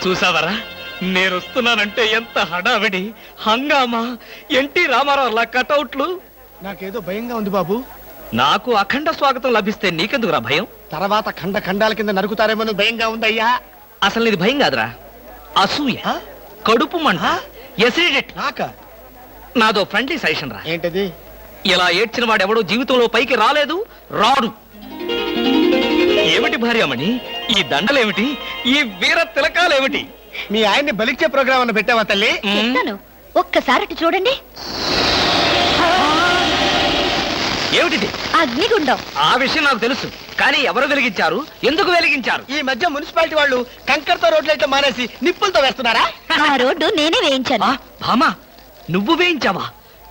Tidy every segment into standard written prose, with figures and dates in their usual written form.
చూసావరా, నేను వస్తున్నానంటే ఎంత హడావిడి, హంగామా, ఎన్టీ రామారావు కటౌట్లు. నాకేదో భయంగా ఉంది బాబు. నాకు అఖండ స్వాగతం లభిస్తే నీకెందుకురా భయం? తర్వాత ఖండ ఖండాల కింద నరుకుతారేమో భయంగా ఉందయ్యా. అసలు ఇది భయం కాదురా, అసూయ, కడుపు మంట, ఎసిడిటీ. నాదో ఫ్రెండ్లీ సజెషన్ రా. ఏంటది? ఇలా ఏడ్చిన వాడెవడో జీవితంలో పైకి రాలేదు, రాడు. ఏమిటి భార్యమణి ఈ దండలేమిటి, ఈ వీర తిలకాలేమిటి? మీ ఆయన్ని బలిచ్చే ప్రోగ్రామ్ అన్న పెట్టావా తల్లి? ఒక్కసారి చూడండి. ఏమిటి? అగ్నిగుండం. ఆ విషయం నాకు తెలుసు, కానీ ఎవరు వెలిగించారు, ఎందుకు వెలిగించారు? ఈ మధ్య మున్సిపాలిటీ వాళ్ళు కంకర్తో రోడ్లైతే మానేసి నిప్పులతో వేస్తున్నారా? ఆ రోడ్డు నేనే వేయించాను. భామా, నువ్వు వేయించావా?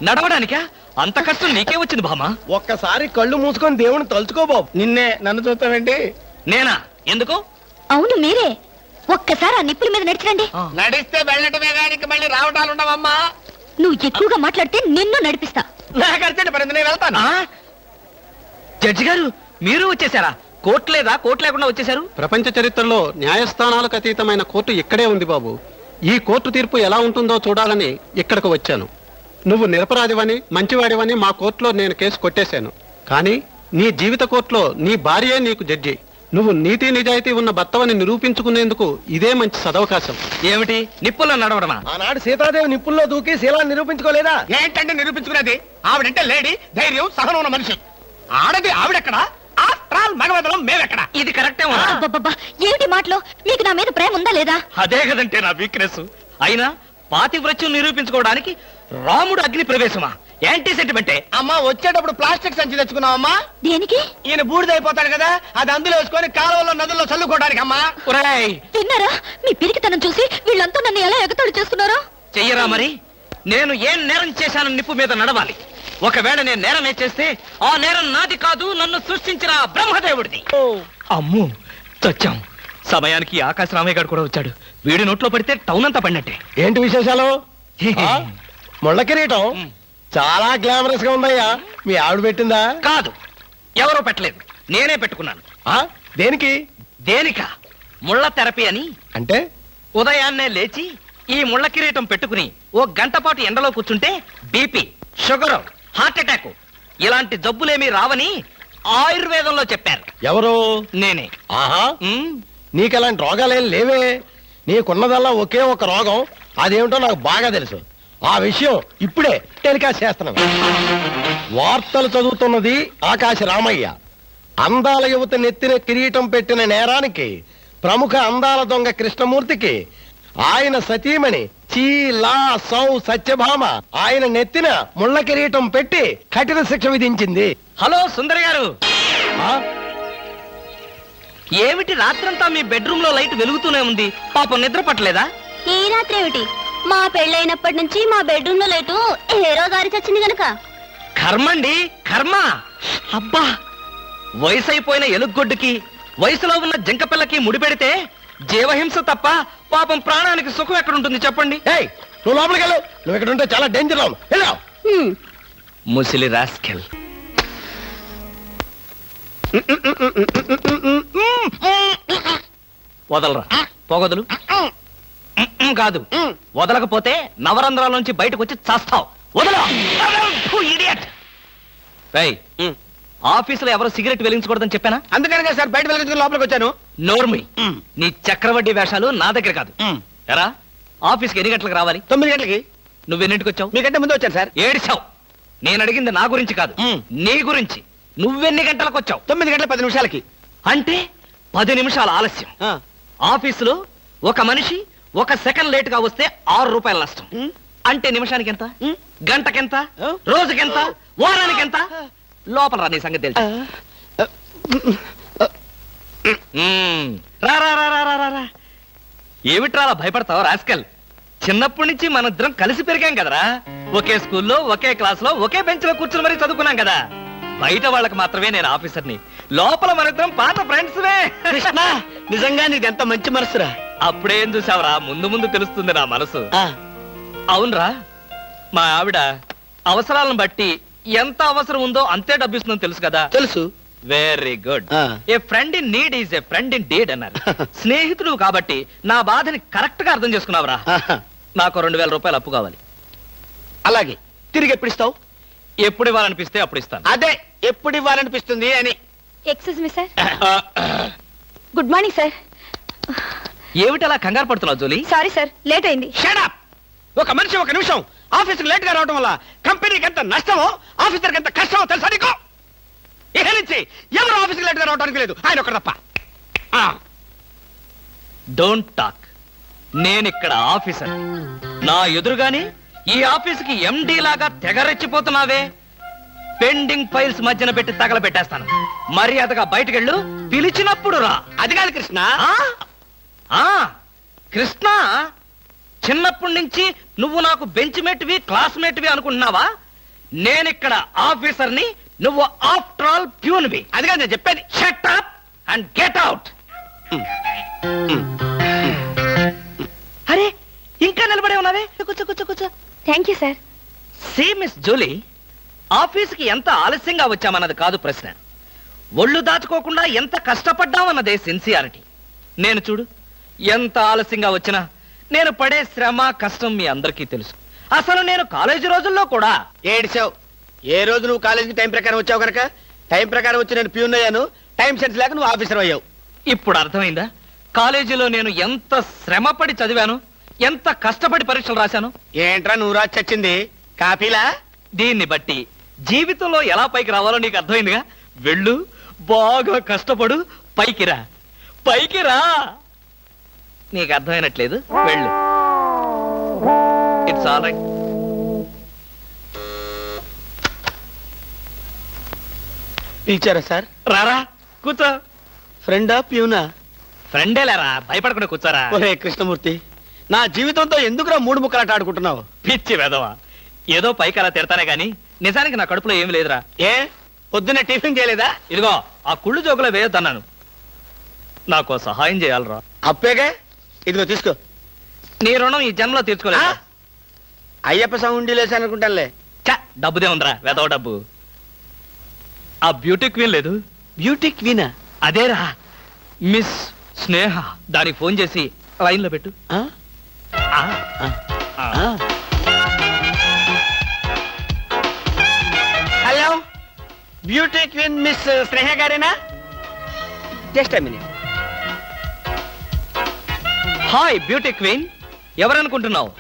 నడవడానికా? అంత కష్టం నీకే వచ్చింది భామా? ఒక్కసారి కళ్ళు మూసుకొని దేవుని తలుచుకో బాబు. నిన్నే నన్ను చూస్తావేంటి? నేనా? ఎందుకు? అవును మీరే. ఒక్కసారి ఆ నిప్పుల మీద నడిచిరండి. నడిస్తే వెళ్ళటమే గానికి మళ్ళీ రావటాలు ఉండవమ్మా. నువ్వు ఎక్కువగా మాట్లాడితే నిన్ను నడిపిస్తా. నాకర్చండి పరింది, నేను వెళ్తాను. జడ్జి గారు, మీరు వచ్చేసారా? కోర్టు లేదా? కోర్టు లేకుండా వచ్చేసారు? ప్రపంచ చరిత్రలో న్యాయస్థానాలకు అతీతమైన కోర్టు ఇక్కడే ఉంది బాబు. ఈ కోర్టు తీర్పు ఎలా ఉంటుందో చూడాలని ఇక్కడికి వచ్చాను. నువ్వు నిరపరాధివని, మంచివాడివని మా కోర్టులో నేను కేసు కొట్టేశాను. కానీ నీ జీవిత కోర్టులో నీ భార్యే నీకు జడ్జి. నువ్వు నీతి నిజాయితీ ఉన్న భర్తవని నిరూపించుకునేందుకు ఇదే మంచి సదవకాశం. ఏమిటి నిప్పుల్లో నడవడమా? ఆనాడు సీతాదేవి నిప్పుల్లో దూకి శీలాన్ని నిరూపించుకోలేదా? ఏంటంటే నిరూపించుకునేది? ఆవిడంటే లేడీ, ధైర్యం, సహనం ఉన్న మనిషి. ఆడది ఆవిడెక్కడ, మగవదలం మేమెక్కడ? ఇది కరెక్టే. ఏమిటి మాటలో? మీకు నా మీద ప్రేమ ఉందా లేదా? అదే కదంటే నా వీక్నెస్. అయినా పాతివ్రత్యం నిరూపించుకోవడానికి రాముడు అగ్ని ప్రవేశమా? యాంటీ సెంటిమెంటే. అమ్మా, వచ్చేటప్పుడు ప్లాస్టిక్ సంచి తెచ్చుకున్నావమ్మా. దేనికి? ఈయన బూడిదైపోతాడు కదా, అది అందులో వేసుకొని కాలువలో నదుల్లో చల్లుకోవడానికి అమ్మా. తిన్నారా? మీ పిరికితనం చూసి వీళ్ళంతా నన్ను ఎలా ఎగతాళి చేస్తున్నారో. చెయ్యరా మరి? నేను ఏం నేరం చేశానని నిప్పు మీద నడవాలి. ఒకవేళ నేను నేరం చేస్తే ఆ నేరం నాది కాదు, నన్ను సృష్టించిన బ్రహ్మదేవుడిది. అమ్మో, చచ్చాం. సమయానికి ఆకాశ రామయ్య గారు కూడా వచ్చాడు. వీడి నోట్లో పడితే టౌన్ అంతా పడినట్టే. ఏంటి విశేషాలు? ముళ్ళ కిరీటం చాలా గ్లామరస్ గా ఉందయ్యా. మీ ఆవిడ పెట్టిందా? కాదు, ఎవరో పెట్టలేదు, నేనే పెట్టుకున్నాను. దేనికి? దేనికా? ముళ్ళ థెరపీ అని. అంటే ఉదయాన్నే లేచి ఈ ముళ్ళ కిరీటం పెట్టుకుని ఓ గంట పాటు ఎండలో కూర్చుంటే బీపీ, షుగర్, హార్ట్ అటాక్ ఇలాంటి జబ్బులేమీ రావని ఆయుర్వేదంలో చెప్పారు. ఎవరు? నేనే. ఆహా, నీకు అలాంటి రోగాలేం లేవే. నీకున్నదల్లా ఒకే ఒక రోగం, అదేమిటో నాకు బాగా తెలుసు. ఆ విషయం ఇప్పుడే టెలికాస్ట్ చేస్తున్నాను. వార్తలు చదువుతున్నది ఆకాశ రామయ్య. అందాల యువత నెత్తిన కిరీటం పెట్టిన నేరానికి ప్రముఖ అందాల దొంగ కృష్ణమూర్తికి ఆయన సతీమణి చీలా సౌ సత్యభామ ఆయన నెత్తిన ముళ్ళ కిరీటం పెట్టి కఠిన శిక్ష విధించింది. హలో సుందరి గారు, ఏమిటి రాత్రంతా మీ బెడ్రూమ్ లో లైట్ వెలుగుతూనే ఉంది? పాపం నిద్ర పట్టలేదా? ఈ రాత్రి ఏమిటి? మా పెళ్ళైనప్పటి నుంచి మా బెడ్రూమ్ లో లైటు ఏ రోజు ఆరి చచ్చింది గనక. కర్మండి, కర్మ. అబ్బా, వయసు అయిపోయిన ఎలుగొడ్డుకి వయసులో ఉన్న జంక పిల్లకి ముడిపెడితే జీవహింస తప్ప పాపం ప్రాణానికి సుఖం ఎక్కడుంటుంది చెప్పండి? నువ్వు లోపలికి వెళ్ళు. నువ్వు ఇక్కడ ఉంటే చాలా డేంజర్. ముసిలి రాస్కెల్. వదలరా, పొగదులు. కాదు, వదలకపోతే నవరంధ్రాల నుంచి బయటకు వచ్చి చస్తావు. వదల. ఆఫీసులో ఎవరు సిగరెట్ వెలిగించకూడదని చెప్పానా? అందుకనే సార్ బయట వెలిగించుకుని లోపలికి వచ్చాను. నోర్మి, నీ చక్రవడ్డీ వేషాలు నా దగ్గర కాదు. ఎరా, ఆఫీస్కి ఎన్ని గంటలకు రావాలి? 9 గంటలకి. నువ్వెన్నింటికి వచ్చావు? మీకంటే ముందు వచ్చాను సార్. ఏడిచావు. నేను అడిగింది నా గురించి కాదు, నీ గురించి. నువ్వెన్ని గంటలకు వచ్చావు? 9 గంటల 10 నిమిషాలకి. అంటే 10 నిమిషాల ఆలస్యం. ఆఫీసులో ఒక మనిషి 1 సెకండ్ లేట్ గా వస్తే 6 రూపాయల నష్టం. అంటే నిమిషానికి ఎంత? గంటకెంత? రోజుకెంత? వారానికి ఎంత? లోపల రా, నీ సంగతి తెలుసు. ఏమిట్రా భయపడతావు రాస్కల్? చిన్నప్పటి నుంచి మనిద్దరం కలిసి పెరిగాం కదరా. ఒకే స్కూల్లో, ఒకే క్లాస్ లో, ఒకే బెంచ్ లో కూర్చుని మరీ చదువుకున్నాం కదా. బయట వాళ్ళకి మాత్రమే నేను ఆఫీసర్ని, లోపల మనిద్దరం పాత ఫ్రెండ్స్. కృష్ణ, నిజంగా నీది ఎంత మంచి మనసురా. అప్పుడేం చూసావురా, ముందు ముందు తెలుస్తుంది నా మనసు. అవునరా, మా ఆవిడ అవసరాలను బట్టి ఎంత అవసరం ఉందో అంతే డబ్బిస్తుందని తెలుసు కదా. తెలుసు. Very good. ఆ. A friend in need is a friend indeed అన్నారు. స్నేహితుడు కాబట్టి నా బాధని కరెక్ట్ గా అర్థం చేసుకున్నావురా. నాకు 2000 రూపాయలు అప్పు కావాలి. అలాగే తిరిగి ఎప్పుడు ఇస్తావు? ఎప్పుడు ఇవ్వాలనిపిస్తే అప్పుడు ఇస్తాను. అదే ఎప్పుడు ఇవ్వాలనిపిస్తుంది అని. Excuse me sir. Good morning sir. ఏమిటి అలా కంగారు పడుతున్నావు జోలీ? సారీ సార్, లేట్ అయింది. షడప్! ఒక మనిషి ఒక నిమిషం ఆఫీసుకు లేట్ గా రావడం వల్ల కంపెనీకి ఎంత నష్టమో ఆఫీసర్కి ఎంత కష్టమో తెలుసా నీకు? ఇక నుంచి ఎవరు ఆఫీసుకు లేట్ గా రావడానికి లేదు, ఆయన ఒకరు తప్ప. Don't talk. నేనిక్కడ ఆఫీసర్. నా ఎదురుగాని ఈ ఆఫీసుకి ఎండి లాగా తెగరెచ్చిపోతున్నావే. పెండింగ్ ఫైల్స్ మధ్యన పెట్టి తగలబెట్టేస్తాను. మర్యాదగా బయటకెళ్ళు, పిలిచినప్పుడు రా. అది కాదు కృష్ణ. కృష్ణ, చిన్నప్పటి నుంచి నువ్వు నాకు బెంచ్ మేట్వి క్లాస్మేట్వి అనుకుంటున్నావా? నేనిక్కడ ఆఫీసర్ని, నువ్వు ఆఫ్టర్ ఆల్ ప్యూన్వి. అది కాదు నేను చెప్పేది. Shut up and get out. అరే, ఇంకా నిలబడే ఉన్నావే? కూర్చో కూర్చో కూర్చో. Thank you sir. See miss Julie, ఆఫీస్కి ఎంత ఆలస్యంగా వచ్చామన్నది కాదు ప్రశ్న. ఒళ్ళు దాచుకోకుండా ఎంత కష్టపడ్డామన్నదే సిన్సియారిటీ. నేను చూడు, ఎంత ఆలస్యంగా వచ్చినా నేను పడే శ్రమ కష్టం మీ అందరికీ తెలుసు. అసలు నేను కాలేజీ రోజుల్లో కూడా ఏడిచావు. ఏ రోజు నువ్వు కాలేజీకి టైం ప్రకారం వచ్చావు కనుక టైం ప్రకారం వచ్చి నేను ప్యూన్ అయ్యాను. టైం సెన్స్ లేక నువ్వు ఆఫీసర్ అయ్యావు. ఇప్పుడు అర్థమైందా కాలేజీలో నేను ఎంత శ్రమపడి చదివాను, ఎంత కష్టపడి పరీక్షలు రాశాను? ఏంట్రా నువ్వు రాసి చచ్చింది కాపీలా? దీన్ని బట్టి జీవితంలో ఎలా పైకి రావాలో నీకు అర్థమైందిగా. వెళ్ళు, బాగా కష్టపడు, పైకి రా. పైకి రా. నీకు అర్థమైనట్లేదు, వెళ్ళు. It's all right. పిలిచారా సార్? రారా, కూర్చో. ఫ్రెండా ప్యూనా? ఫ్రెండే లేరా, భయపడకుండా కూర్చోరా. ఒరే కృష్ణమూర్తి, నా జీవితంతో ఎందుకురా మూడు ముక్కలాట ఆడుకుంటున్నావు? పిచ్చి వెదవా, ఏదో పైకి అలా తిడతానే గాని నిజానికి నా కడుపులో ఏమి లేదురా. ఏ పొద్దున్న టిఫిన్ చేయలేదా? ఇదిగో ఆ కుళ్ళు జోకులో వేయొద్దన్నాను. నాకు సహాయం చేయాలరా. అప్పేగా, ఇదిగో తీసుకో. నీ రుణం ఈ జన్మలో తీర్చుకోలేదు. అయ్యప్ప సౌండి లేసానుకుంటానులే. డబ్బుదే ఉందిరా, వెదవ డబ్బు. ఆ బ్యూటీ క్వీన్ లేదు, బ్యూటీ క్వీనా? అదేరా మిస్ స్నేహ. దానికి ఫోన్ చేసి లైన్లో పెట్టు. ఆ? ఆ, ఆ. Hello, beauty queen miss Sneha గారేనా? Just minute. Hi beauty queen, ఎవరనుకుంటున్నావు?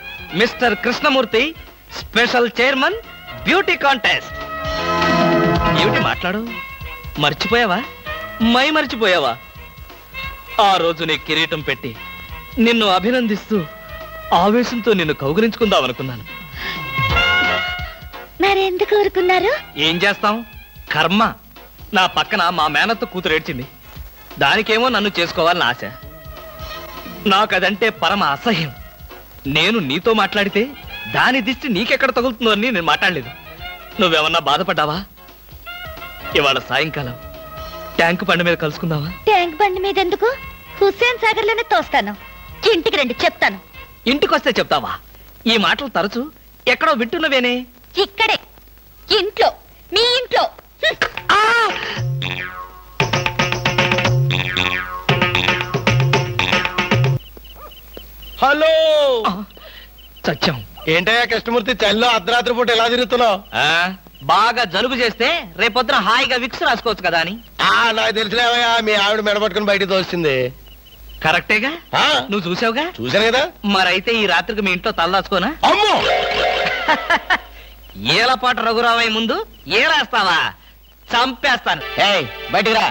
Mister Krishnamurthy, special chairman, beauty contest. ఏమిటి మాట్లాడు? మర్చిపోయావా? మర్చిపోయావా? ఆ రోజు నీ కిరీటం పెట్టి నిన్ను అభినందిస్తూ ఆవేశంతో నిన్ను కౌగిలించుకుందాం అనుకున్నాను. మరెందుకు కోరుకున్నారు? ఏం చేస్తాం, కర్మ. నా పక్కన మా మేనత్త కూతురు ఏడ్చింది. దానికేమో నన్ను చేసుకోవాలని ఆశ. నాకదంటే పరమ అసహ్యం. నేను నీతో మాట్లాడితే దాని దిష్టి నీకెక్కడ తగులుతుందో అని నేను మాట్లాడలేదు. నువ్వేమన్నా బాధపడ్డావా? ఇవాళ సాయంకాలం ట్యాంకు బండి మీద కలుసుకుందావా? ట్యాంక్ బండి మీద ఎందుకు? హుస్సేన్ సాగర్ లోనే తోస్తాను. ఇంటికి రండి, చెప్తాను. ఇంటికొస్తే చెప్తావా? ఈ మాటలు తరచు ఎక్కడో వింటున్నవేనే. ఇక్కడే, ఇంట్లో, మీ ఇంట్లో. హలో, సత్యం. ఏంటయ్యా కృష్ణమూర్తి, చల్లో అర్ధరాత్రి పూట ఎలా తిరుగుతున్నావు? బాగా జలుబు చేస్తే రేపొద్దున హాయిగా విక్స్ రాసుకోవచ్చు కదా అని. నాకు తెలిసినవయ్యా, మీ ఆవిడ మెడపట్టుకుని బయటికి తోస్తుంది. కరెక్టేగా, ఆ, నువ్వు చూసావుగా. చూశాను కదా. మరైతే ఈ రాత్రికి మీ ఇంట్లో తలదాచుకోనా? అమ్మో, ఏలపాట రఘురావయ్య ముందు ఏలేస్తావా? చంపేస్తాను. బయటికి రా.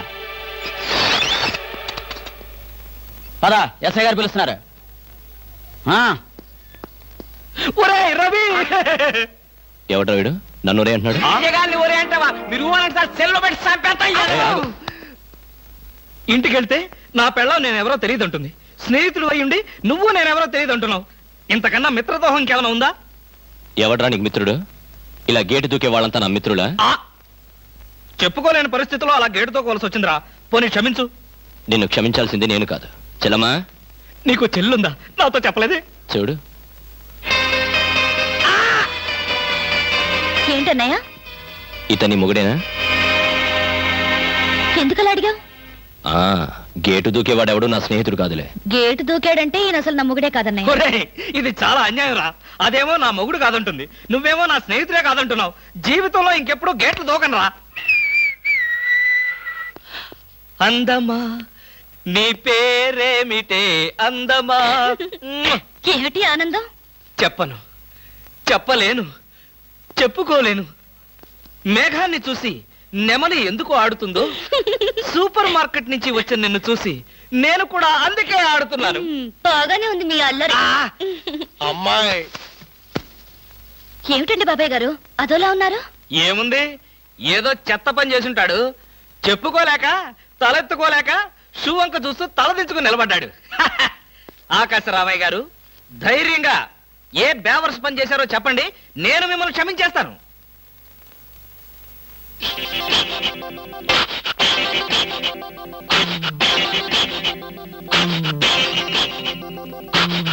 పదా, ఎస్ఐ గారు పిలుస్తున్నారు. ఒరేయ్ రవి! ఎవడ్రా వీడు నన్ను ఒరే అంటున్నాడు? ఆగగాన్ని ఒరే అంటావా? మీరు ఊరంటే సార్ సెల్లో పెట్టి చంపేస్తా. ఇంటికెళ్తే నా పెళ్ళం నేనెవరో తెలియదు అంటుంది. స్నేహితుడు అయ్యుండి నువ్వు నేనెవరో తెలియదు అంటున్నావు. ఇంతకన్నా మిత్రదోహం ఇంకేమైనా ఉందా? ఎవడ్రా నీకు మిత్రుడు? ఇలా గేటు దూకే వాళ్ళంతా నా మిత్రులా? చెప్పుకోలేని పరిస్థితిలో అలా గేటుతో కోల్సి వచ్చిందిరా. పోనీ క్షమించు. నిన్ను క్షమించాల్సింది నేను కాదు. చెల్లమ్మా, నీకు చెల్లుందా? నాతో చెప్పలేదే. చూడు, ఏంటన్నయ్య? ఇతని మొగుడేనా? ఎందుకలా అడిగావు? ఆ గేటు దూకేవాడెవడు నా స్నేహితుడు కాదులే. గేటు దూకాడంటే ఈయన అసలు నా మొగుడే కాదన్నయ్య. ఒరేయ్, ఇది చాలా అన్యాయం రా. అదేమో నా మొగుడు కాదంటుంది, నువ్వేమో నా స్నేహితుడే కాదంటున్నావు. జీవితంలో ఇంకెప్పుడు గేట్లు దూకను రా. అందమా నీ పేరేమిటే అందమా? ఏమిటి ఆనందం? చెప్పను, చెప్పలేను, చెప్పుకోలేను. మేఘాన్ని చూసి నెమలి ఎందుకు ఆడుతుందో, సూపర్ మార్కెట్ నుంచి వచ్చిన నిన్ను చూసి నేను కూడా అందుకే ఆడుతున్నాను. బాగానే ఉంది మీ అల్లరి. అమ్మాయి ఏమిటండి బాబాయ్ గారు అదోలా ఉన్నారు? ఏముంది, ఏదో చెత్త పని చేసుంటాడు. చెప్పుకోలేక తలెత్తుకోలేక షూ వంక చూస్తూ తలదించుకుని నిలబడ్డాడు. ఆకాశరామయ్య గారు, ధైర్యంగా ఏ బేవర్స్ పని చేశారో చెప్పండి, నేను మిమ్మల్ని క్షమించేస్తాను.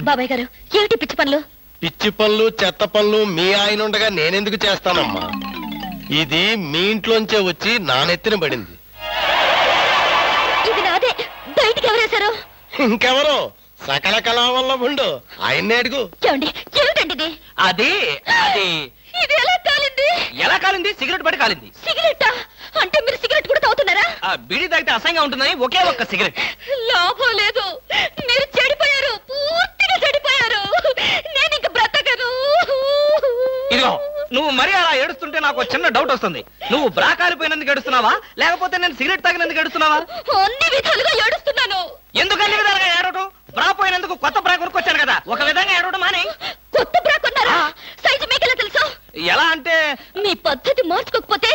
బాబాయ్ గారు ఏమిటి పిచ్చి పనులు? పిచ్చి పనులు చెత్త పనులు మీ ఆయన ఉండగా నేనెందుకు చేస్తానమ్మా? ఇది మీ ఇంట్లోంచే వచ్చి నా నెత్తిన పడింది. ఇది నాదే, బయటికి ఎవరేశారు? ఇంకెవరో సకల కళావల్ల ఉండు ఆయన్నే అడుగు. ఏమండి ఏమిటండి ఇది? అది అది ఇది ఎలా కాలింది? ఎలా కాలింది? సిగరెట్ పడి కాలింది. సిగరెట్టా? అంటే మీరు సిగరెట్ కూడా తాగుతున్నారా? ఆ బీడీ తాగితే అసహ్యంగా ఉంటుందని ఒకే ఒక్క సిగరెట్. లాభం లేదు, మీరు చెడిపోయారు, పూర్తిగా చెడిపోయారు. నేను ఇంక బ్రతకను. ఇదిగో, నువ్వు మరీ అలా ఏడుస్తుంటే నాకు చిన్న డౌట్ వస్తుంది. నువ్వు బ్రా కాలిపోయినందుకు ఏడుస్తున్నావా, లేకపోతే నేను సిగరెట్ తాగినందుకు ఏడుస్తున్నావా? అన్ని విధాలుగా ఏడుస్తున్నాను. ఎందుకు అన్ని విధాలుగా ఏడవటం? బ్రా పోయినందుకు కొత్త బ్రా కొనుక్కొచ్చాను కదా, ఒక విధంగా ఏడవడం మాని. కొత్త బ్రా కొన్నారా? సైజు మీకెలా తెలుసు? ఎలా అంటే మీ పద్ధతి మార్చుకోకపోతే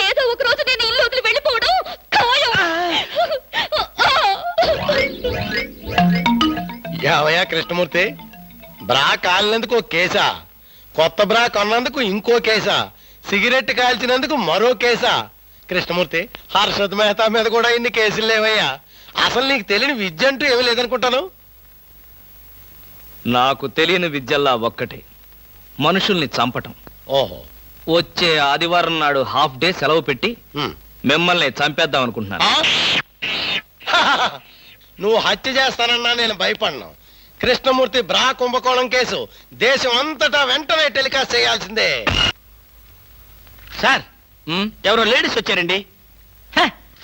ఏదో ఒక రోజు నేను ఇల్లు వదిలి వెళ్ళిపోవడం ఖాయం. యావయ్యా కృష్ణమూర్తి, బ్రా కాలినందుకు ఒక కేసా, కొత్త బ్రా కొన్నందుకు ఇంకో కేసా, సిగరెట్ కాల్చినందుకు మరో కేసా? కృష్ణమూర్తి, హర్షద్ మెహతా మీద కూడా ఇన్ని కేసులు లేవయ్యా. అసలు నీకు తెలియని విద్య అంటూ ఏమీ లేదనుకుంటాను. నాకు తెలియని విద్యల్లా ఒక్కటే, మనుషుల్ని చంపటం. ఓహో, వచ్చే ఆదివారం నాడు హాఫ్ డే సెలవు పెట్టి ఉమ్. మిమ్మల్ని చంపేద్దాం అనుకుంటున్నాను. ఆ? నువ్వు హత్య చేస్తానన్నా నేను భయపడను. కృష్ణమూర్తి బ్రా కుంభకోణం కేసు దేశం అంతటా వెంటనే టెలికాస్ట్ చేయాల్సిందే. సార్, ఎవరో లేడీస్ వచ్చారండి.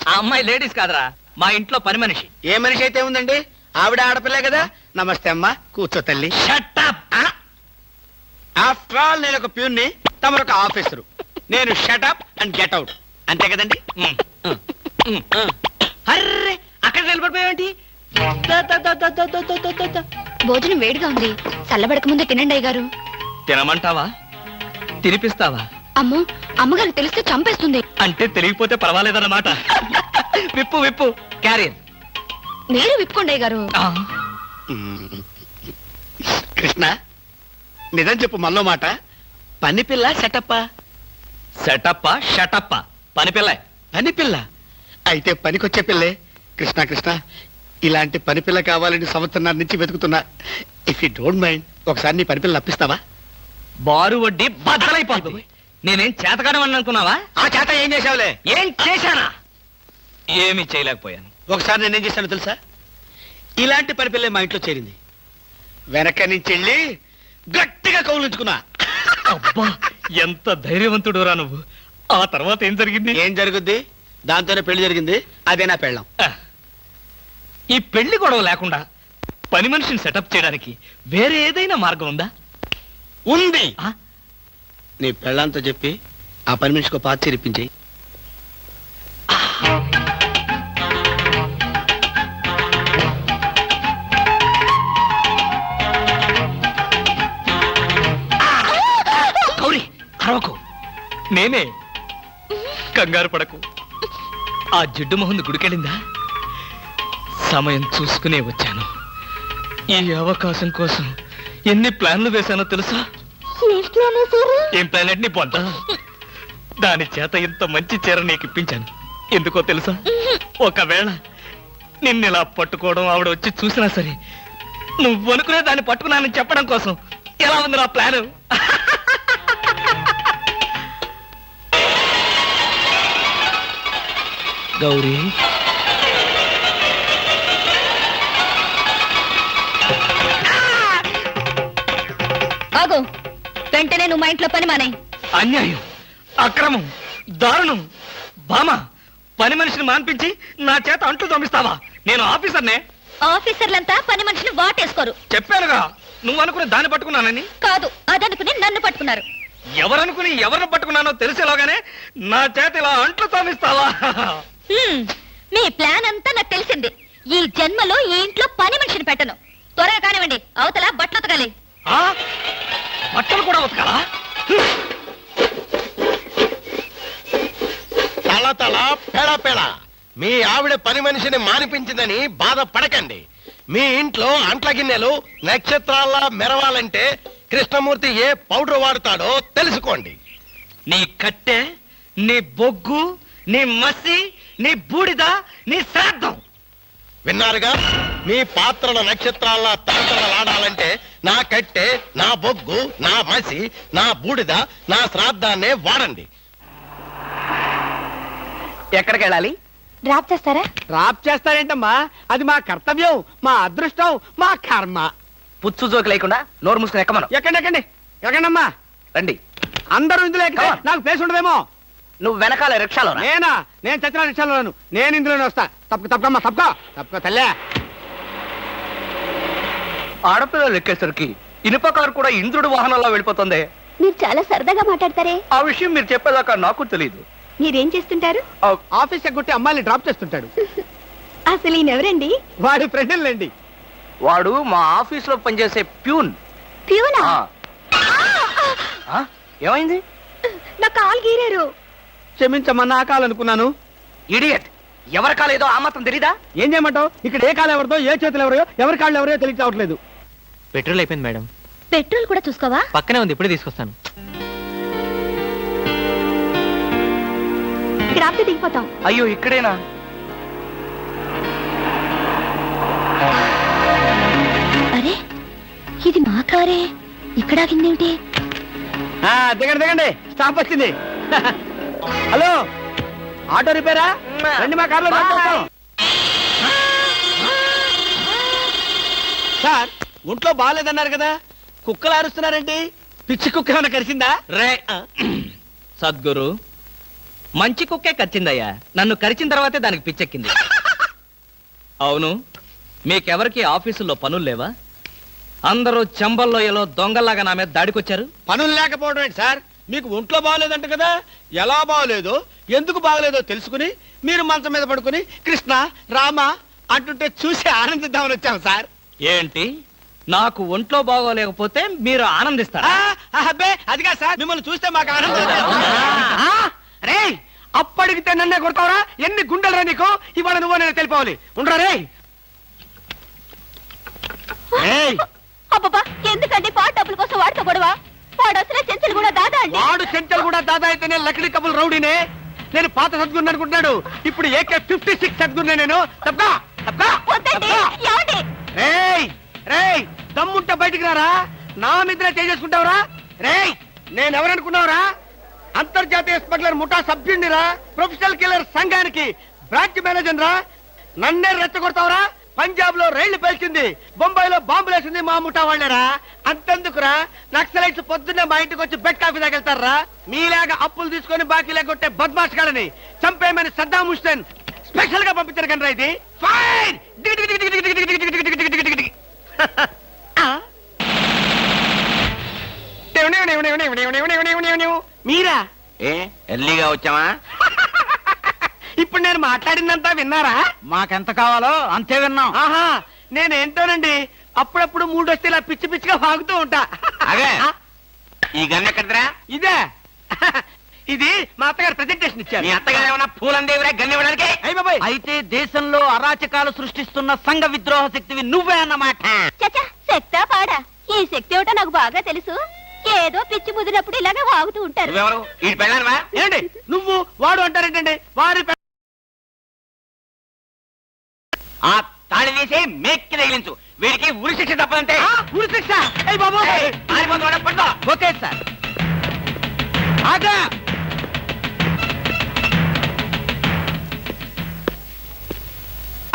ఆ అమ్మాయి లేడీస్ కాదరా, మా ఇంట్లో పని మనిషి. ఏ మనిషి అయితే ఉందండి, ఆవిడ ఆడపిల్లే కదా. నమస్తే అమ్మా, కూర్చో తల్లి. Shut up! ఆఫ్టర్ ఆల్ నేను ఒక ప్యూన్ని, తమరొక ఆఫీసరు. నేను షటప్ అండ్ గెట్ అవుట్, అంతే కదండి. అర్రే, అక్కడ నిలబడిపోయావేంటి? భోజనం వేడిగా ఉంది, చల్లబడక ముందే తినండి అయ్యగారు. తినమంటావా, తినిపిస్తావా? అమ్మో, అమ్మగారు తెలిస్తే చంపేస్తుంది. అంటే తెలియకపోతే పర్వాలేదన్నమాట. విప్పు విప్పు, క్యారియర్. మీరు విప్పుకోండి అయ్యగారు. కృష్ణ, నిజం చెప్పు, మనలో మాట. పని పిల్ల సెటప్పా? సెటప్ప షటప్ప, పని పిల్ల. పని పిల్ల అయితే పనికొచ్చే పిల్లే. కృష్ణ కృష్ణ, ఇలాంటి పని పిల్ల కావాలని సంవత్సరం నుంచి వెతుకుతున్నా. ఇఫ్ యూ డోంట్ మైండ్, ఒకసారి నీ పని పిల్ల అప్పిస్తావా? బారు వడ్డీ బద్దలైపోతుంది. నేనేం చేతకాడమని అనుకున్నావా? ఆ చేత ఏం చేసావులే? ఏం చేశానా? ఏమీ చేయలేకపోయాను. ఒకసారి నేనేం చేశాను తెలుసా? ఇలాంటి పని పిల్లే మా ఇంట్లో చేరింది. వెనక నుంచి వెళ్ళి గట్టిగా కౌలించుకున్నా. అబ్బా, ఎంత ధైర్యవంతుడు రా నువ్వు. ఆ తర్వాత ఏం జరిగింది? ఏం జరుగుద్ది? దాంతోనే పెళ్లి జరిగింది. అదే నా పెళ్ళం. ఈ పెళ్లి గొడవ లేకుండా పని మనిషిని సెటప్ చేయడానికి వేరే ఏదైనా మార్గం ఉందా? ఉంది. ఆ? నీ పెళ్ళంతో చెప్పి ఆ పని మనిషికి పాత చిరిపించి. గౌరీ, అరవకు. నేనే. కంగారు పడకు. ఆ జిడ్డు మొహంది గుడికెళ్ళిందా? సమయం చూసుకునే వచ్చాను. ఈ అవకాశం కోసం ఎన్ని ప్లాన్లు వేశానో తెలుసా? ఏం ప్లాన్ అంటే నీ పొంత? దాని చేత ఇంత మంచి చీర నీకు ఇప్పించాను. ఎందుకో తెలుసా? ఒకవేళ నిన్నిలా పట్టుకోవడం ఆవిడ వచ్చి చూసినా సరే, నువ్వు అనుకునే దాన్ని పట్టుకున్నానని చెప్పడం కోసం. ఎలా ఉంది నా ప్లాను? గౌరీ ఆగు, వెంటనే నువ్వు మా ఇంట్లో పని మానే. అన్యాయం, అక్రమం, దారుణం. బామ, పని మనిషిని మాన్పించి నా చేత అంట్లు తోమిస్తావా? నేను ఆఫీసర్నే. ఆఫీసర్లంతా పని మనిషిని వాటేసుకోరు. చెప్పానుగా, నువ్వు అనుకుని దాన్ని పట్టుకున్నానని. కాదు, అదనుకుని నన్ను పట్టుకున్నారు. ఎవరనుకుని ఎవరిని పట్టుకున్నానో తెలిసేలోగానే నా చేత ఇలా అంట్లు తోమిస్తావా? మీ ప్లాన్ అంతా నాకు తెలిసింది. ఈ జన్మలో ఈ ఇంట్లో పని మనిషిని పెట్టను. త్వరగా కానివ్వండి, అవతల బట్టలు ఉతకాలి. ఆ? బట్టలు కూడా ఉతకాలా? తల తల పెడ పెడ మీ ఆవిడ పని మనిషిని మానిపించిందని బాధపడకండి. మీ ఇంట్లో అంట్ల గిన్నెలు నక్షత్రాల్లా మెరవాలంటే కృష్ణమూర్తి ఏ పౌడర్ వాడతాడో తెలుసుకోండి. నీ కట్టె, నీ బొగ్గు, నీ మసి, నీ బూడిద, నీ శ్రాద్ధం. విన్నారుగా, మీ పాత్రల నక్షత్రాల్లా తలతలలాడాలంటే నా కట్టె, నా బొగ్గు, నా మసి, నా బూడిద, నా శ్రాద్ధాన్నే వాడండి. ఎక్కడికి వెళ్ళాలి? డ్రాప్ చేస్తారా? డ్రాప్ చేస్తారేంటమ్మా? అది మా కర్తవ్యం, మా అదృష్టం, మా కర్మ. పుచ్చు జోకి లేకుండా నోరు మూసుకుని ఎక్కమను. ఎక్కండి ఎక్కండమ్మా. రండి. అందరూ ఇందులో ఎక్కితే నాకు ప్లేస్ ఉండదేమో. నువ్వు వెనకాల రిక్షాలో రా. నేను చచ్చిన రిక్షాలోను. నేను ఇందులోనే వస్తా. తప్పకమ్మా, తప్పక తల్లే. ఆడపిల్లలు ఎక్కేసరికి ఇనుప కారు కూడా ఇంద్రుడు వాహనంలో వెళ్ళిపోతుంది. మీరు చాలా సరదాగా మాట్లాడతారే. ఆ విషయం మీరు చెప్పేదాకా నాకు తెలియదు. మీరేం చేస్తుంటారు? ఆఫీస్ ఎగ్గొట్టి అమ్మాయిని డ్రాప్ చేస్తుంటాడు. అసలు ఈయనెవరండి? వాడి ఫ్రెండ్లండి. వాడు మా ఆఫీస్ లో పనిచేసే ప్యూన్. ప్యూనా? ఏమైంది? నా కాలు గీరారు. క్షమించమ్మా, నా కాలనుకున్నాను. ఇడియట్, ఎవరి కాలేదో ఆ మాత్రం తెలీదా? ఏం చేయమంటావు? ఇక్కడ ఏ కాలు ఎవరిదో, ఏ చేతులు ఎవరో, ఎవరి కాళ్ళు ఎవరో తెలియవట్లేదు. పెట్రోల్ అయిపోయింది మేడం. పెట్రోల్ కూడా చూసుకోవా? పక్కనే ఉంది, ఇప్పుడే తీసుకొస్తాను. ఇక్కడ ఆపితే దిగిపోతాం. అయ్యో, ఇక్కడేనా? అరే, ఇది మా కారే. ఇక్కడ ఆగిందేమిటి? దిగండి, స్టాప్ వచ్చింది. హలో, ఆటో రిపేరా? రండి, మా కార్లో డ్రాప్ చేస్తాం. సార్, ఒంట్లో బాగాలేదన్నారు కదా, కుక్కలు అరుస్తున్నారేంటి? పిచ్చి కుక్క ఏమైనా కరిసిందా? రే సద్గురు, మంచి కుక్కే కరిచిందయ్యా. నన్ను కరిచిన తర్వాతే దానికి పిచ్చెక్కింది. అవును, మీకెవరికి ఆఫీసుల్లో పనులు లేవా? అందరూ చెంబల్లోయలో దొంగల్లాగా నా మీద దాడికొచ్చారు. పనులు లేకపోవడం ఏంటి సార్? మీకు ఒంట్లో బాగలేదంట కదా, ఎలా బాగలేదో, ఎందుకు బాగలేదో తెలుసుకుని మీరు మంచం మీద పడుకుని కృష్ణ రామ అంటుంటే చూసి ఆనందిద్దామని వచ్చాం సార్. ఏంటి, నాకు ఒంట్లో బాగోలేకపోతే మీరు ఆనందిస్తారా? అబ్బే, అదిగా సార్, మిమ్మల్ని చూస్తే మాకు ఆనందం. రే, అప్పడిగితే నన్నే కొడతావరా? ఎన్ని గుండెలరా నీకు? ఇవాళ నువ్వు నేను తెలిపోవాలి. ఉండరా రే. అబ్బబ్బా, ఎందుకండి పాట డబ్బుల కోసం వాడితో గొడవ? వాడు అసలే చెంచలు కూడా దాదా అండి. వాడు చెంచలు కూడా దాదా అయితేనే లక్డీ కబుల్ రౌడీనే. నేను పాత సద్గురు అనుకుంటున్నాడు. ఇప్పుడు AK-56 సద్గురునే నేను. వద్దండి, ఏమండి? రేయ్, దమ్ముంటే బయటికి రారా. నా మీద చేసుకుంటావురా? రేయ్, నేనెవరనుకున్నావురా? అంతర్జాతీయ స్మగ్లర్ ముఠా సభ్యుడిరా, ప్రొఫెషనల్ కిల్లర్ సంఘానికి బ్రాంచ్ మేనేజర్ రా. నన్నే రెచ్చగొడతావురా? పంజాబ్ లో రైళ్లు పేల్చింది, బొంబాయిలో బాంబులేసింది మా ముఠా వాళ్ళేరా. అంతెందుకురా, నక్సలైట్స్ పొద్దున్నే మా ఇంటికి వచ్చి బెడ్ కాఫీ తాగెళ్తారా? మీలాగా అప్పులు తీసుకొని బాకీ లేకొట్టే బద్మాష్ గాలని చంపేయమని సద్దాం హుస్సేన్ స్పెషల్ గా పంపించారు కనరా. ఇది ఫైర్. మీరా? ఎర్లీగా వచ్చావా? ఇప్పుడు నేను మాట్లాడిందంతా విన్నారా? మాకెంత కావాలో అంతే విన్నాం. ఆహా, నేనేంటోనండి, అప్పుడప్పుడు మూడొస్తే ఇలా పిచ్చి పిచ్చిగా వాగుతూ ఉంటా. ఈ గన్ ఎక్కడరా? ఇదే, ఇది మా అత్తగారు ప్రెజెంటేషన్ ఇచ్చారు. మీ అత్తగారు ఏమన్నా పూలందేవిరా గన్ ఇవ్వడానికి? అయ్య బాబాయ్, అయితే దేశంలో అరాచకాలు సృష్టిస్తున్న సంఘ విద్రోహ శక్తివి నువ్వే అన్నమాట. చచ్చా, శక్తా పాడా? ఈ శక్తి ఏమిటో నాకు బాగా తెలుసు. ఏదో పిచ్చి ముదిరినప్పుడు ఇలాగే వాగుతూ ఉంటారు. నువ్వెవరు? ఈ పెళ్ళానువా? ఏంటి నువ్వు వాడు అంటారేంటండి? వారి ఆ తాళి తీసి మేక్కి తగిలించు. వీడికి ఉరి శిక్ష తప్పదంటే. ఉరి శిక్ష? అయ్య బాబు, ఓకే సార్.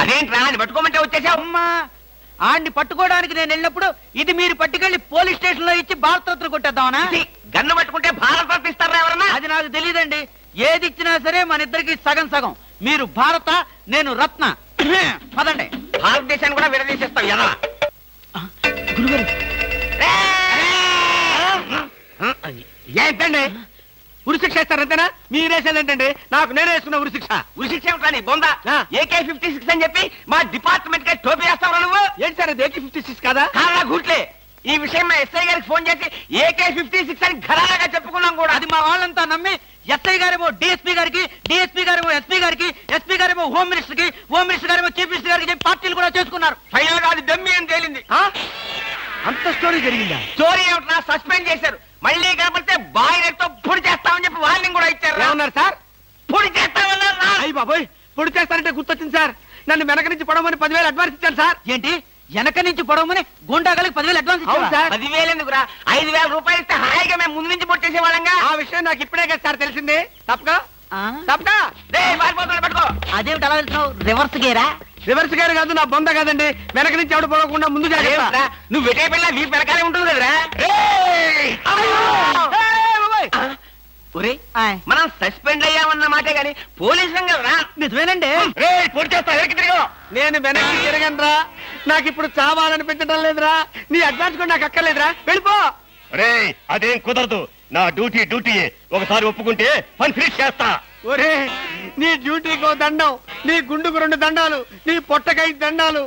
అదేంట్రా అని పట్టుకోమంటే వచ్చేసావు. అమ్మా ఆడిని పట్టుకోవడానికి నేను వెళ్ళినప్పుడు ఇది మీరు పట్టుకెళ్లి పోలీస్ స్టేషన్ లో ఇచ్చి భారతరత్న కొట్టేద్దామనా? గన్ను పట్టుకుంటే భారత ఇస్తారా ఎవరన్నా? అది నాకు తెలియదండి. ఏది ఇచ్చినా సరే మన ఇద్దరికి సగం సగం. మీరు భారత, నేను రత్న. పదండి. భారతదేశాన్ని కూడా విడదీసేస్తాం ఎలా? గురుగారు ఏంటండి ఉరిశిక్ష ఇస్తారు అంతేనా? మీరేసేది ఏంటండి? నాకు నేనే వేసుకున్న ఉరిశిక్ష. ఉరిశిక్ష ఏమిట్రా నీ బొందా? AK-56 అని చెప్పి మా డిపార్ట్మెంట్ కి టోపీ వేస్తావు నువ్వు. ఏంటి సార్ అది AK-56 కాదా? కాలా గుట్లే. ఈ విషయం మా ఎస్ఐ గారికి ఫోన్ చేసి AK-56 అని ఘరాగా చెప్పుకున్నాం కూడా. అది మా వాళ్ళంతా నమ్మి ఎస్ఐ గారేమో డిఎస్పీ గారికి, డిఎస్పీ గారేమో ఎస్పీ గారికి, ఎస్పీ గారేమో హోమ్ మినిస్టర్ కి, హోమ్ మినిస్టర్ గారేమో చీఫ్ మినిస్టర్ గారికి చెప్పి పార్టీలు కూడా చేసుకున్నారు. ఫైనల్ గా అది దమ్మి అని తేలింది. అంత స్టోరీ జరిగిందా? స్టోరీ ఏమిట్రా? సస్పెండ్ చేశారు. మళ్ళీ కనపడితే బాయిలర్తో పొడి చేస్తామని చెప్పి వార్నింగ్ కూడా ఇచ్చారు. ఏమన్నారు సార్? పొడి చేస్తామన్నారు. అయ్యి బాబోయ్, పొడి చేస్తారంటే గుర్తొచ్చింది సార్. నన్ను వెనక నుంచి పడమని 10,000 అడ్వాన్స్ ఇచ్చాను సార్. ఏంటి వెనక నుంచి పొడవమని గుండాగలకి 10,000 అడ్వాన్స్ అవును ఇచ్చావా? సార్. 10,000 ఎందుకురా? 5,000 రూపాయలు ఇస్తే హాయిగా మేము ముందు నుంచి పొట్టేసే వాళ్ళంగా. ఆ విషయం నాకు ఇప్పుడే కదా సార్ తెలిసింది. తప్పక ఆ? తప్పక పారిపోతున్నా పట్టుకో. అదేమిటి అలా వెళ్తున్నావు? రివర్స్ గేరా? రివర్స్ గారు కాదు, నా బొంద కాదండి. వెనక నుంచి ఎవడు పోకుండా ముందు జాగ్రత్త. అదేమిట్రా? నువ్వు వెటే పిల్ల వీ పెరకాలే ఉంటుంది కదరా. ఒరే ఆయ్. మనం సస్పెండ్ అయ్యామన్న మాటే గాని పోలీసులం కదరా. నిజమేనండి. పొడి చేస్తా వెనక్కి తిరిగి. నేను వెనక్కి తిరగనురా. నాకు ఇప్పుడు చావాలనిపించడం లేదురా. నీ అడ్వాన్స్ కూడా నాకు అక్కర్లేదురా. వెళ్ళిపో. అదేం కుదరదు. నా డ్యూటీ ఒకసారి ఒప్పుకుంటే పని ఫినిష్ చేస్తా. ఒరే నీ డ్యూటీకో దండం, నీ గుండుకు 2 దండాలు, నీ పొట్టకై దండాలు.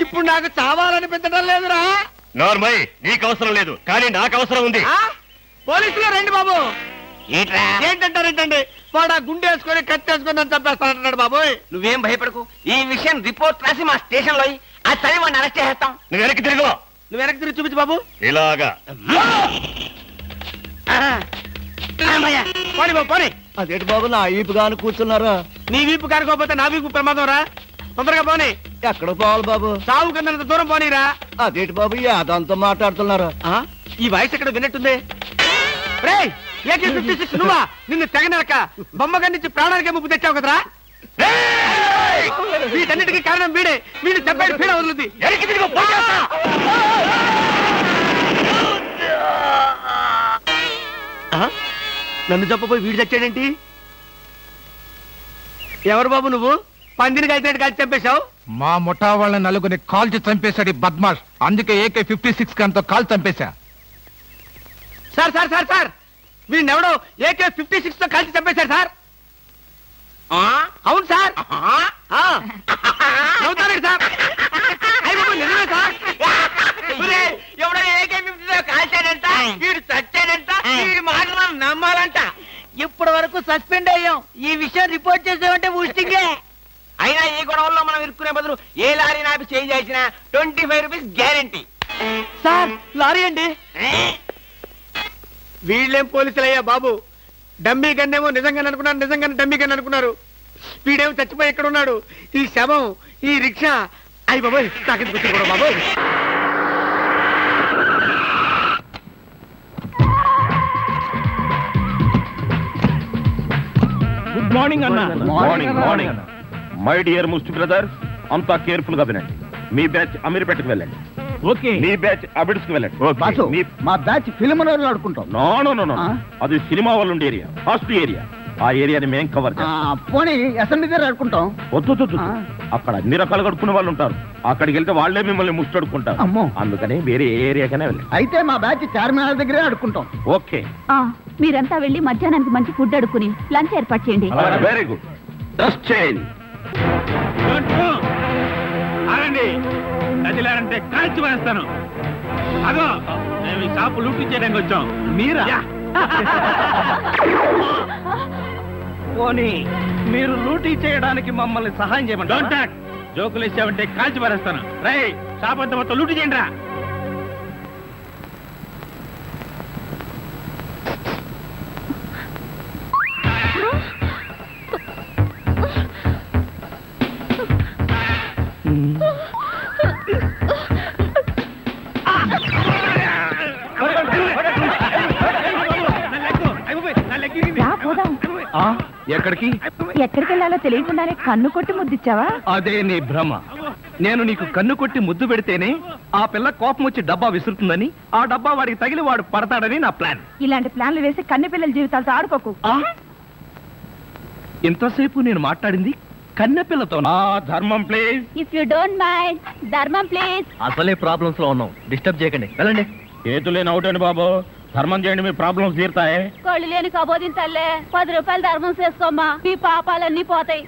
ఇప్పుడు నాకు చావాలనిపించడం లేదురా. నార్మల్ నీకు అవసరం లేదు, కానీ నాకు అవసరం ఉంది. ఆ? పోలీసులు రండి బాబు. ఏంట్రా? ఏంటంటారేంటండి? వాడు ఆ గుండె వేసుకొని కత్తి వేసుకొని నన్ను చంపేస్తానంటున్నాడు బాబోయ్. నువ్వేం భయపడకు. ఈ విషయం రిపోర్ట్ రాసి మా స్టేషన్ లో ఆ చదివి వాడిని అరెస్ట్ చేస్తాం. నువ్వు వెనక్కి తిరుగు. నువ్వు వెనక్కి తిరిగి చూపించు బాబు. ఇలాగా పోనీ బాబు పోనీ. అదేంటి బాబు నా ఈపుగాను కూర్చున్నారా? నీ వీపు కారుకోపోతే నా వీపు ప్రమాదం రా. తొందరగా పోనీ. ఎక్కడ పోవాలి బాబు? సాగు కింద దూరం పోనీరా. అదేంటి బాబు అదంతా మాట్లాడుతున్నారా? ఆ? ఈ వాయిస్ ఎక్కడ విన్నట్టుంది. రేయ్ AK-56 నువ్వా? నిన్ను తెగనరక బొమ్మగా నుంచి ప్రాణానికే ముప్పు తెచ్చావు కదరా. వీటన్నిటికీ కారణం వీడే. వీడు చెప్పాడు పీడ వదులుద్ది. నన్ను చెప్పపోయి వీడు చచ్చాడేంటి? ఎవరు బాబు నువ్వు? పందిని కలిసినట్టు కలిసి చంపేశావు. మా ముఠా వాళ్ళ నలుగురిని కాల్చి చంపేశాడు ఈ బద్మాష్. అందుకే AK-56 గన్తో కాల్ చంపేశా. సార్ సార్ సార్ సార్ వీడినెవడో AK-56 తో కలిసి చంపేశారు సార్. అవును సార్. నవ్వుతారండి సార్. అయ్య బాబు, నిజమే సార్. ఎవడో AK-50 కాల్చాడంట, వీడు చచ్చాడంట, వీడి మాటలు మనం నమ్మాలంట. ఇప్పటి వరకు సస్పెండ్ అయ్యాం. ఈ విషయం రిపోర్ట్ చేసామంటే ఊస్టింగే. అయినా ఈ గొడవల్లో మనం ఇరుక్కునే బదులు ఏ లారీ నాపి చేంజ్ చేసిన 25 రూపీస్ గ్యారెంటీ. సార్ లారీ అండి. వీళ్ళేం పోలీసులయ్యా బాబు. డమ్మీ గన్నేమో నిజంగానే అనుకున్నారు, నిజంగానే డమ్మీ గన్ అనుకున్నారు. వీడేమో చచ్చిపోయి ఎక్కడ ఉన్నాడు? ఈ శవం, ఈ రిక్షా. అయ్యి బాబోయ్, నాకెందుకు వచ్చింది కూడా బాబోయ్. గుడ్ మార్నింగ్ అన్న. మార్నింగ్ మై డియర్ ముస్టి బ్రదర్, అంతా కేర్ఫుల్ గా వినండి. మీ బ్యాచ్ అమీర్పేటకు వెళ్ళండి. ఓకే. మీ బ్యాచ్ అబిడ్స్ కి వెళ్ళండి. మా బ్యాచ్ ఫిల్మ్ ఆడుకుంటాం. నో అది సినిమా వాళ్ళు ఉండే ఏరియా, ఫస్ట్ ఏరియా. ఆ ఏరియాని మేం కవర్ చేస్తాం. పోనీ అసెంబ్లీ దగ్గర ఆడుకుంటాం. వద్దు అక్కడ అన్ని రకాలు కడుక్కునే వాళ్ళు ఉంటారు. అక్కడికి వెళ్తే వాళ్లే మిమ్మల్ని ముష్టడుకుంటారు. అమ్మో. అందుకని వేరే ఏ ఏరియాకనే వెళ్ళండి. అయితే మా బ్యాచ్ చార్మినార్ దగ్గరే ఆడుకుంటాం. ఓకే, మీరంతా వెళ్ళి మధ్యాహ్నానికి మంచి ఫుడ్ అడుక్కుని లంచ్ ఏర్పాటు చేయండి. Very good. Just change. కదిలారంటే కాల్చి వేస్తాను. అదో మేము ఈ షాపు లూటీ చేయడానికి వచ్చాం. మీరా? పోనీ మీరు లూటీ చేయడానికి మమ్మల్ని సహాయం చేయమంటారా? జోకులు ఇచ్చావంటే కాల్చి పారేస్తాను. రై షాప్ అంతా మొత్తం లూటీ చేయండి రా. ఎక్కడికి? ఎక్కడికి వెళ్ళాలో తెలియకుండానే కన్ను కొట్టి ముద్దిచ్చావా? అదే నీ భ్రమ. నేను నీకు కన్ను కొట్టి ముద్దు పెడితేనే ఆ పిల్ల కోపం వచ్చి డబ్బా విసురుతుందని, ఆ డబ్బా వాడికి తగిలి వాడు పడతాడని నా ప్లాన్. ఇలాంటి ప్లాన్లు వేసి కన్నె పిల్లల జీవితాలతో ఆడుకోకు. ఇంతసేపు నేను మాట్లాడింది కన్నె పిల్లతో. ధర్మం please. If you don't mind, ధర్మం ప్లీజ్. అసలే ప్రాబ్లమ్స్ లో ఉన్నాం, డిస్టర్బ్ చేయకండి, వెళ్ళండి. చేతులేని అవుటండి బాబు, ధర్మం చేయండి, మీ ప్రాబ్లమ్స్ తీరుతాయి. కోళ్ళు లేని కబోదింతల్లే 10 రూపాయలు ధర్మం చేసుకోమ్మా, మీ పాపాలన్నీ పోతాయి.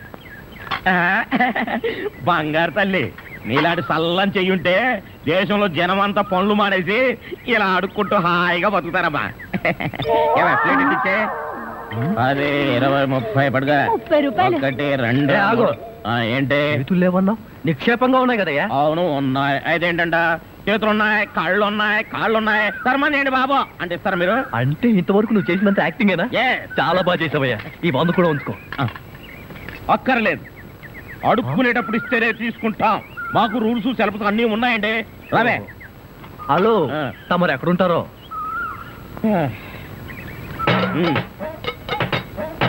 బంగారు తల్లి, నీలాంటి సల్లని చెయ్యుంటే దేశంలో జనం అంతా పనులు మానేసి ఇలా అడుక్కుంటూ హాయిగా బతుకుతారమ్మా. ప్లేట్ ఇచ్చే. అదే 20, 30 పడగా. 30 రూపాయలు. 1, 2 ఆగు. ఏంటి చేతులు లేవన్నావు? నిక్షేపంగా ఉన్నాయి కదయ్యా. అవును ఉన్నాయి. అయితే ఏంటంట, చేతులు ఉన్నాయి, కాళ్ళు ఉన్నాయి. ధర్మం చేయండి బాబు అంటే ఇస్తారా మీరు? అంటే ఇంతవరకు నువ్వు చేసినంత యాక్టింగేనా? చాలా బాగా చేసావయ్యా. ఈ వంద కూడా ఉంచుకో. అక్కర్లేదు, అడుక్కునేటప్పుడు ఇస్తేనే తీసుకుంటాం. మాకు రూల్స్ సెలబ్స్ అన్నీ ఉన్నాయండి. రావే. హలో, తమరు ఎక్కడుంటారో?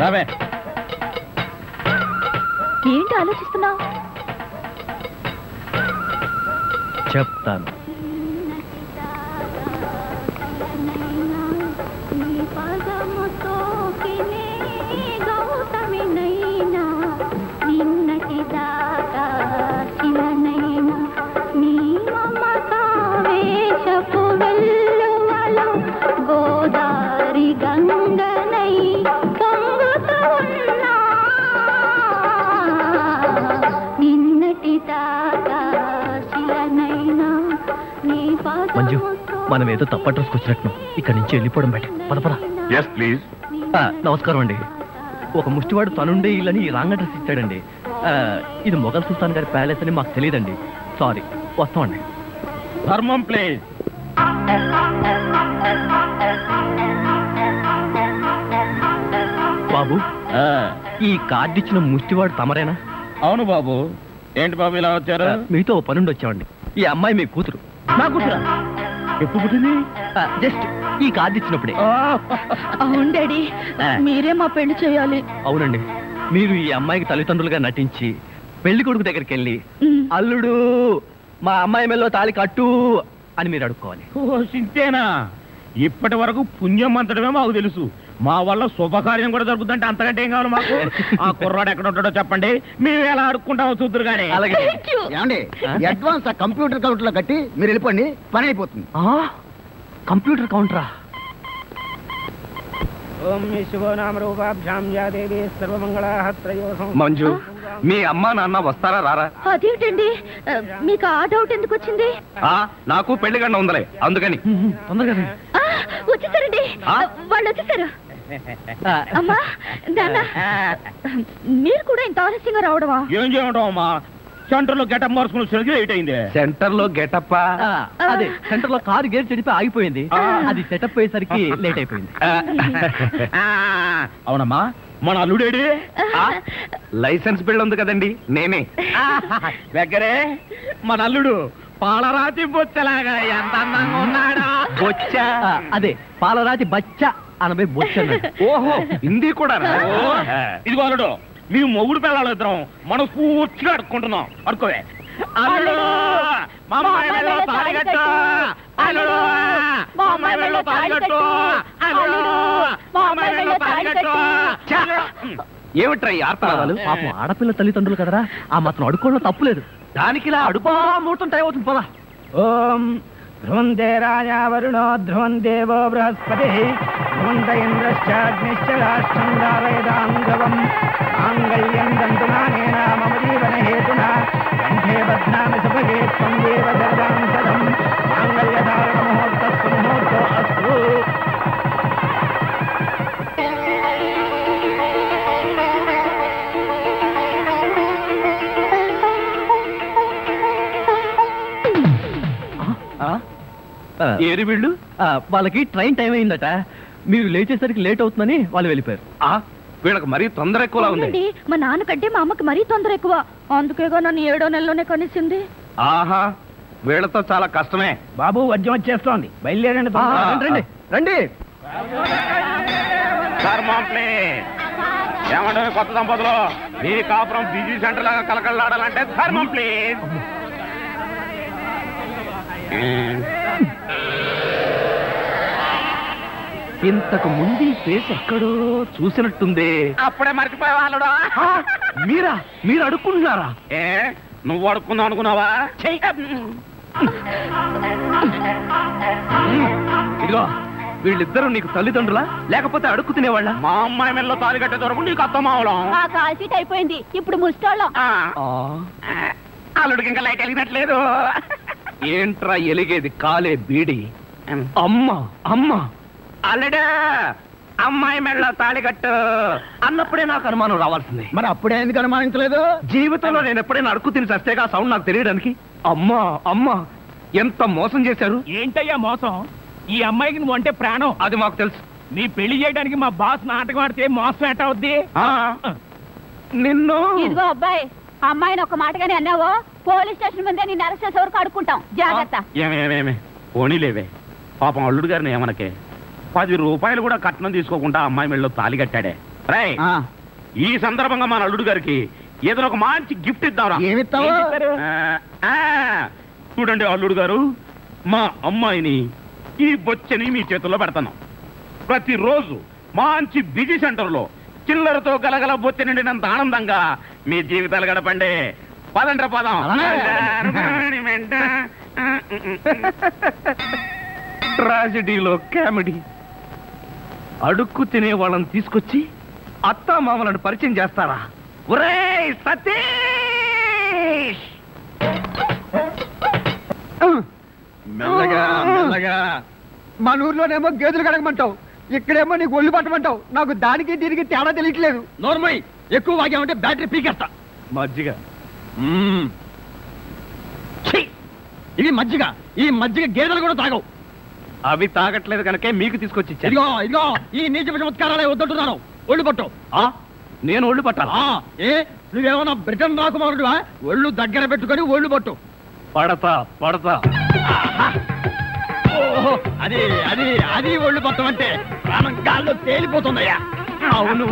రావే. ఏంటి ఆలోచిస్తున్నావు? చెప్తాను. గోదారి గంగనై పొంగుతూ ఉన్నా, నిన్నటి దాకా శిలనైనా నీ మంజు, మనం ఏదో తప్ప అడ్రస్కి వచ్చినట్టు ఇక్కడి నుంచి వెళ్ళిపోవడం బయట. పద. Yes please. నమస్కారం అండి. ఒక ముష్టివాడు తనుండే ఇల్లని రాంగ్ అడ్రస్ ఇచ్చాడండి. ఇది మొఘల్ సుల్తాన్ గారి ప్యాలెస్ అని మాకు తెలియదండి. సారీ, వస్తామండి. ధర్మం ప్లీజ్. బాబు, ఈ కార్డు ఇచ్చిన ముష్టివాడు తమరేనా? అవును బాబు. ఏంటి బాబు ఇలా వచ్చారు? మీతో ఓ పనుండి వచ్చామండి. ఈ అమ్మాయి మీ కూతురు. నా కూతురా? ఎప్పుడు పుట్టింది? జస్ట్ ఈ కార్డు ఇచ్చినప్పుడే. అవును డాడీ, మీరే మా పెళ్లి చేయాలి. అవునండి, మీరు ఈ అమ్మాయికి తల్లిదండ్రులుగా నటించి పెళ్లి కొడుకు దగ్గరికి వెళ్ళి అల్లుడు మా అమ్మాయి మెల్లో తాళి కట్టు అని మీరు అడుక్కోవాలి. ఓ సింతేనా? ఇప్పటి వరకు పుణ్యం అంతటమే మాకు తెలుసు. మా వల్ల శుభకార్యం కూడా జరుగుతుందంటే అంతకంటే ఏం కావాలి మాకు? ఆ కుర్రాడు ఎక్కడ ఉంటాడో చెప్పండి, మేము ఎలా అడుక్కుంటామో చూద్దరు కానీ. అలాగే. ఏమండి, అడ్వాన్స్ కంప్యూటర్ కౌంటర్ లో కట్టి మీరు వెళ్ళిపోండి, పని అయిపోతుంది. కంప్యూటర్ కౌంటరా? మంజు, మీ అమ్మా నాన్న వస్తారా రారా? అదేంటండి, మీకు ఆ డౌట్ ఎందుకు వచ్చింది? నాకు పెళ్లి గంట ఉందలే, అందుకని. తొందరగా వచ్చేసారండి, వాళ్ళు వచ్చేసారు. అమ్మా నాన్న, మీరు కూడా ఇంత ఆలస్యంగా రావడమా? ఏం చేయడం అమ్మా, సెంటర్ లో గెటప్ మార్చుకుని సరిగ్గా లేట్ అయింది. సెంటర్ లో గెటప్? అదే, సెంటర్ లో కారు గేర్ చెడిపోయి ఆగిపోయింది. అది సెటప్ అయ్యేసరికి లేట్ అయిపోయింది. అవునమ్మా, మన అల్లుడేడి? లైసెన్స్ బిల్ ఉంది కదండి, నేనే. దగ్గరే మన అల్లుడు పాలరాతి బొచ్చలాగా ఎంత అందంగా ఉన్నాడా? బొచ్చ? అదే, పాలరాతి బచ్చ అనబై బొచ్చ. ఓహో, హిందీ కూడా. ఇదిగో అల్లుడు, మేము మొగుడు పిల్లలు ఇద్దరం మనం పూర్తిగా అడుక్కుంటున్నాం. అడుకోవే. అల్లుడు, మా అమ్మాయి మెడలో తాళి కట్టు. అల్లుడు, మా అమ్మాయి మెడలో తాళి కట్టు. అల్లుడు, మా అమ్మాయి మెడలో తాళి కట్టు. ఏమిట్రా ఈ ఆర్తనాదాలు? పాపం ఆడపిల్ల తల్లిదండ్రులు కదరా, ఆ మాత్రం అడుక్కోవడం తప్పులేదు. దానికి ఇలా అడుపా ముహూర్తం టైం అవుతుంది. పదా. ఓం ధ్రువంతే రాజా వరుణో ధ్రువం దేవో బృహస్పతి ధ్రువంత ఇంద్రశ్చాగ్నిశ్చ రాష్ట్రం ధారయతాం ధ్రువం మాంగళ్యం దంతునానేన మమ జీవన హేతునా కంఠే బధ్నామి సుభగే త్వం దేవ జగదాం సదం మాంగళ్యధారణ ముహూర్తస్సు ముహూర్తో అస్తు. ఏరి వీళ్ళు? వాళ్ళకి ట్రైన్ టైం అయిందట, మీరు లేచేసరికి లేట్ అవుతుందని వాళ్ళు వెళ్ళిపోయారు. వీళ్ళకి మరీ తొందర ఎక్కువలా ఉంది. మా నాన్నకంటే మా అమ్మకి మరీ తొందర ఎక్కువ, అందుకేగా నన్ను 7వ నెలలోనే కనిసింది. ఆహా, వీళ్ళతో చాలా కష్టమే. బాబు, వద్యం వచ్చేస్తోంది, బయలుదేరండి. రండి రండి. ధర్మం ప్లీజ్. ఏమంటే కొత్త దంపతులు మీ కాపురం బిజీ సెంటర్ లాగా కలకలాడాలంటే ధర్మం ప్లీజ్. ఇంతకు ముందు ఫేస్ ఎక్కడో చూసినట్టుంది. అప్పుడే మర్చిపోయే వాళ్ళుడా. మీరు అడుక్కుంటున్నారా? ఏ నువ్వు అడుక్కుందాం అనుకున్నావా? ఇదిగో వీళ్ళిద్దరూ నీకు తల్లిదండ్రులా లేకపోతే అడుక్కు తినేవాళ్ళ? మా అమ్మాయి మెల్లో తాలి కట్టే దొరకు నీకు అత్తమావడం. ఆ కాల్ సీట్ అయిపోయింది, ఇప్పుడు ముస్టాళ్ళం. అల్లుడికి ఇంకా లైట్ వెలిగినట్లేదు. ఏంట్రా ఎలిగేది? కాలే బీడి. అమ్మ అల్లుడు అమ్మాయి మెళ్ళ తాళి కట్టు అన్నప్పుడే నాకు అనుమానం రావాల్సింది. మరి అప్పుడే ఎందుకు అనుమానించలేదు? జీవితంలో నేను ఎప్పుడైనా అడుక్కు తిని చస్తేగా సౌండ్ నాకు తెలియడానికి. అమ్మా ఎంత మోసం చేశారు. ఏంటయ్యా మోసం? ఈ అమ్మాయికి నువ్వు అంటే ప్రాణం. అది మాకు తెలుసు. నీ పెళ్లి చేయడానికి మా బాస్ నాటకం ఆడితే మోసం ఎట్ట అవుద్ది? నిన్ను ఇదిగో అబ్బాయి, అమ్మాయిని ఒక మాటగానే అన్నావో పోలీస్ స్టేషన్ ముందే నేను అరెస్ట్ చేసే వరకు అడుక్కుంటాం. జాగ్రత్త. ఏమేమేమే పోనీలేవే, పాపం అల్లుడు గారిని ఏమనకే. 10 రూపాయలు కూడా కట్నం తీసుకోకుండా అమ్మాయి మెళ్ళలో తాళి కట్టాడే. రై ఈ సందర్భంగా మన అల్లుడు గారికి ఏదైనా ఒక మంచి గిఫ్ట్ ఇద్దాంరా. ఏమిస్తావు? చూడండి అల్లుడు గారు, మా అమ్మాయిని ఈ బొచ్చని మీ చేతుల్లో పెడతాను. ప్రతిరోజు మంచి బిజీ సెంటర్లో చిల్లరతో గలగల బొచ్చ నిండినంత ఆనందంగా మీ జీవితాలు గడపండి. పదండ్ర పదం. ట్రాజడీలో కామెడీ. అడుక్కు తినే వాళ్ళని తీసుకొచ్చి అత్తా మామలను పరిచయం చేస్తారా? ఒరేయ్ సతీష్! మెల్లగా. మన ఊర్లోనేమో గేదెలు కడగమంటావు, ఇక్కడేమో నీకు ఒళ్ళు పట్టమంటావు. నాకు దానికి దీనికి తేడా తెలియట్లేదు. నోర్మై ఎక్కువ వాగామంటే బ్యాటరీ పీకేస్తా. మజ్జిగ. ఛీ! ఇది మజ్జిగ. ఈ మజ్జిగ గేదెలు కూడా తాగవు. అవి తాగట్లేదు కనుకే మీకు తీసుకొచ్చి ఇచ్చాను. ఇదిగో ఈ నీచ చమత్కారాలే వద్దంటున్నాను. ఒళ్ళు పట్టు. నేను ఒళ్ళు పట్టాలా? ఏ నువ్వేమన్నా బ్రిటన్ రాకుమారుడువా? ఒళ్ళు దగ్గర పెట్టుకొని ఒళ్ళు పట్టు. పడతా. ఓహో, అది ఒళ్ళు పట్టం అంటే ప్రాణం గాల్లో తేలిపోతుందయ్యా. అవును,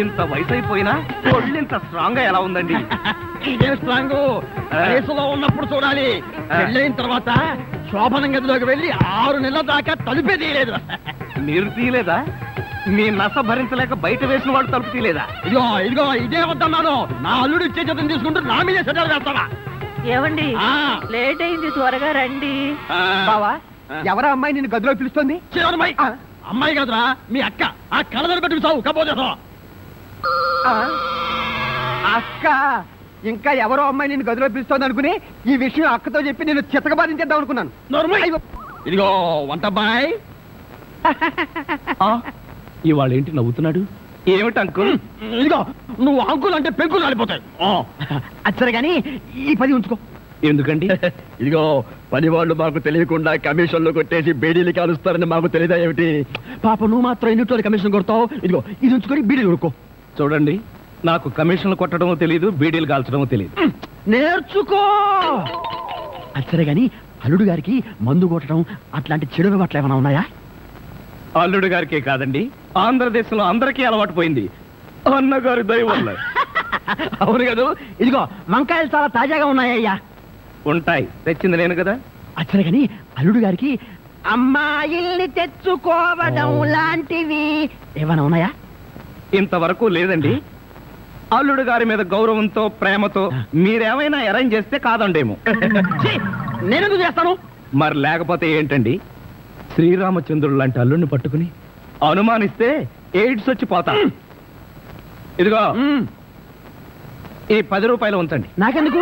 ఇంత వయసు అయిపోయినా ఒళ్ళు ఇంత స్ట్రాంగ్ గా ఎలా ఉందండి? ఇదే స్ట్రాంగ్ వయసులో ఉన్నప్పుడు చూడాలి. పెళ్ళైన తర్వాత శోభనం గదిలోకి వెళ్ళి 6 నెలల దాకా తలుపే తీయలేదు. మీరు తీయలేదా? మీ నస భరించలేక బయట వేసిన వాడు తలుపు తీయలేదా? ఇదిగో ఇదే వద్దన్నాను. నా అల్లుడు ఇచ్చే చేతం తీసుకుంటూ నా మీదే సెటల్ వేస్తావా? ఏమండి లేట్ అయింది, త్వరగా రండి. బావా, ఎవరా అమ్మాయి నిన్ను గదిలో పిలుస్తుంది? చివరమ్మాయి అమ్మాయి కాదురా, మీ అక్క. ఆ కళ్ళదర పెట్టుకు సావు కపోతేసా. అక్క, ఇంకా ఎవరో అమ్మాయి నిన్ను గదిలో పిలుస్తోంది అనుకుని ఈ విషయం అక్కతో చెప్పి నేను చితకబాధించేద్దాం అనుకున్నాను. ఇదిగో వంటబ్బాయ్. ఇవాళ ఏంటి నవ్వుతున్నాడు? ఏమిటి అంకుల్? ఇదిగో నువ్వు అంకుల్ అంటే పెంకులు రాలిపోతాయి. అచ్చరే గాని ఈ 10 ఉంచుకో. ఎందుకండి? ఇదిగో పని వాళ్ళు మాకు తెలియకుండా కమిషన్లు కొట్టేసి బేడీలు కాలుస్తారని మాకు తెలియదా ఏమిటి? పాప నువ్వు మాత్రం ఎన్నిటోళ్ళు కమిషన్ కొడతావు. ఇదిగో ఇది ఉంచుకొని బీడీలు కొనుక్కో. చూడండి, నాకు కమిషన్లు కొట్టడం తెలియదు, బీడీలు కాల్చడం తెలియదు. నేర్చుకో. అచ్చరే గాని అల్లుడు గారికి మందు కొట్టడం అట్లాంటి చెడు అలవాట్లు ఏమైనా ఉన్నాయా? అల్లుడు గారికే కాదండి, ఆంధ్రదేశంలో అందరికీ అలవాటు పోయింది. అన్నగారి దయ వల్ల. అవును కదా. ఇదిగో వంకాయలు చాలా తాజాగా ఉన్నాయ్యా. ఉంటాయి, తెచ్చింది నేను కదా. అచ్చరే గాని అల్లుడు గారికి అమ్మాయిల్ని తెచ్చుకోవడం లాంటివి ఏమైనా ఉన్నాయా? ఇంతవరకు లేదండి. అల్లుడు గారి మీద గౌరవంతో ప్రేమతో మీరేమైనా అరేంజ్ చేస్తే కాదండేమో. నేనెందుకు చేస్తాను? మరి లేకపోతే ఏంటండి? శ్రీరామచంద్రుడు లాంటి అల్లుడిని పట్టుకుని అనుమానిస్తే ఎయిడ్స్ వచ్చి పోతా. ఇదిగో ఈ 10 రూపాయలు ఉంచండి. నాకెందుకు?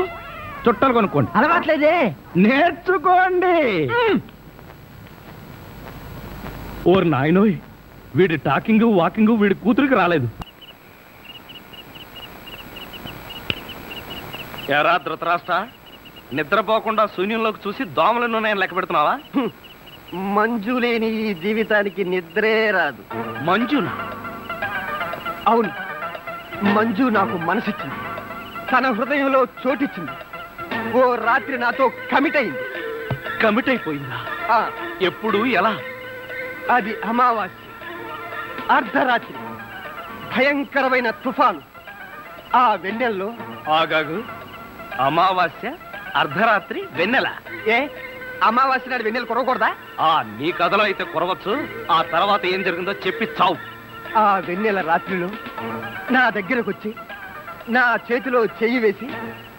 చుట్టలు కొనుక్కోండి. అలవాట్లేదే. నేర్చుకోండి. ఓర్ నాయనోయ్, వీడి టాకింగ్ వాకింగ్ వీడి కూతురికి రాలేదు. ఎరా ధృతరాష్ట్ర, నిద్రపోకుండా శూన్యంలోకి చూసి దోమలను నేను లెక్క పెడుతున్నావా? మంజు లేని ఈ జీవితానికి నిద్రే రాదు. మంజునా? అవును, మంజు నాకు మనసిచ్చింది, తన హృదయంలో చోటిచ్చింది. ఓ రాత్రి నాతో కమిట్ అయింది. కమిట్ అయిపోయిందా? ఎప్పుడు, ఎలా? అది అమావాస్య, అర్ధరాత్రి, భయంకరమైన తుఫాను. ఆ వెన్నెల్లో ఆగాగు. అమావాస్య, అర్ధరాత్రి, వెన్నెల. ఏ అమావాస్య నాడు వెన్నెలు కురవకూడదా? నీ కథలో అయితే కురవచ్చు. ఆ తర్వాత ఏం జరిగిందో చెప్పి చావు. ఆ వెన్నెల రాత్రిలో నా దగ్గరకు వచ్చి నా చేతిలో చెయ్యి వేసి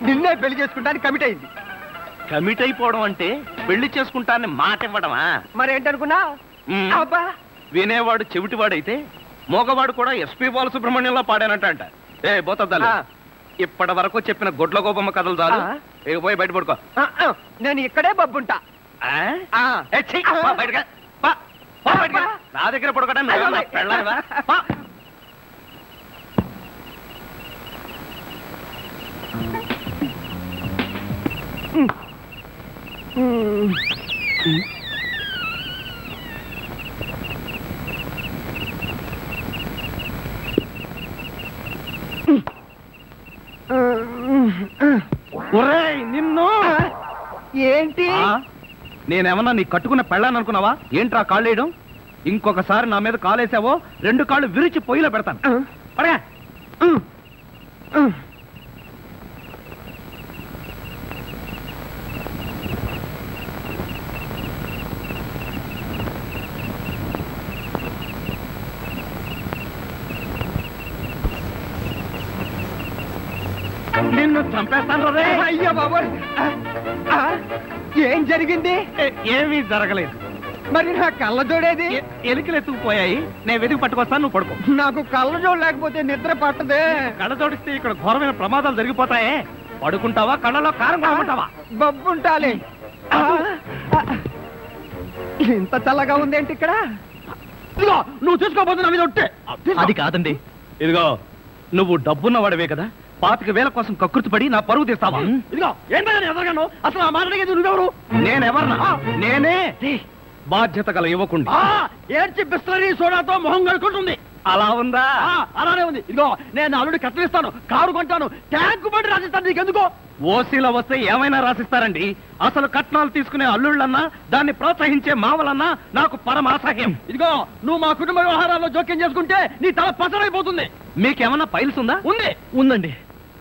నిన్నే పెళ్లి చేసుకుంటానికి కమిట్ అయింది. కమిట్ అయిపోవడం అంటే పెళ్లి చేసుకుంటానని మాట ఇవ్వడమా? మరేంటనుకున్నా? మ్మ్. అబ్బా వినేవాడు చెవిటివాడైతే మోగవాడు కూడా ఎస్పీ బాలసుబ్రహ్మణ్యంలో పాడానంట. ఏ బోతద్దాలు, ఇప్పటి వరకు చెప్పిన గొడ్ల గోపమ్మ కథలు చాలు. ఇక పోయి బయట పడుకో. నేను ఇక్కడే బబ్బుంటా. ఏ, ఛీ, పో బయటకు. పో, పో బయటకు. నా దగ్గర పడుకోవడం పెళ్ళావా? నిన్ను ఏంటి? నేనేమన్నా నీ కట్టుకున్న పెళ్ళాను అనుకున్నావా? ఏంట్రా కాళ్ళేయడం? ఇంకొకసారి నా మీద కాలేసావో 2 కాళ్ళు విరిచి పొయ్యిలో పెడతాను. పడగా. నిన్ను చంపేస్తాను రే. అయ్యో బాబోయ్! ఏం జరిగింది? ఏమీ జరగలేదు. మరి నా కళ్ళ జోడేది? ఎలికలు ఎత్తుకుపోయాయి. నేను వెతికి పట్టుకొస్తాను, నువ్వు పడుకో. నాకు కళ్ళ జోడు లేకపోతే నిద్ర పట్టదే. కళ్ళ జోడిస్తే ఇక్కడ ఘోరమైన ప్రమాదాలు జరిగిపోతాయే. పడుకుంటావా, కళ్ళలో కారం కాకుంటావా? బబ్బుంటాలే. ఇంత చల్లగా ఉందేంటి ఇక్కడ? ఇదిగో నువ్వు చూసుకోబోతు నా మీద ఉంటే. అది కాదండి. ఇదిగో నువ్వు డబ్బున్న వాడవే కదా, 25,000 కోసం కకృతి పడి నా పరువు తీస్తావా? ఇదిగో ఏంటని ఎదరగాను? అసలు ఆ మాట అడిగేది నువ్వెవరు? నేనెవరన్నా? నేనే బాధ్యత గల యువకుండి. ఏడ్చి బిస్లరీ సోడాతో మొహం కడుకుంటుంది. అలా ఉందా? అలానే ఉంది. ఇదిగో నేను అల్లుడు కట్టలిస్తాను, కారు కొంటాను, ట్యాంకు బండి రాసిస్తాను. నీకెందుకో? ఓసీలో వస్తే ఏమైనా రాసిస్తారండి. అసలు కట్నాలు తీసుకునే అల్లుళ్ళన్నా, దాన్ని ప్రోత్సహించే మావలన్నా నాకు పరమాసహ్యం. ఇదిగో నువ్వు మా కుటుంబ వ్యవహారాల్లో జోక్యం చేసుకుంటే నీ తల పసరైపోతుంది. మీకేమన్నా పైల్స్ ఉందా? ఉంది. ఉందండి.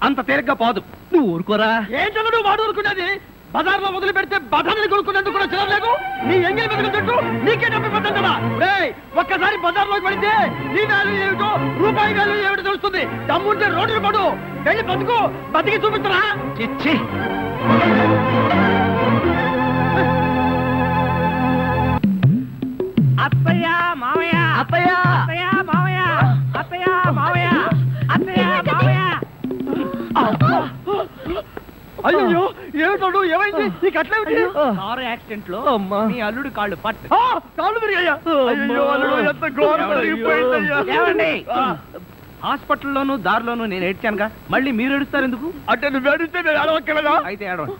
అంత తేలిగ్గా పోదు. నువ్వు ఊరుకోరా. ఏంటో నువ్వు వాడు ఊరుకునేది? బజార్లో వదిలి పెడితే బజార్ని కొనుక్కునేందుకు కూడా చిరలేదు. నీ ఎంగిలి బతుకుల చుట్టూ నీకే డబ్బు పెట్టాను కదా. ఒక్కసారి బజార్లోకి పడితే నీ వాల్యూ ఏమిటో, రూపాయి వాల్యూ ఏమిటో తెలుస్తుంది. దమ్ముంటే రోడ్డు పడు, వెళ్ళి బతుకు, బతికి చూపిస్తున్నా. చిచ్చి. అత్తయ్య మావయ్య, అత్తయ్య, అత్తయ్య మావయ్య, అత్తయ్య మావయ్య, అత్తయ్య మావయ్య. అయ్యో ఏమిటో, ఏమైంది? నీకు అట్లేమిటి? కారు యాక్సిడెంట్ లో మీ అల్లుడు కాళ్ళు పట్టు. కాళ్ళు విరిగాయ్యా? అయ్యో అల్లుడు, ఎంత ఘోరం జరిగిపోయిందయ్యా. ఏమండి? హాస్పిటల్లోనూ దారిలోనూ నేను ఏడ్చానుగా, మళ్ళీ మీరు ఏడుస్తారు ఎందుకు? అంటే నువ్వు ఏడిస్తే నేను అడవక్కలేదా? అయితే ఏడవండి.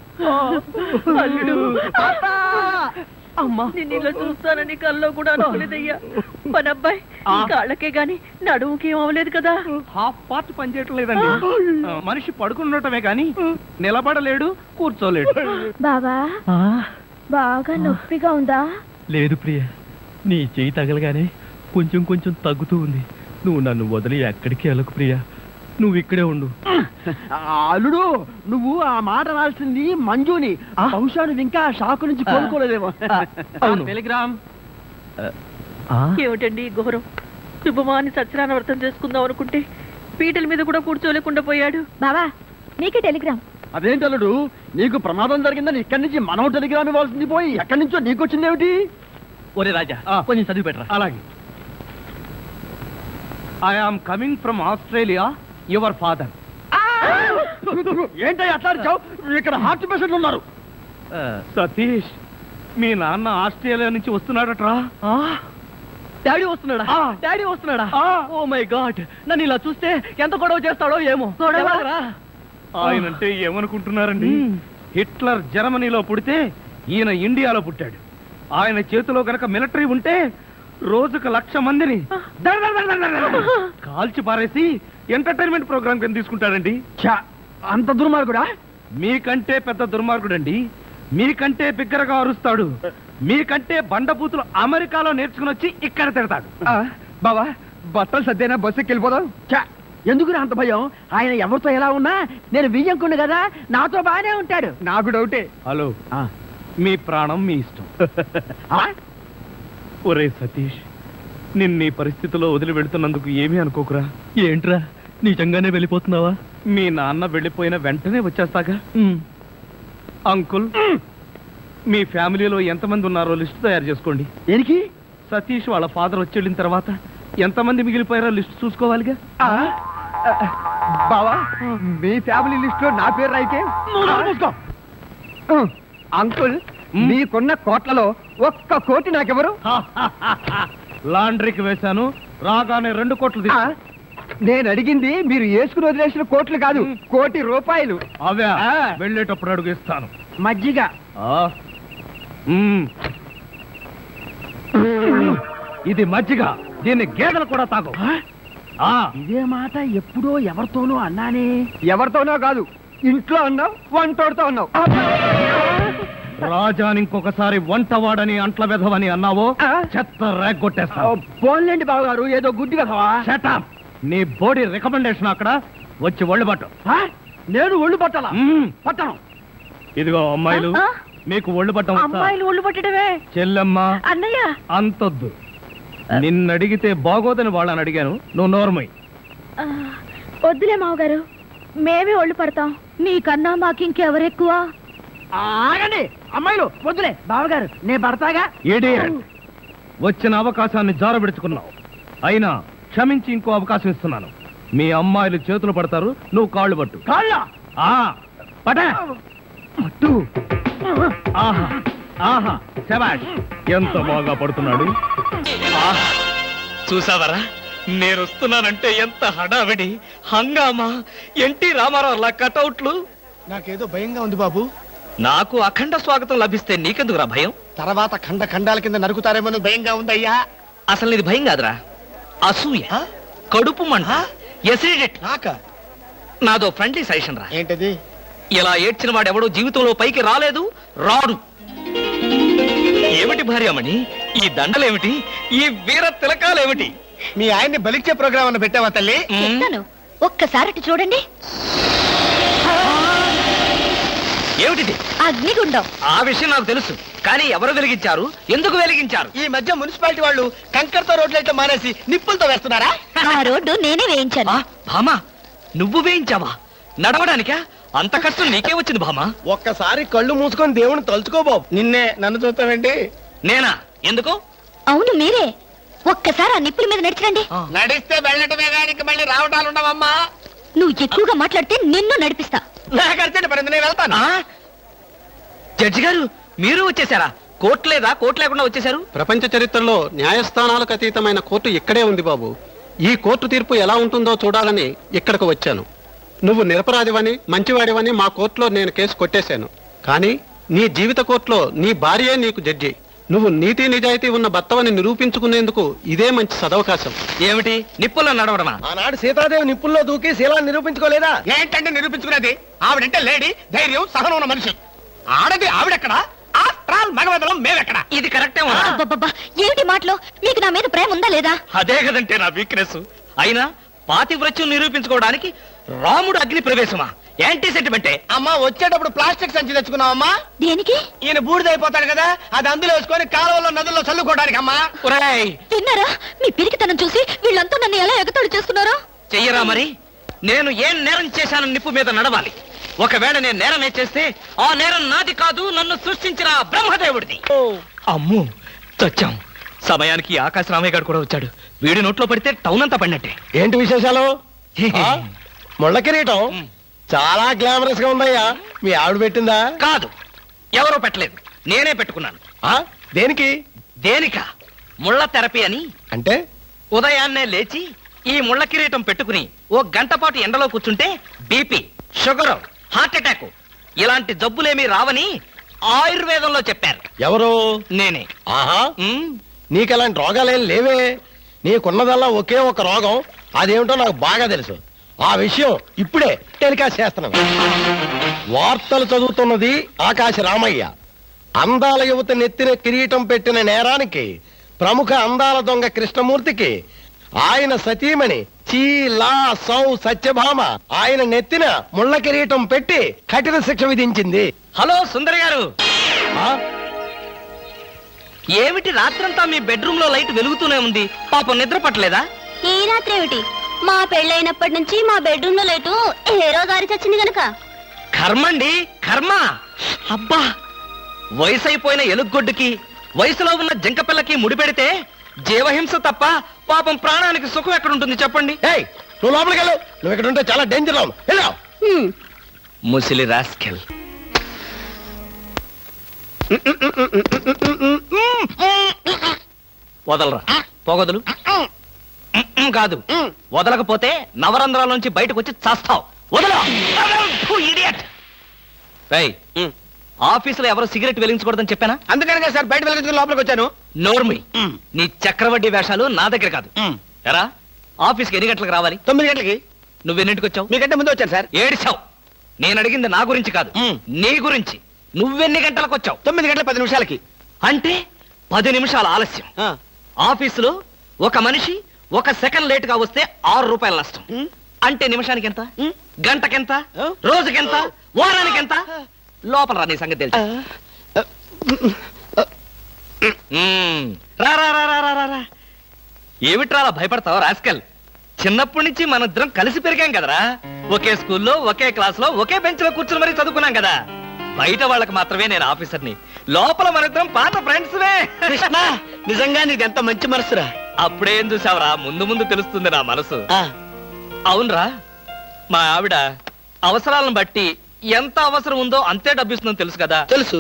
అల్లుడు అమ్మా, నేను ఇలా చూస్తానని కల్లో కూడా అనుకోలేదయ్యా. పనబ్బాయి కాళ్ళకే గాని నడుముకి ఏం అవ్వలేదు కదా? హాఫ్ పార్ట్ పనిచేయటం లేదండి. మనిషి పడుకుండటమే గాని నిలబడలేడు, కూర్చోలేడు. బాబా బాగా నొప్పిగా ఉందా? లేదు ప్రియ, నీ చెయ్యి తగలగానే కొంచెం కొంచెం తగ్గుతూ ఉంది. నువ్వు నన్ను వదిలి ఎక్కడికి వెళ్ళకు ప్రియ, నువ్వు ఇక్కడే ఉండు. అల్లుడు, నువ్వు ఆ మాట రాల్సింది మంజుని. బహుశా నువ్వు ఇంకా షాకు నుంచి కోలుకోలేదేమో. అవును. టెలిగ్రామ్. ఏమిటండి ఈ ఘోరం? శుభమాని సత్యనారాయణ వ్రతం చేసుకుందాం అనుకుంటే పీటల మీద కూడా కూర్చోలేకుండా పోయాడు. బాబా నీకే టెలిగ్రామ్. అదేంటి అల్లుడు, నీకు ప్రమాదం జరిగిందని ఇక్కడి నుంచి మనం టెలిగ్రామ్ ఇవ్వాల్సింది పోయి ఎక్కడి నుంచో నీకు వచ్చింది ఏమిటి? ఒరే రాజా, కొంచెం చదివి పెట్టరా. అలాగే. I am coming from Australia, your father. ఏంటో అట్లా అరిచావు? ఇక్కడ హార్ట్ పేషెంట్లు ఉన్నారు. సతీష్, మీ నాన్న ఆస్ట్రేలియా నుంచి వస్తున్నాడట్రా. డాడీ వస్తున్నాడా? డాడీ వస్తున్నాడా? ఓ మై గాడ్, నన్ను ఇలా చూస్తే ఎంత గొడవ చేస్తాడో ఏమో. ఎలాగరా? ఆయనంటే ఏమనుకుంటున్నారండి? హిట్లర్ జర్మనీలో పుడితే ఈయన ఇండియాలో పుట్టాడు. ఆయన చేతిలో గనక మిలిటరీ ఉంటే రోజుకు 1,00,000 మందిని కాల్చి పారేసి ఎంటర్టైన్మెంట్ ప్రోగ్రామ్ కింద తీసుకుంటాడండి. అంత దుర్మార్గుడా? మీకంటే పెద్ద దుర్మార్గుడండి. మీకంటే బిగ్గరగా అరుస్తాడు. మీకంటే బండబూతులు అమెరికాలో నేర్చుకుని వచ్చి ఇక్కడ తిడతాడు. బావా బట్టలు సర్దేనా బస్సుకి వెళ్ళిపోదాం. ఎందుకు అంత భయం? ఆయన ఎవరితో ఎలా ఉన్నా నేను వియ్యంకుండు కదా, నాతో బాగానే ఉంటాడు. నాకు డౌటే. హలో, మీ ప్రాణం మీ ఇష్టం. ఒరే సతీష్, నిన్న ఈ పరిస్థితిలో వదిలి వెళ్తున్నందుకు ఏమీ అనుకోకురా. ఏంట్రా, నిజంగానే వెళ్ళిపోతున్నావా? మీ నాన్న వెళ్ళిపోయిన వెంటనే వచ్చేస్తాగా. అంకుల్, మీ ఫ్యామిలీలో ఎంతమంది ఉన్నారో లిస్ట్ తయారు చేసుకోండి. దేనికి? సతీష్ వాళ్ళ ఫాదర్ వచ్చి వెళ్ళిన తర్వాత ఎంతమంది మిగిలిపోయారో లిస్ట్ చూసుకోవాలిగా. బావా, మీ ఫ్యామిలీ లిస్ట్ లో నా పేరు రాయితే అంకుల్, మీకున్న కోట్లలో 1 కోటి నాకెవరు? లాండ్రీకి వేశాను, రాగానే 2 కోట్లు తీసుకో. నేను అడిగింది మీరు వేసుకుని వదిలేసిన కోట్లు కాదు, 1 కోటి రూపాయలు. అవే వెళ్ళేటప్పుడు అడుగు ఇస్తాను. మజ్జిగ. ఇది మజ్జిగ, దీన్ని గేదెలు కూడా తాగు. ఇదే మాట ఎప్పుడో ఎవరితోనో అన్నానే. ఎవరితోనో కాదు, ఇంట్లో అన్నావు, వంటోడుతో అన్నావు. రాజాని ఇంకొకసారి వంటవాడని అంట్ల వెధవని అన్నావో చెత్త రేగొట్టేస్తా. పోన్లేండి బావగారు, ఏదో గుడ్డి కదవా. షటప్. నీ బోడీ రికమెండేషన్ అక్కడ వచ్చి ఒళ్ళు పట్టు. నేను ఒళ్ళు పట్టాలా? పట్టను. ఇదిగో అమ్మాయిలు, మీకు ఒళ్ళు పట్టం వస్తా? అమ్మాయిలు ఒళ్ళు పట్టడమే. చెల్లెమ్మ, అన్నయ్య, అంతొద్దు. నిన్నడిగితే బాగోదని వాళ్ళని అడిగాను, నువ్వు నోర్మై. వద్దులే మావగారు, మేమే ఒళ్ళు పడతాం. నీకన్నా మాకింకెవరెక్కువ? ఆగండి అమ్మాయిలు, వద్దులే బావగారు, నేను పడతాగా. ఇడియట్. వచ్చిన అవకాశాన్ని జారబెడుచుకున్నావు. అయినా క్షమించి ఇంకో అవకాశం ఇస్తున్నాను. మీ అమ్మాయిలు చేతులు పడతారు, నువ్వు కాళ్ళు పట్టు. కాళ్ళ పట్టు. ఆహా ఆహా, శభాష్, ఎంత బాగా పడుతున్నాడు. చూసావరా, నేను వస్తున్నానంటే ఎంత హడావిడి, హంగామా, ఎన్టీ రామారావు లా కటౌట్లు. నాకేదో భయంగా ఉంది బాబు. నాకు అఖండ స్వాగతం లభిస్తే నీకెందుకురా భయం? తర్వాత ఖండాల కింద నరుకుతారేమో భయంగా ఉందయ్యా. అసలు నీది భయం కాదురా, అసూయ, కడుపు మంట, ఎసిడిటీ. నాదో ఫ్రెండ్లీ సజెషన్ రా. ఏంటది? ఇలా ఏడ్చిన వాడెవడో జీవితంలో పైకి రాలేదు, రాడు. ఏమిటి భార్యమణి, ఈ దండలేమిటి, ఈ వీర తిలకాలేమిటి? మీ ఆయన్ని బలిచ్చే ప్రోగ్రామ్ అన్న పెట్టావా తల్లి? చెప్తాను, ఒక్కసారి చూడండి. ఏమిటిది? అగ్నిగుండం. ఆ విషయం నాకు తెలుసు, కానీ ఎవరు వెలిగించారు, ఎందుకు వెలిగించారు? ఈ మధ్య మున్సిపాలిటీ వాళ్ళు కంకర్తో రోడ్లైతే మానేసి నిప్పులతో వేస్తున్నారా? ఆ రోడ్డు నేనే వేయించాను. భామా, నువ్వు వేయించావా? నడవడానికా? అంత కష్టం నీకే వచ్చింది భామా? ఒక్కసారి కళ్ళు మూసుకొని దేవుని తలుచుకో బాబు. నిన్నే నన్ను చూస్తావేంటి? నేనా? ఎందుకు? అవును మీరే. ఒక్కసారి ఆ నిప్పుల మీద నడిచిరండి. నడిస్తే వెళ్ళటమే కానీ మళ్ళీ రావటాలు ఉండవమ్మా. నువ్వు ఎక్కువగా మాట్లాడితే నిన్ను నడిపిస్తా. నాకర్చండి పడింది, నేను వెళ్తాను. జడ్జి గారు, మీరు వచ్చేసారా? కోర్టు లేదా? కోర్టు లేకుండా వచ్చేసారు? ప్రపంచ చరిత్రలో న్యాయస్థానాలకు అతీతమైన కోర్టు ఇక్కడే ఉంది బాబు. ఈ కోర్టు తీర్పు ఎలా ఉంటుందో చూడాలని ఇక్కడికి వచ్చాను. నువ్వు నిరపరాధివని, మంచివాడివని మా కోర్టులో నేను కేసు కొట్టేశాను. కానీ నీ జీవిత కోర్టులో నీ భార్యే నీకు జడ్జి. నువ్వు నీతి నిజాయితీ ఉన్న భర్తవని నిరూపించుకునేందుకు ఇదే మంచి సదవకాశం. ఏమిటి, నిప్పుల్లో నడవడమా? ఆనాడు సీతాదేవి నిప్పుల్లో దూకి శీలాన్ని నిరూపించుకోలేదా? ఏంటంటే నిరూపించుకునేది? ఆవిడంటే లేడీ, ధైర్యం, సహనం ఉన్న మనిషి. ఆడది ఆవిడెక్కడా? After all మగవదలం మేమెక్కడా? ఇది కరెక్టే. అబ్బబ్బబ్బా, ఏమిటి మాటలో? మీకు నా మీద ప్రేమ ఉందా లేదా? అదే కదంటే నా వీక్నెస్. అయినా పాతివ్రత్యం నిరూపించుకోవడానికి రాముడు అగ్ని ప్రవేశమా? యాంటీ సెంటిమెంటే. అమ్మా, వచ్చేటప్పుడు ప్లాస్టిక్ సంచి తెచ్చుకున్నావమ్మా. దేనికి? ఈయన బూడిదైపోతాడు కదా, అది అందులో వేసుకొని కాలువలో నదుల్లో చల్లుకోవడానికి అమ్మా. విన్నారా? మీ పిరికితనం చూసి వీళ్ళంతా నన్ను ఎలా ఎగతాళి చేస్తున్నారో. చెయ్యరా మరి. నేను ఏం నేరం చేశానని నిప్పు మీద నడవాలి. ఒకవేళ నేను నేరం చేస్తే ఆ నేరం నాది కాదు, నన్ను సృష్టించిన బ్రహ్మదేవుడిది. అమ్ము, చచ్చాం. సమయానికి ఆకాశ రామయ్య గారు కూడా వచ్చాడు. వీడి నోట్లో పడితే టౌన్ అంతా పడినట్టే. ఏంటి విశేషాలు? ముళ్ళ కిరీటం చాలా గ్లామరస్ గా ఉందయ్యా. మీ ఆవిడ పెట్టిందా? కాదు, ఎవరో పెట్టలేదు, నేనే పెట్టుకున్నాను. దేనికి? దేనికా? ముళ్ళ థెరపీ అని. అంటే ఉదయాన్నే లేచి ఈ ముళ్ళ కిరీటం పెట్టుకుని 1 గంట పాటు ఎండలో కూర్చుంటే బీపీ, షుగర్, హార్ట్ అటాక్ ఇలాంటి జబ్బులేమీ రావని ఆయుర్వేదంలో చెప్పారు. ఎవరు? నేనే. ఆహా, నీకెలాంటి రోగాలేం లేవే. నీకున్నదల్లా ఒకే ఒక రోగం, అదేమిటో నాకు బాగా తెలుసు. ఆ విషయం ఇప్పుడే టెలికాస్ట్ చేస్తున్నాను. వార్తలు చదువుతున్నది ఆకాశ రామయ్య. అందాల యువత నెత్తిన కిరీటం పెట్టిన నేరానికి ప్రముఖ అందాల దొంగ కృష్ణమూర్తికి ఆయన సతీమణి చీలా సౌ సత్యభామ ఆయన నెత్తిన ముళ్ళ కిరీటం పెట్టి కఠిన శిక్ష విధించింది. హలో సుందరి గారు, ఆ? ఏమిటి రాత్రంతా మీ బెడ్రూమ్ లో లైట్ వెలుగుతూనే ఉంది? పాపం నిద్ర పట్టలేదా? ఈ రాత్రి ఏమిటి? మా పెళ్ళైనప్పటి నుంచి మా బెడ్రూమ్ లో లేటు హీరో గారి చచ్చింది గనక. కర్మండి, కర్మ. అబ్బా, వయసు అయిపోయిన ఎలుగొడ్డుకి వయసులో ఉన్న జంకపిల్లకి ముడిపెడితే జీవహింస తప్ప పాపం ప్రాణానికి సుఖం ఎక్కడుంటుంది చెప్పండి? ఏయ్, నువ్వు లోపలికి వెళ్ళు. నువ్వు ఇక్కడ ఉంటే చాలా డేంజర్ లో వెళ్ళు. ముసిలి రాస్కెల్. వదలరా, పొగదులు. కాదు, వదలకపోతే నవరంధ్రాల నుంచి బయటకు వచ్చి చస్తావు. వదల. ఆఫీసులో ఎవరు సిగరెట్ వెలిగించకూడదని చెప్పానా? అందుకనే సార్ బయట వెళ్ళి లోపలికి వచ్చాను. నోర్మి, నీ చక్రవడ్డీ వేషాలు నా దగ్గర కాదు. ఎరా, ఆఫీస్కి ఎన్ని గంటలకు రావాలి? 9 గంటలకి. నువ్వెన్నింటికి వచ్చావు? మీకంటే ముందు వచ్చాను సార్. ఏడిచావు. నేను అడిగింది నా గురించి కాదు, నీ గురించి. నువ్వెన్ని గంటలకు వచ్చావు? 9 గంటల 10 నిమిషాలకి. అంటే 10 నిమిషాల ఆలస్యం. ఆఫీసులో ఒక మనిషి 1 సెకండ్ లేట్ గా వస్తే 6 రూపాయల నష్టం. అంటే నిమిషానికి ఎంత? గంటకెంత? రోజుకెంత? వారానికి ఎంత? లోపల రా, నీ సంగతి తెలుసు. రా రా రా రా రా రా. ఏమిట్రా అలా భయపడతావు రాస్కల్? చిన్నప్పటి నుంచి మనిద్దరం కలిసి పెరిగాం కదరా. ఒకే స్కూల్లో, ఒకే క్లాస్ లో, ఒకే బెంచ్ లో కూర్చుని మరీ చదువుకున్నాం కదా. బయట వాళ్ళకి మాత్రమే నేను ఆఫీసర్ని, లోపల మనిద్దరం పాత ఫ్రెండ్స్. కృష్ణ, నిజంగా నీది ఎంత మంచి మనసురా. అప్పుడేం చూసావురా, ముందు ముందు తెలుస్తుంది నా మనసు. అవునరా, మా ఆవిడ అవసరాలను బట్టి ఎంత అవసరం ఉందో అంతే డబ్బిస్తుందని తెలుసు కదా? తెలుసు.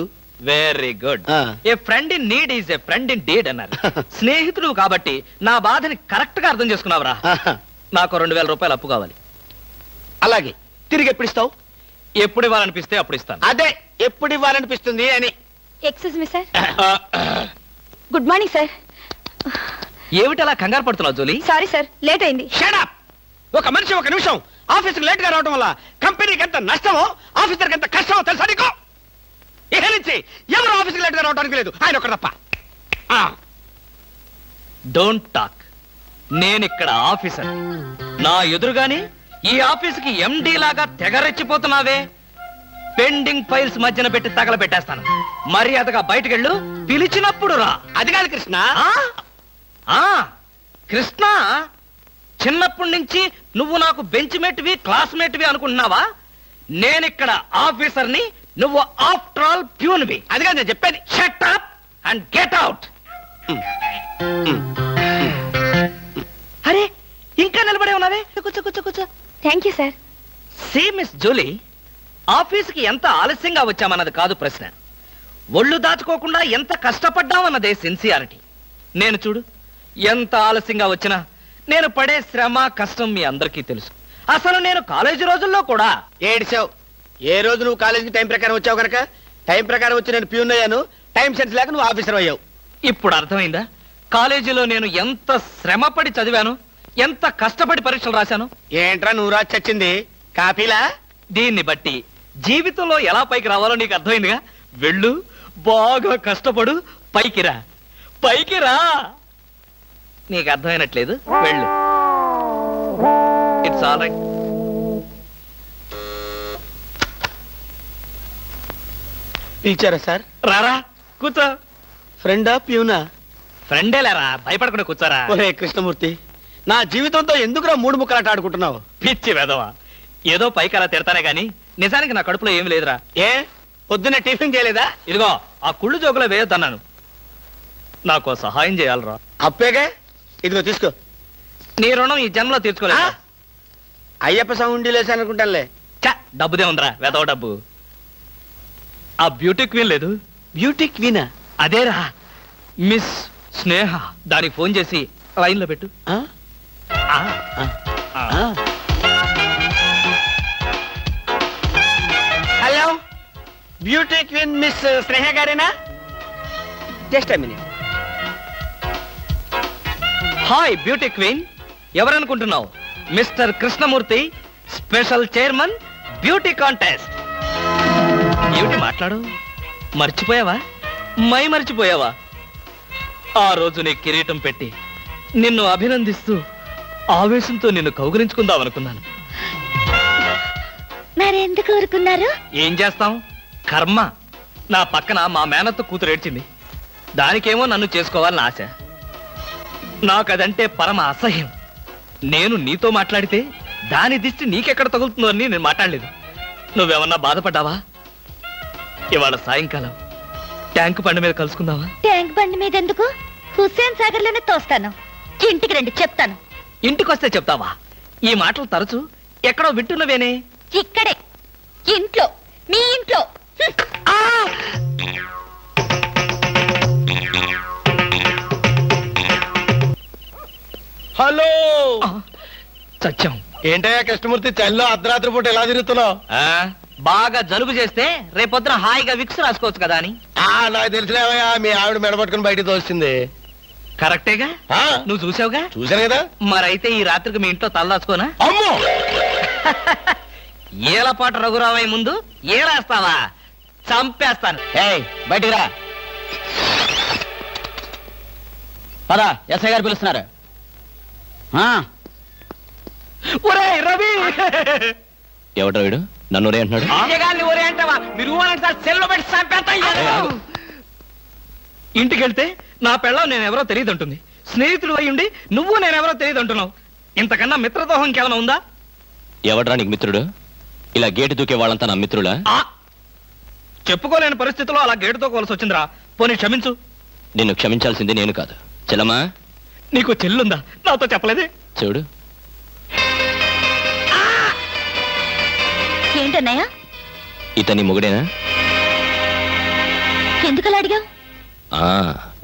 Very good. A friend in need is a friend indeed అన్నారు. స్నేహితుడు కాబట్టి నా బాధని కరెక్ట్ గా అర్థం చేసుకున్నావురా. నాకు 2000 రూపాయలు అప్పు కావాలి. అలాగే, తిరిగి ఎప్పుడు ఇస్తావు? ఎప్పుడు ఇవ్వాలనిపిస్తే అప్పుడు ఇస్తాను. అదే, ఎప్పుడు ఇవ్వాలనిపిస్తుంది అని. Excuse me sir. Good morning sir. ఏమిటి అలా కంగారు పడుతున్నావు జోలీ? సారీ సార్, లేట్ అయింది. Shut up! ఒక మనిషి 1 నిమిషం ఆఫీస్కి లేట్ గా రావడం వల్ల కంపెనీకి ఎంత నష్టమో, ఆఫీసర్కి ఎంత కష్టమో తెలుసా నీకు? ఇక నుంచి ఎవరు ఆఫీస్కి లేట్ గా రావడానికి లేదు, ఆయన ఒక్కడ తప్ప. Don't talk. నేనిక్కడ ఆఫీసర్. నా ఎదురుగాని ఈ ఆఫీసుకి ఎండి లాగా తెగరెచ్చిపోతున్నావే. పెండింగ్ ఫైల్స్ మధ్యన పెట్టి తగలబెట్టేస్తాను. మర్యాదగా బయటకెళ్ళు, పిలిచినప్పుడు రా. అది కాదు కృష్ణ. కృష్ణ, చిన్నప్పటి నుంచి నువ్వు నాకు బెంచ్ మేట్వి, క్లాస్మేట్వి అనుకుంటున్నావా? నేనిక్కడ ఆఫీసర్ని, నువ్వు ఆఫ్టర్ ఆల్ ప్యూన్వి. అది కాదు నేను చెప్పేది. Shut up and get out. అరే, ఇంకా నిలబడే ఉన్నావే? కూర్చో కూర్చో కూర్చో. Thank you sir. See miss Julie, ఆఫీసుకి ఎంత ఆలస్యంగా వచ్చామన్నది కాదు ప్రశ్న. ఒళ్ళు దాచుకోకుండా ఎంత కష్టపడ్డామన్నదే సిన్సియారిటీ. నేను చూడు, ఎంత ఆలస్యంగా వచ్చినా నేను పడే శ్రమ, కష్టం మీ అందరికీ తెలుసు. అసలు నేను కాలేజీ రోజుల్లో కూడా ఏడిచావు. ఏ రోజు నువ్వు కాలేజీకి టైం ప్రకారం వచ్చావు కనుక టైం ప్రకారం వచ్చి నేను ప్యూన్ అయ్యాను. టైం సెన్స్ లేక నువ్వు ఆఫీసర్ అయ్యావు. ఇప్పుడు అర్థమైందా కాలేజీలో నేను ఎంత శ్రమపడి చదివాను, ఎంత కష్టపడి పరీక్షలు రాశాను? ఏంట్రా నువ్వు రాసి చచ్చింది? కాపీలా? దీన్ని బట్టి జీవితంలో ఎలా పైకి రావాలో నీకు అర్థమైందిగా. వెళ్ళు, బాగా కష్టపడు, పైకి రా. పైకి రా. నీకు అర్థమైనట్లేదు, వెళ్ళు. It's all right. పిలిచారా సార్? రారా, కూర్చో. ఫ్రెండా ప్యూనా? ఫ్రెండే లేరా, భయపడకుండా కూర్చోరా. ఒరే కృష్ణమూర్తి, నా జీవితంతో ఎందుకురా 3 ముక్కలాట ఆడుకుంటున్నావు? పిచ్చి వెదవా, ఏదో పైకి అలా తిడతానే గాని నిజానికి నా కడుపులో ఏమి లేదురా. ఏ పొద్దున్న టిఫిన్ చేయలేదా? ఇదిగో ఆ కుళ్ళు జోకులో వేయొద్దన్నాను. నాకు సహాయం చేయాలరా. అప్పేగా, ఇదిగో తీసుకో. నీ రుణం ఈ జన్మలో తీర్చుకోలేదు. అయ్యప్ప సౌండి లేసానుకుంటానులే. డబ్బుదే ఉందిరా, వెదవ డబ్బు. ఆ బ్యూటీ క్వీన్ లేదు? బ్యూటీ క్వీనా? అదేరా, మిస్ స్నేహ. దానికి ఫోన్ చేసి లైన్ లో పెట్టు. Hello, beauty queen miss Sneha గారేనా? Just minute. Hi beauty queen, ఎవరనుకుంటున్నావు? Mister Krishnamurthy, special chairman, beauty contest. ఏమిటి మాట్లాడు? మర్చిపోయావా? మర్చిపోయావా? ఆ రోజు నీ కిరీటం పెట్టి నిన్ను అభినందిస్తూ ఆవేశంతో నిన్ను కౌగిలించుకుందాం అనుకున్నాను. మరెందుకు ఊరుకున్నారు? ఏం చేస్తాం, కర్మ. నా పక్కన మా మేనత్త కూతురు ఏడ్చింది. దానికేమో నన్ను చేసుకోవాలని ఆశ. నాకదంటే పరమ అసహ్యం. నేను నీతో మాట్లాడితే దాని దిష్టి నీకెక్కడ తగులుతుందో అని నేను మాట్లాడలేదు. నువ్వేమన్నా బాధపడ్డావా? ఇవాళ సాయంకాలం ట్యాంకు బండి మీద కలుసుకుందావా? ట్యాంక్ బండి మీద ఎందుకు? హుస్సేన్ సాగర్ లోనే తోస్తాను. ఇంటికి రండి, చెప్తాను. ఇంటికొస్తే చెప్తావా? ఈ మాటలు తరచు ఎక్కడో వింటున్నవేనే. ఇక్కడే, ఇంట్లో, మీ ఇంట్లో. హలో, సత్యం. ఏంటయ్యా కృష్ణమూర్తి, చల్లో అర్ధరాత్రి పూట ఎలా తిరుగుతున్నావు? బాగా జలుబు చేస్తే రేపొద్దున హాయిగా విక్స్ రాసుకోవచ్చు కదా అని. నాకు తెలిసినవయ్యా, మీ ఆవిడ మెడపట్టుకుని బయటికి తోస్తుంది. కరెక్టేగా? ఆ, నువ్వు చూసావుగా? చూశాను కదా. మరైతే ఈ రాత్రికి మీ ఇంట్లో తలదాచుకోనా? అమ్మో, ఏలపాటు రఘురావయ్య ముందు ఏలేస్తావా? చంపేస్తాను. బయటికి రా. పదా, ఎస్ఐ గారు పిలుస్తున్నారు. ఒరేయ్ రవి! ఎవడ్రా వీడు? నన్ను రే అంటున్నాడు. ఆగగాన్ని ఒరే అంటావా? మీరు ఊరంటే సెల్లో పెట్టి చంపేస్తా. ఇంటికి వెళ్తే నా పెళ్ళం నేనెవరో తెలియదంటుంది. స్నేహితుడు అయ్యుండి నువ్వు నేనెవరో తెలియదంటున్నావు. ఇంతకన్నా మిత్రదోహం ఇంకేమైనా ఉందా? ఎవడ్రా నీకు మిత్రుడు? ఇలా గేటు దూకే వాళ్ళంతా నా మిత్రులా? చెప్పుకోలేని పరిస్థితిలో అలా గేటుతో కోల్సి వచ్చిందిరా. పోనీ క్షమించు. నిన్ను క్షమించాల్సింది నేను కాదు. చెల్లమ్మా, నీకు చెల్లుందా? నాతో చెప్పలేదే. చూడు, ఏంటన్నయ్య? ఇతని మొగుడేనా? ఎందుకలా అడిగావు?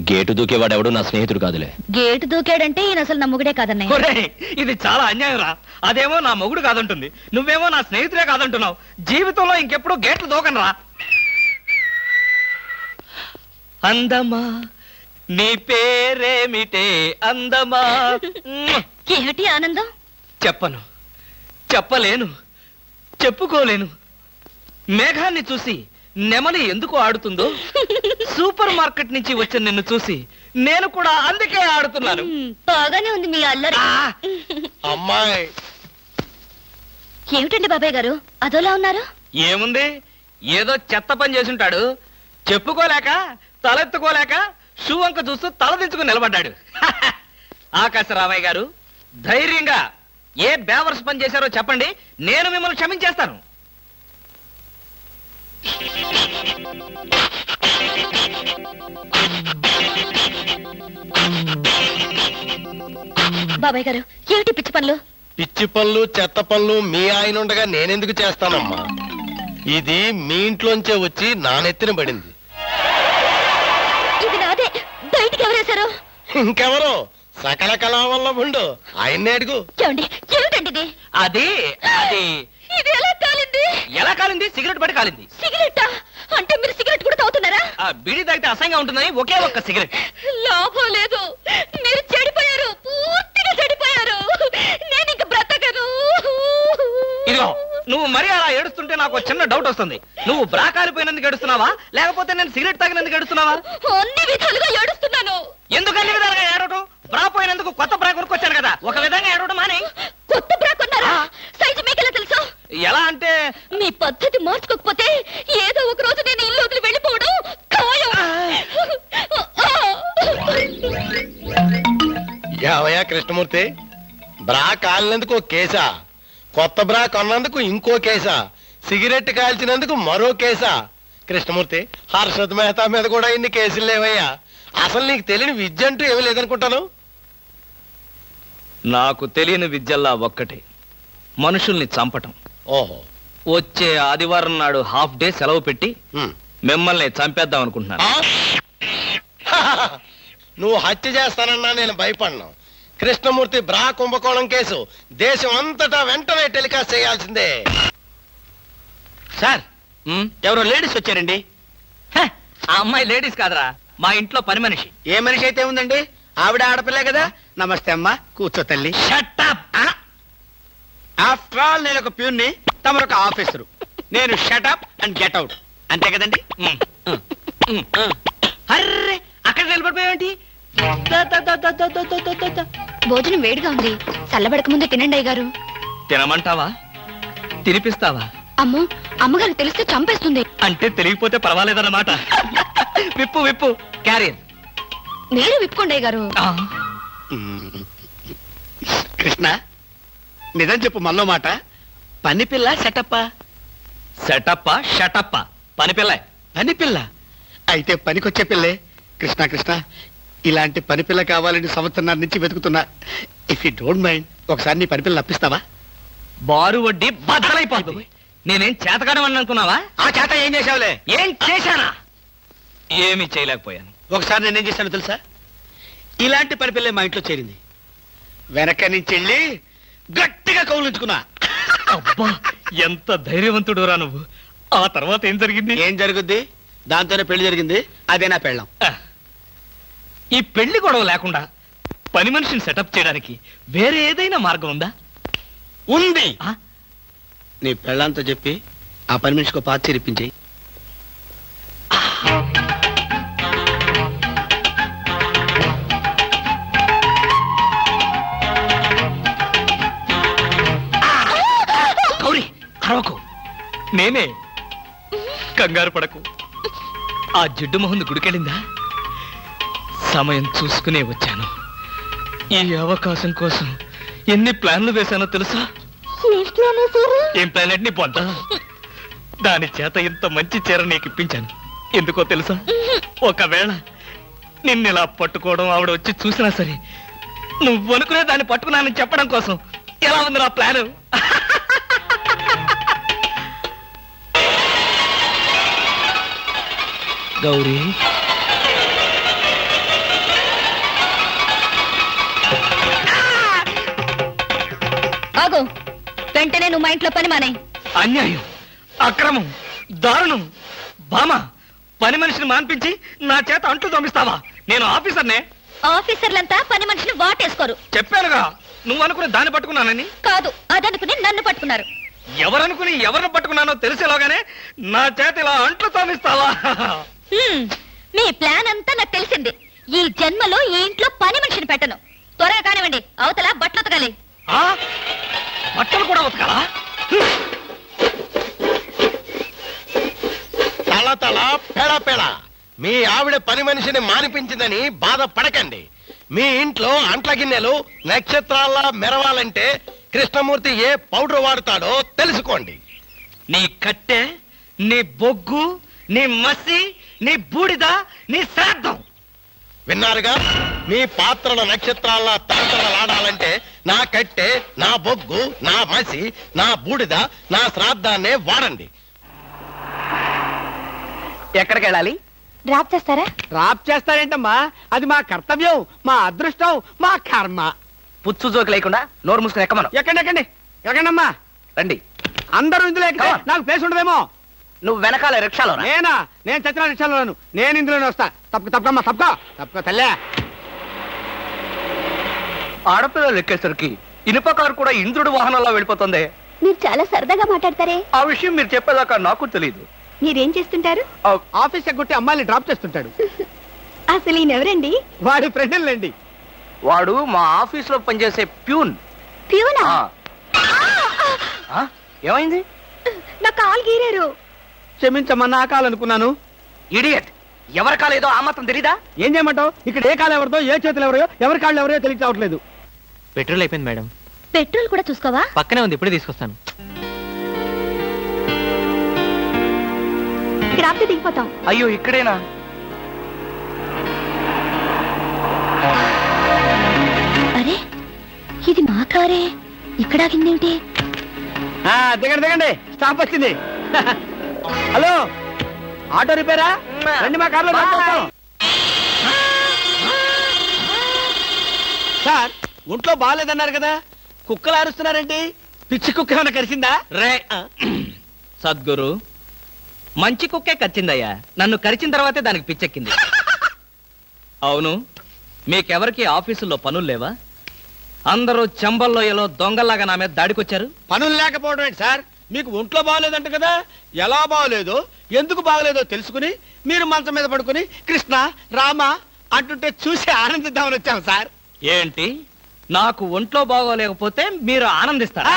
గేటు దూకేవాడెవడు నా స్నేహితుడు కాదులే. గేటు దూకాడంటే ఈయన అసలు నమ్ముగుడే కాదన్నయ్య. ఒరేయ్, ఇది చాలా అన్యాయం రా. అదేమో నా మొగుడు కాదంటుంది, నువ్వేమో నా స్నేహితుడే కాదంటున్నావు. జీవితంలో ఇంకెప్పుడు గేట్లు దూకను రా. అందమా నీ పేరేమిటే అందమా? ఏమిటి ఆనందం? చెప్పను, చెప్పలేను, చెప్పుకోలేను. మేఘాన్ని చూసి నెమలి ఎందుకు ఆడుతుందో, సూపర్ మార్కెట్ నుంచి వచ్చిన నిన్ను చూసి నేను కూడా అందుకే ఆడుతున్నాను. బాగానే ఉంది మీ అల్లరి. అమ్మాయి. ఏమిటండి బాబాయ్ గారు అదోలా ఉన్నారు? ఏముంది, ఏదో చెత్త పని చేసుంటాడు. చెప్పుకోలేక తలెత్తుకోలేక షూ వంక చూస్తూ తలదించుకుని నిలబడ్డాడు. ఆకాశరామయ్య గారు, ధైర్యంగా ఏ బేవర్స్ పని చేశారో చెప్పండి, నేను మిమ్మల్ని క్షమించేస్తాను. బాబాయ్ గారు ఏమిటి పిచ్చి పనులు? పిచ్చి పనులు చెత్త పనులు మీ ఆయన ఉండగా నేనెందుకు చేస్తానమ్మా? ఇది మీ ఇంట్లోంచే వచ్చి నా నెత్తిన పడింది. ఇది నాదే, బయటికి ఎవరేశారు? ఇంకెవరో సకల కళా వల్ల ఉండు, ఆయన్నే అడుగు. ఏమండి, ఏమిటండి ఇది? అది అది ఇది ఎలా కాలింది? ఎలా కాలింది? సిగరెట్ పడి కాలింది. సిగరెట్టా? అంటే మీరు సిగరెట్ కూడా తాగుతున్నారా? ఆ బీడీ తాగితే అసహ్యంగా ఉంటుందని ఒకే ఒక్క సిగరెట్. లాభం లేదు, మీరు చెడిపోయారు, పూర్తిగా చెడిపోయారు. నేను ఇంక బ్రతకను. ఇదిగో, నువ్వు మరీ అలా ఏడుస్తుంటే నాకు ఒక చిన్న డౌట్ వస్తుంది. నువ్వు బ్రా కాలిపోయినందుకు ఏడుస్తున్నావా, లేకపోతే నేను సిగరెట్ తాగినందుకు ఏడుస్తున్నావా? అన్ని విధాలుగా ఏడుస్తున్నాను. ఎందుకు అన్ని విధాలుగా ఏడవటం? బ్రా పోయినందుకు కొత్త బ్రా కొనుక్కొచ్చాను కదా, ఒక విధంగా ఏడవడం మానే. కొత్త బ్రా కొన్నారా? సైజు మీకెలా తెలుసు? ఎలా అంటే, మీ పద్ధతి మార్చుకోకపోతే ఏదో ఒక రోజు నేను ఇల్లు వదిలి వెళ్ళిపోవడం ఖాయం. యావయ్యా కృష్ణమూర్తి, బ్రా కాలినందుకు ఒక కేసా, కొత్త బ్రా కొన్నందుకు ఇంకో కేసా, సిగరెట్ కాల్చినందుకు మరో కేసా? కృష్ణమూర్తి, హర్షద్ మెహతా మీద కూడా ఇన్ని కేసులు లేవయ్యా. అసలు నీకు తెలియని విద్య అంటూ ఏమీ లేదనుకుంటాను. నాకు తెలియని విద్యల్లా ఒక్కటే, మనుషుల్ని చంపటం. ఓహో, వచ్చే ఆదివారం నాడు హాఫ్ డే సెలవు పెట్టి ఉమ్. మిమ్మల్ని చంపేద్దాం అనుకుంటున్నాను. నువ్వు హత్య చేస్తానన్నా నేను భయపడ్ను. కృష్ణమూర్తి బ్రా కుంభకోణం కేసు దేశం అంతటా వెంటనే టెలికాస్ట్ చేయాల్సిందే. సార్, ఎవరో లేడీస్ వచ్చారండి. ఆ అమ్మాయి లేడీస్ కాదరా, మా ఇంట్లో పని మనిషి. ఏ మనిషి అయితే ఉందండి, ఆవిడ ఆడపిల్లే కదా. నమస్తే అమ్మా, కూర్చో తల్లి. ఆఫ్టర్ ఆల్ నేను ఒక ప్యూన్ని, తమరొక ఆఫీసరు. నేను షటప్ అండ్ గెట్ అవుట్, అంతే కదండి. అర్రే, అక్కడ నిలబడిపోయావేంటి? భోజనం వేడిగా ఉంది, చల్లబడక ముందే తినండి అయ్యగారు. తినమంటావా? తినిపిస్తావా? అమ్మో, అమ్మగారు తెలిస్తే చంపేస్తుంది. అంటే తెలియకపోతే పర్వాలేదన్నమాట. విప్పు విప్పు క్యారియర్. మీరు విప్పుకోండి అయ్యగారు. కృష్ణ, నిజం చెప్పు, మనలో మాట. పని పిల్ల సెటప్పా? సెటప్ప షటప్ప పని పిల్ల. పని పిల్ల అయితే పనికొచ్చే పిల్లే. కృష్ణ కృష్ణ, ఇలాంటి పని పిల్ల కావాలని సంవత్సరం నుంచి వెతుకుతున్నా. ఇఫ్ యూ డోంట్ మైండ్, ఒకసారి నీ పని పిల్ల అప్పిస్తావా? బారు వడ్డీ బద్దలైపోతుంది. నేనేం చేతకాడమని అనుకున్నావా? ఆ చేత ఏం చేసావులే? ఏం చేశానా? ఏమీ చేయలేకపోయాను. ఒకసారి నేనేం చేశానో తెలుసా? ఇలాంటి పని పిల్లే మా ఇంట్లో చేరింది. వెనక నుంచి వెళ్ళి గట్టిగా కౌలించుకున్నా. అబ్బా, ఎంత ధైర్యవంతుడు రా నువ్వు. ఆ తర్వాత ఏం జరిగింది? ఏం జరుగుద్ది? దాంతోనే పెళ్లి జరిగింది. అదే నా పెళ్ళం. ఈ పెళ్లి గొడవ లేకుండా పని మనిషిని సెటప్ చేయడానికి వేరే ఏదైనా మార్గం ఉందా? ఉంది. నీ పెళ్ళంతో చెప్పి ఆ పని మనిషికి పాత చేరిపించి. గౌరీ, అరవకు. నేనే. కంగారు పడకు. ఆ జిడ్డు మొహంది గుడికెళ్ళిందా? సమయం చూసుకునే వచ్చాను. ఈ అవకాశం కోసం ఎన్ని ప్లాన్లు వేశానో తెలుసా? ఏం ప్లాన్ అంటే నీ పొంద. దాని చేత ఇంత మంచి చీర నీకు ఇప్పించాను. ఎందుకో తెలుసా? ఒకవేళ నిన్నిలా పట్టుకోవడం ఆవిడ వచ్చి చూసినా సరే, నువ్వు అనుకునే దాన్ని పట్టుకున్నానని చెప్పడం కోసం. ఎలా ఉంది నా ప్లాను? గౌరీ, ఆగు. వెంటనే నువ్వు మా ఇంట్లో పని మానే. అన్యాయం, అక్రమం, దారుణం. బామ, పని మనిషిని మాన్పించి నా చేత అంట్లు తోమిస్తావా? నేను ఆఫీసర్నే. ఆఫీసర్లంతా పని మనిషిని వాటేసుకోరు. చెప్పానుగా, నువ్వు అనుకుని దాన్ని పట్టుకున్నానని. కాదు, అదనుకుని నన్ను పట్టుకున్నారు. ఎవరనుకుని ఎవరిని పట్టుకున్నానో తెలిసేలాగానే నా చేత ఇలా అంట్లు తోమిస్తావా? మీ ప్లాన్ అంతా నాకు తెలిసింది. ఈ జన్మలో ఈ ఇంట్లో పని మనిషిని పెట్టను. త్వరగా కానివ్వండి, అవతల బట్టలు ఉతకాలి. బట్టలు కూడా ఉతకాలా? తల తల పెడ పెడ. మీ ఆవిడ పని మనిషిని మానిపించిందని బాధపడకండి. మీ ఇంట్లో అంట్ల గిన్నెలు నక్షత్రాల్లా మెరవాలంటే కృష్ణమూర్తి ఏ పౌడర్ వాడతాడో తెలుసుకోండి. నీ కట్టె, నీ బొగ్గు, నీ మసి, నీ బూడిద, నీ శ్రాద్ధం. విన్నారుగా? మీ పాత్రల నక్షత్రాల్లా తలతలలాడాలంటే నా కట్టె, నా బొగ్గు, నా మసి, నా బూడిద, నా శ్రాద్ధాన్నే వాడండి. ఎక్కడికి వెళ్ళాలి? డ్రాప్ చేస్తారా? డ్రాప్ చేస్తారేంటమ్మా? అది మా కర్తవ్యం, మా అదృష్టం, మా కర్మ. పుచ్చు జోకి లేకుండా నోరు మూసుకుని ఎక్కమను. ఎక్కండి ఎక్కండి ఎక్కండమ్మా. రండి. అందరూ ఇందులో ఎక్కితే నాకు ప్లేస్ ఉండదేమో. నువ్వు వెనకాల రిక్షాలో నేనా? నేను చచ్చిన రిక్షాలోను. నేను ఇందులోనే వస్తా. తప్పకమ్మా, తప్పక తల్లే. ఆడపిల్లలు ఎక్కేసరికి ఇనుప కారు కూడా ఇంద్రుడు వాహనంలో వెళ్ళిపోతుంది. మీరు చాలా సరదాగా మాట్లాడతారే. ఆ విషయం మీరు చెప్పేదాకా నాకు తెలియదు. మీరేం చేస్తుంటారు? ఆఫీస్ ఎగ్గొట్టి అమ్మాయిని డ్రాప్ చేస్తుంటాడు. అసలు ఈయనెవరండి? వాడి ఫ్రెండ్లండి. వాడు మా ఆఫీస్ లో పనిచేసే ప్యూన్. ప్యూనా? ఏమైంది? నా కాలు గీరారు. క్షమించమ్మా, నా కాలనుకున్నాను. ఇడియట్, ఎవరి కాలేదో ఆ మాత్రం తెలీదా? ఏం చేయమంటావు? ఇక్కడ ఏ కాలు ఎవరిదో, ఏ చేతులు ఎవరో, ఎవరి కాళ్ళు ఎవరో తెలిసి రావట్లేదు. పెట్రోల్ అయిపోయింది మేడం. పెట్రోల్ కూడా చూసుకోవా? పక్కనే ఉంది, ఇప్పుడే తీసుకొస్తాను. ఇక్కడ ఆపితే దిగిపోతాం. అయ్యో, ఇక్కడేనా? అరే, ఇది మా కారే. ఇక్కడ ఆగిందేమిటి? దిగండి దిగండి, స్టాప్ వచ్చింది. హలో, ఆటో రిపేరా? రండి, మా కార్లో డ్రాప్ చేస్తాం. సార్, ఒంట్లో బాగాలేదన్నారు కదా, కుక్కలు అరుస్తున్నారేంటి? పిచ్చి కుక్క ఏమైనా కరిచిందా? రే సద్గురు, మంచి కుక్కే కరిచిందయ్యా. నన్ను కరిచిన తర్వాతే దానికి పిచ్చెక్కింది. అవును, మీకెవరికి ఆఫీసుల్లో పనులు లేవా? అందరూ చెంబల్లోయలో దొంగల్లాగా నా మీద దాడికొచ్చారు. పనులు లేకపోవడం ఏంటి సార్? మీకు ఒంట్లో బాగోలేదంట కదా, ఎలా బాగోలేదో, ఎందుకు బాగోలేదో తెలుసుకుని మీరు మంచం మీద పడుకుని కృష్ణ రామ అంటుంటే చూసి ఆనందిద్దామని వచ్చాం సార్. ఏంటి, నాకు ఒంట్లో బాగోలేకపోతే మీరు ఆనందిస్తారా?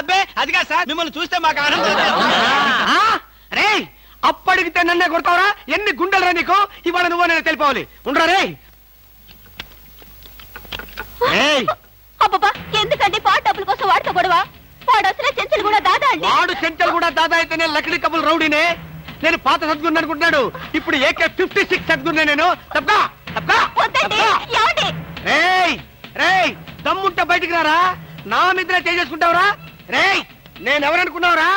అబ్బే అదిగా సార్, మిమ్మల్ని చూస్తే మాకు ఆనందం. రే అప్పడిగితే నన్నే కొడతావరా? ఎన్ని గుండెలరా నీకు? ఇవాళ నువ్వు నేను తెలిపోవాలి. ఉండరా రే. అబ్బబ్బా ఎందుకండి పాట డబ్బుల కోసం వాడితో గొడవ? వాడు అసలే చెంచలు కూడా దాదా అండి. వాడు చెంచలు కూడా దాదా అయితేనే లక్డీ కబుల్ రౌడీనే. నేను పాత సద్గురు అనుకుంటున్నాడు. ఇప్పుడు AK-56 సద్గురునే నేను. తప్పా తప్పా వద్దండి, ఏమండి? రేయ్ రేయ్ దమ్ముంటే బయటికి రారా. నా మీద చేసుకుంటావురా? రేయ్ నేనెవరనుకున్నావురా?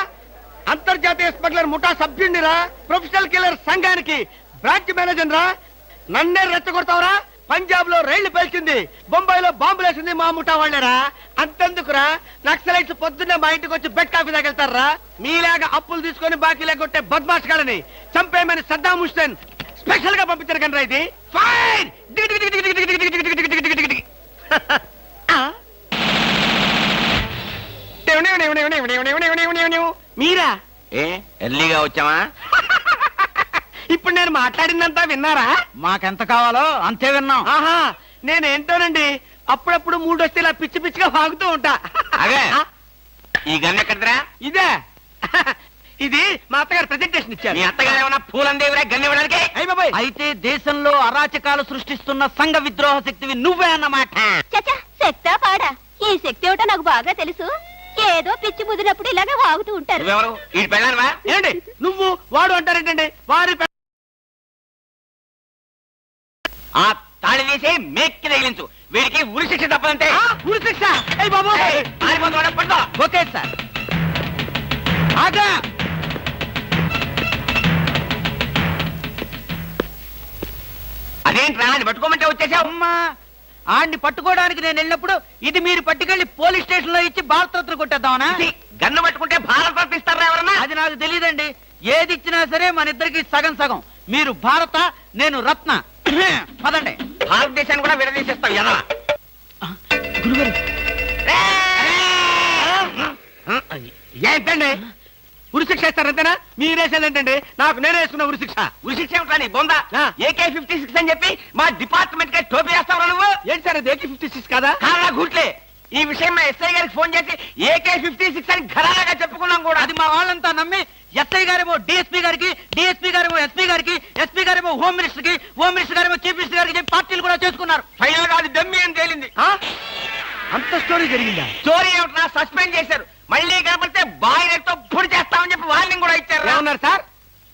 అంతర్జాతీయ స్మగ్లర్ ముఠా సభ్యుడిరా. ప్రొఫెషనల్ కిల్లర్ సంఘానికి బ్రాంచ్ మేనేజర్ రా. నన్నే రెచ్చగొడతావురా? పంజాబ్ లో రైళ్లు పేల్చింది, బొంబాయిలో బాంబులు వేసింది మా ముఠా వాళ్ళరా. అంతెందుకురా, నక్సలైట్స్ పొద్దున్నే మా ఇంటికి వచ్చి బెడ్ కాఫీ తాగెళ్తారా. మీలాగా అప్పులు తీసుకొని బాకీ లేకొట్టే బద్మాష్ గాలని చంపేయమని సద్దాం హుస్సేన్ స్పెషల్ గా పంపించారు కనరా. ఇది ఫైన్. మీరా? ఎర్లీగా వచ్చావా? ఇప్పుడు నేను మాట్లాడిందంతా విన్నారా? మాకెంత కావాలో అంతే విన్నాం. ఆహా, నేనేంటోనండి అప్పుడప్పుడు మూడొస్తే ఇలా పిచ్చి పిచ్చిగా వాగుతూ ఉంటా. అదే ఈ గన్ ఎక్కడరా? ఇదే ఇది మా అత్తగారు ప్రెజెంటేషన్ ఇచ్చారు. మీ అత్తగారు ఏమన్నా పూలందేవిరా గన్ ఇవ్వడానికి? అయ్య బాబాయ్, అయితే దేశంలో అరాచకాలు సృష్టిస్తున్న సంఘ విద్రోహ శక్తివి నువ్వే అన్నమాట. చచ్చా శక్తా పాడా? ఈ శక్తి ఏమిటో నాకు బాగా తెలుసు. ఏదో పిచ్చి ముదిరినప్పుడు ఇలాగే వాగుతూ ఉంటారు. నువ్వెవరు? ఈ పెళ్ళానువా? ఏంటి నువ్వు వాడు అంటారేంటండి? వారి ఆ తాళి తీసి మేక్కి తగిలించు. వీడికి ఉరి శిక్ష తప్పదంటే. ఉరి శిక్ష? అయ్య బాబు, పట్టుకో. Okay sir. ఆగా. అదేంట్రా అది పట్టుకోమంటే వచ్చేసావు? అమ్మా, ఆడిని పట్టుకోవడానికి నేను వెళ్ళినప్పుడు ఇది మీరు పట్టుకెళ్లి పోలీస్ స్టేషన్ లో ఇచ్చి భారతరత్న కొట్టేద్దామనా? గన్ను పట్టుకుంటే భారత ఇస్తారా ఎవరన్నా? అది నాకు తెలియదండి. ఏది ఇచ్చినా సరే మన ఇద్దరికి సగం సగం. మీరు భారత, నేను రత్న. పదండి. భారతదేశాన్ని కూడా విడదీసేస్తావు ఎలా? గురుగారు, ఏంటండి ఉరి శిక్ష ఇస్తారంతేనా? మీరేసేదేంటండి? నాకు నేనే వేసుకున్న ఉరి శిక్ష. ఉరి శిక్ష ఏమిట్రా నీ బొంద? AK-56 అని చెప్పి మా డిపార్ట్మెంట్ కి టోపీ వేస్తావా నువ్వు? ఏంటి సార్ అది AK-56 కాదా? కాదా గుట్లే. ఈ విషయం మా ఎస్ఐ గారికి ఫోన్ చేసి AK-56 అని ఘరాగా చెప్పుకున్నాం కూడా. అది మా వాళ్ళంతా నమ్మి ఎస్ఐ గారేమో డిఎస్పీ గారికి, డిఎస్పీ గారేమో ఎస్పీ గారికి, ఎస్పీ గారేమో హోమ్ మినిస్టర్ కి, హోమ్ మినిస్టర్ గారేమో చీఫ్ మినిస్టర్ గారికి చెప్పి పార్టీలు కూడా చేసుకున్నారు. ఫైనల్ గా అది దమ్మి అని తేలింది. అంత స్టోరీ జరిగిందా? స్టోరీ ఏమిట్రా? సస్పెండ్ చేశారు. మళ్ళీ కనపడితే బాయిలతో పొడి చేస్తామని చెప్పి వార్నింగ్ కూడా ఇచ్చారు. ఏమన్నారు సార్?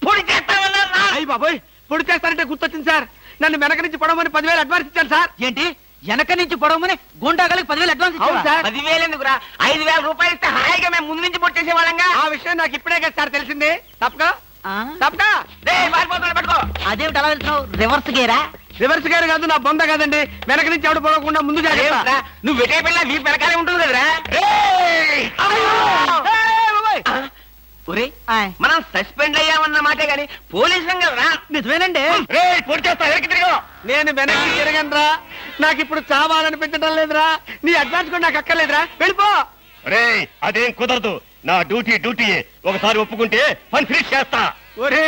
పొడి చేస్తామన్నారు. అయ్యి బాబోయ్, పొడి చేస్తారంటే గుర్తొచ్చింది సార్. నన్ను వెనక నుంచి పడమని 10,000 అడ్వాన్స్ ఇచ్చాను సార్. ఏంటి వెనక నుంచి పొడవమని గుండాగలకి 10,000 అడ్వాన్స్ అవును ఇచ్చారా? సార్. 10,000 ఎందుకురా? 5,000 రూపాయలు ఇస్తే హాయిగా మేము ముందు నుంచి పొడి చేసేవాళ్ళంగా. ఆ విషయం నాకు ఇప్పుడే కదా సార్ తెలిసింది. తప్పక ఆ? తప్పక పట్టుకో. అదేమిటి అలా వెళ్తున్నావు? రివర్స్ గేరా? రివర్స్ గారు కాదు, నా బొంద కాదండి. వెనక నుంచి ఎవడు పోకుండా ముందు జాగ్రత్త. అదేమిట్రా? నువ్వు వెటే పిల్ల నీ వెనకాలే ఉంటుంది కదరా? ఒరే, ఆయ్. మనం సస్పెండ్ అయ్యామన్న మాటే గాని పోలీసులం కదరా? నిజమేనండి. పొడి చేస్తా వెనక్కి తిరిగి. నేను వెనక్కి తిరగనరా. నాకు ఇప్పుడు చావాలనిపించడం లేదురా. నీ అడ్వాన్స్ కూడా నాకు అక్కర్లేదురా. వెళ్ళిపో. అదేం కుదరదు. నా డ్యూటీ ఒకసారి ఒప్పుకుంటే పని ఫినిష్ చేస్తా. ఒరే,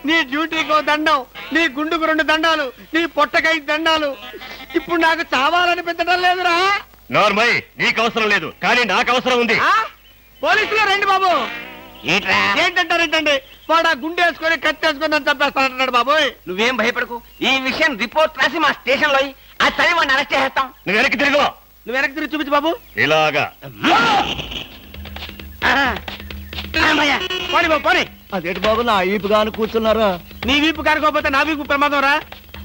నీ డ్యూటీకో దండం, నీ గుండుకు 2 దండాలు, నీ పొట్టకై దండాలు. ఇప్పుడు నాకు చావాలనిపించడం లేదురా. నార్మల్ నీకు అవసరం లేదు, కానీ నాకు అవసరం ఉంది. పోలీసులు రండి బాబు. ఏంట్రా? ఏంటంటారేంటండి? వాడు ఆ గుండె వేసుకొని కత్తి వేసుకొని నన్ను చంపేస్తానంటున్నాడు బాబోయ్. నువ్వేం భయపడకు. ఈ విషయం రిపోర్ట్ రాసి మా స్టేషన్ లో ఆ చదివి వాడిని అరెస్ట్ చేస్తాం. నువ్వు వెనక్కి తిరుగు. నువ్వు వెనక్కి తిరిగి చూపించు బాబు. ఇలాగా పోనీ బాబు పోనీ. అదేంటి బాబు నా ఈపు గాని కూర్చున్నారా? నీ వీపు కారుకోపోతే నా వీపు ప్రమాదం రా.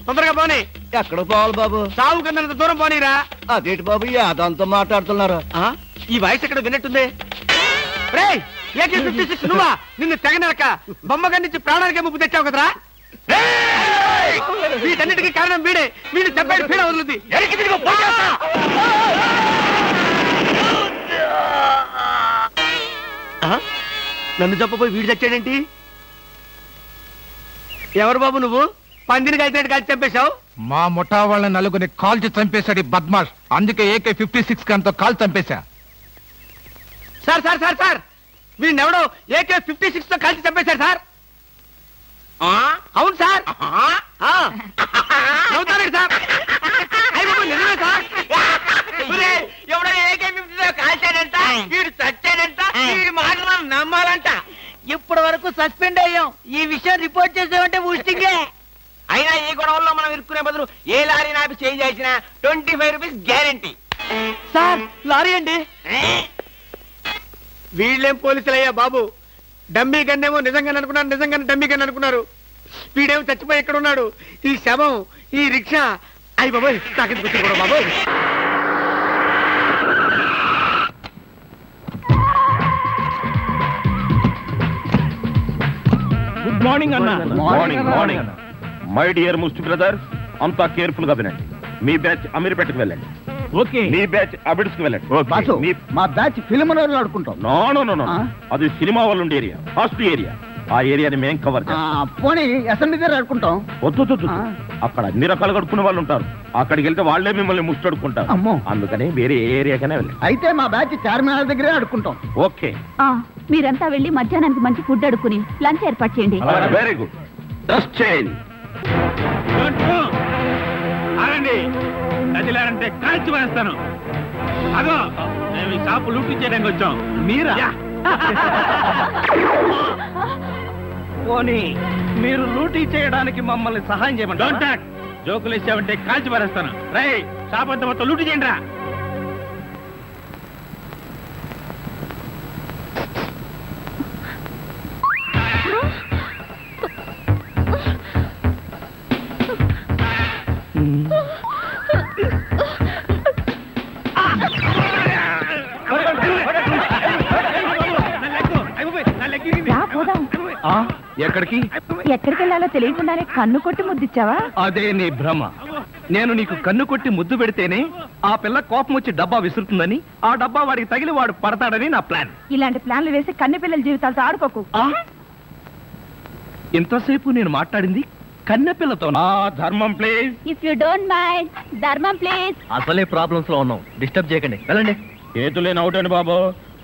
తొందరగా పోనీ. ఎక్కడ పోవాలి బాబు? సాగు కింద దూరం పోనీరా. అదేంటి బాబు అదంతా మాట్లాడుతున్నారా? ఈ వాయిస్ ఎక్కడ విన్నట్టుంది? రేయ్, AK-56 నువ్వా? నిన్ను తెగనరక బొమ్మగా నుంచి ప్రాణానికే ముప్పు తెచ్చావు కదరా. వీటన్నిటికీ కారణం వీడే. వీడు చెప్పాడు పీడ వదులుద్ది. వెనక్కి తిరుగు. నన్ను చెప్పబోయి వీడు చచ్చాడేంటి? ఎవరు బాబు నువ్వు? పందిని కలిసినట్టు కలిసి చంపేశావు. మా ముఠా వాళ్ళ నలుగురిని కాల్చి చంపేశాడు ఈ బద్మాష్. అందుకే AK-56 గన్తో కాల్ చంపేశా. సార్ సార్ సార్ సార్, వీడినెవడో AK-56 తో కలిసి చంపేశారు సార్. అవును సార్. నవ్వుతారండి సార్. అయ్య బాబు నిజమే సార్. వరకు సస్పెండ్ అయ్యాం. ఈ విషయం రిపోర్ట్ చేసామంటే ఊస్టింగే. అయినా ఈ గొడవల్లో మనం ఇరుక్కునే బదులు ఏ లారీ నాపి చేంజ్ చేసినా 25 రూపీస్ గ్యారెంటీ. సార్ లారీ అండి. వీళ్ళేం పోలీసులయ్యా బాబు. డమ్మీ గన్నేమో నిజంగానే అనుకున్నారు, నిజంగానే డమ్మీ గన్ అనుకున్నారు. వీడేమో చచ్చిపోయి ఎక్కడ ఉన్నాడు. ఈ శవం, ఈ రిక్షా, అయ్యి బాబోయ్ నాకెందుకు కూర్చో కూడా బాబోయ్. గుడ్ మార్నింగ్ అన్న. Morning morning. మై డియర్ ముస్టి బ్రదర్స్, అంతా కేర్ఫుల్ గా వినండి. మీ బ్యాచ్ అమీర్పేటకు వెళ్ళండి. ఓకే. మీ బ్యాచ్ అబిడ్స్ కి వెళ్ళండి. మా బ్యాచ్ ఫిల్మ్ ఆడుకుంటాం. నో నో నో నో, అది సినిమా వాళ్ళు ఉండే ఏరియా, ఫస్ట్ ఏరియా. ఆ ఏరియాని మేం కవర్ చేస్తాం. పోనీ అసెంబ్లీ దగ్గర ఆడుకుంటాం. వద్దు, అక్కడ అన్ని రకాలుగా అడుక్కునే వాళ్ళు ఉంటారు. అక్కడికి వెళ్తే వాళ్ళే మిమ్మల్ని ముష్టి అడుక్కుంటారు. అమ్మో. అందుకని వేరే ఏరియాకనే వెళ్ళండి. అయితే మా బ్యాచ్ చార్మినార్ దగ్గరే ఆడుకుంటాం. ఓకే, మీరంతా వెళ్ళి మధ్యాహ్నానికి మంచి ఫుడ్ అడుక్కుని లంచ్ ఏర్పాటు చేయండి. Very good. Dress change. ఆగండి, కదిలారంటే కాల్చి వేస్తాను. అదో మేము ఈ షాపు లూటీ చేయడానికి వచ్చాం. మీరా? పోనీ మీరు లూటీ చేయడానికి మమ్మల్ని సహాయం చేయమంటారా? జోకులు ఇచ్చామంటే కాల్చి పారేస్తాను. రై, షాప్ అంతా మొత్తం లూటీ చేయండి రా. ఎక్కడికి ఎక్కడికి వెళ్ళాలో తెలియకుండానే కన్ను కొట్టి ముద్దిచ్చావా? అదే నీ భ్రమ. నేను నీకు కన్ను కొట్టి ముద్దు పెడితేనే ఆ పిల్ల కోపం వచ్చి డబ్బా విసురుతుందని, ఆ డబ్బా వాడికి తగిలి వాడు పడతాడని నా ప్లాన్. ఇలాంటి ప్లాన్లు వేసి కన్ను పిల్లల జీవితాలతో ఆడుకోకు. ఇంతసేపు నేను మాట్లాడింది కన్నెపిల్లతో. ధర్మం please. If you don't mind, ధర్మం ప్లీజ్. అసలే ప్రాబ్లమ్స్ లో ఉన్నాం, డిస్టర్బ్ చేయకండి, వెళ్ళండి. చేతులేని అవుటండి బాబు,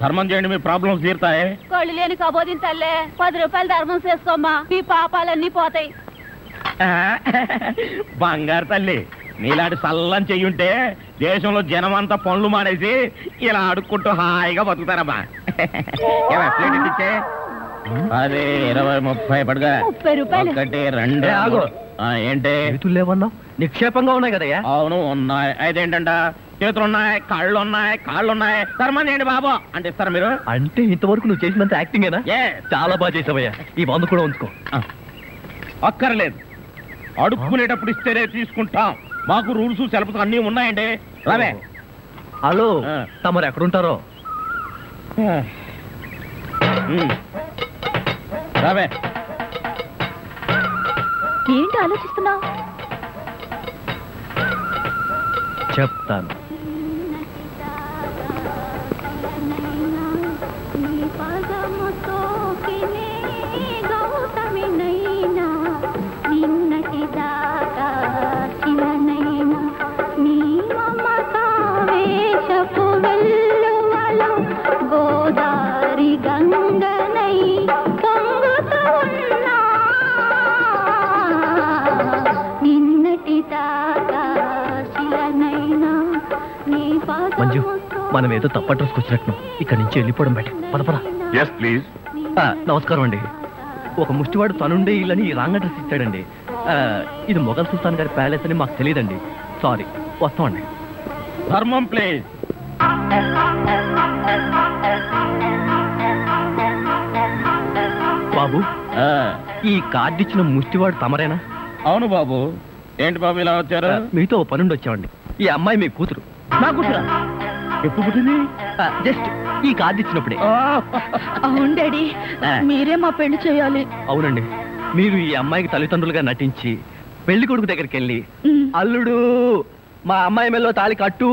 ధర్మం చేయండి, మీ ప్రాబ్లమ్స్ తీరుతాయి. కోళ్ళు లేని కబోదింతల్లే 10 రూపాయలు ధర్మం చేసుకోమ్మా, మీ పాపాలన్నీ పోతాయి. బంగారు తల్లి, నీలాంటి సల్లం చెయ్యుంటే దేశంలో జనం అంతా పనులు మానేసి ఇలా అడుక్కుంటూ హాయిగా బతుకుతారమ్మా. ఇచ్చే అదే 20, 30 పడుగా. 30 రూపాయలు. 1, 2 ఆగు. ఏంటి లేవన్నా? నిక్షేపంగా ఉన్నాయి కదయ్యా. అవును ఉన్నాయి. అయితే ఏంటంట, చేతులు ఉన్నాయి, కాళ్ళు ఉన్నాయి. ధర్మం చేయండి బాబు అంటే ఇస్తారా మీరు? అంటే ఇంతవరకు నువ్వు చేసినంత యాక్టింగేనా? చాలా బాగా చేసావయ్యా. ఈ మందు కూడా ఉంచుకో. అక్కర్లేదు, అడుక్కునేటప్పుడు ఇస్తేనే తీసుకుంటాం. మాకు రూల్స్ సెలవులు అన్నీ ఉన్నాయండి. రావే. హలో, తమరు ఎక్కడుంటారో? రావే. ఏంటి ఆలోచిస్తున్నావు? చెప్తాను. గోదారి గంగనై పొంగుతూ ఉన్నా, నిన్నటి దాకా శిలనైనా నీ మంజు, మనం ఏదో తప్ప డ్రెస్కి వచ్చినట్టు ఇక్కడి నుంచి వెళ్ళిపోవడం బయట. పద. Yes please. నమస్కారం అండి. ఒక ముష్టివాడు తనుండే ఇల్లని రాంగ్ అడ్రస్ ఇచ్చాడండి. ఇది మొఘల్ సుల్తాన్ గారి ప్యాలెస్ అని మాకు తెలియదండి. సారీ, వస్తామండి. ధర్మం ప్లీజ్. బాబు, ఈ కార్డు ఇచ్చిన ముష్టివాడు తమరేనా? అవును బాబు. ఏంటి బాబు ఇలా వచ్చారు? మీతో ఓ పనుండి వచ్చామండి. ఈ అమ్మాయి మీ కూతురు. నా కూతురా? ఎప్పుడు పుట్టింది? జస్ట్ ఈ కార్డు ఇచ్చినప్పుడే. అవును డాడీ, మీరే మా పెళ్లి చేయాలి. అవునండి, మీరు ఈ అమ్మాయికి తల్లిదండ్రులుగా నటించి పెళ్లి కొడుకు దగ్గరికి వెళ్ళి అల్లుడు మా అమ్మాయి మెల్లో తాళి కట్టు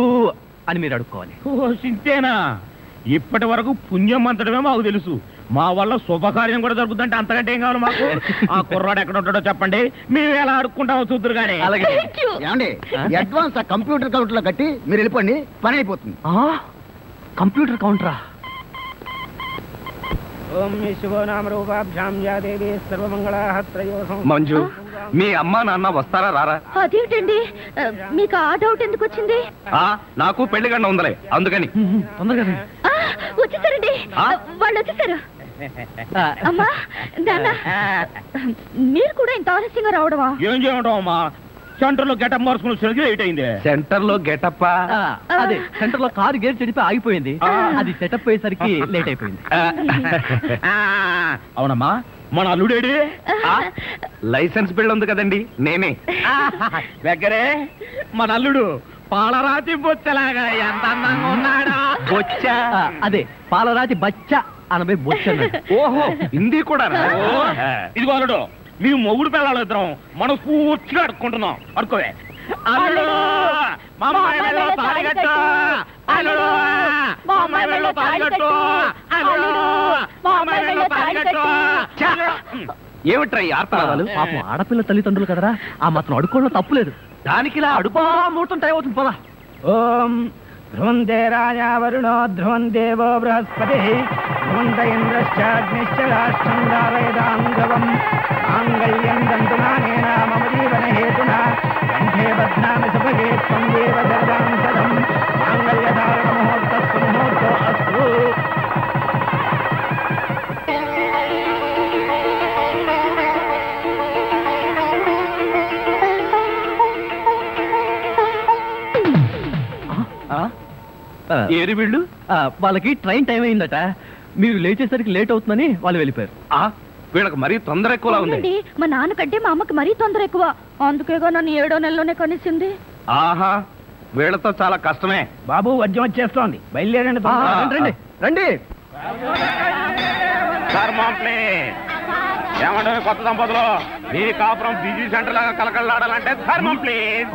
అని మీరు అడుక్కోవాలి. ఓ సింతేనా? ఇప్పటి వరకు పుణ్యం అంతటమే మాకు తెలుసు. మా వల్ల శుభకార్యం కూడా జరుగుతుందంటే అంతకంటే ఏం కావాలి మాకు? ఆ కుర్రాడు ఎక్కడ ఉంటాడో చెప్పండి, మేము ఎలా అడుక్కుంటామో చూద్దరు కానీ. అలాగే. ఏమండి, అడ్వాన్స్ కంప్యూటర్ కౌంటర్ లో కట్టి మీరు వెళ్ళిపోండి, పని అయిపోతుంది. కంప్యూటర్ కౌంటరా? మంజు, మీ అమ్మా నాన్న వస్తారా రారా? అదేంటండి, మీకు ఆ డౌట్ ఎందుకు వచ్చింది? నాకు పెళ్లి గంట ఉందలే, అందుకని. తొందరగా వచ్చేసారండి, వాళ్ళు వచ్చేసారు. అమ్మా నాన్న మీరు కూడా ఇంత ఆలస్యంగా రావడమా? ఏం చేయడం అమ్మా, సెంటర్ లో గెటప్ మార్చుకుని లేట్ అయింది. సెంటర్ లో గెటప్ అదే సెంటర్ లో కారు గేర్ చెడిపి ఆగిపోయింది. అది సెటప్ అయ్యేసరికి లేట్ అయిపోయింది. అవునమ్మా, మన అల్లుడేడి? లైసెన్స్ బిల్ ఉంది కదండి, నేనే. దగ్గరే మన అల్లుడు పాలరాతి బొచ్చలాగా ఎంత అందంగా ఉన్నాడా. బొచ్చ అదే పాలరాతి బచ్చ అనబై బొచ్చ అన్నాడు. ఓహో, హిందీ కూడా. ఇదిగో అల్లుడు, మీ మొగుడు పిల్లలు ఇద్దరం మనం పూర్తిగా అడుక్కుంటున్నాం. అడుకోవే. అల్లుడు, మా అమ్మాయి వెళ్ళో తాళిగట్టు. అల్లుడు, మా అమ్మాయి వెళ్ళో తాళిగట్టు. అల్లుడు, మా అమ్మాయి వెళ్ళో తాళిగట్టు. ఏమిట్రా ఈ ఆర్తనాదాలు? పాపం ఆడపిల్ల తల్లిదండ్రులు కదరా, ఆ మాత్రం అడుక్కోవడం తప్పులేదు. దానికి ఇలా అడుపా ముహూర్తం టైం అవుతుంది పదా. ఓం ధ్రువందే రాజా వరుణో ధ్రువం దేవో బృహస్పతి ధ్రువంత ఇంద్రశ్చాగ్నిశ్చ రాష్ట్రం దారయదాం ధ్రువం మాంగళ్యం దంతునానేన మమ జీవన హేతునా కంఠే బధ్నామి సుభగే త్వం దేవ జగదాం సదం మాంగళ్యధారణ ముహూర్తస్సు ముహూర్తో అస్తు. ఏరి వీళ్ళు వాళ్ళకి ట్రైన్ టైం అయిందట. మీరు లేచేసరికి లేట్ అవుతుందని వాళ్ళు వెళ్ళిపోయారు. వీళ్ళకి మరీ తొందర ఎక్కువలా ఉంది. అవునండి, మా నాన్నకంటే మా అమ్మకి మరీ తొందర ఎక్కువ. అందుకేగా నన్ను 7వ నెలలోనే కనిసింది. ఆహా, వీళ్ళతో చాలా కష్టమే. బాబు, వద్యం వచ్చేస్తోంది, బయలుదేరండి. రండి రండి. ఏమంటే కొత్త దంపతులు, మీ కాపురం బిజీ సెంటర్ లాగా కలకలాడాలంటే ధర్మం ప్లీజ్.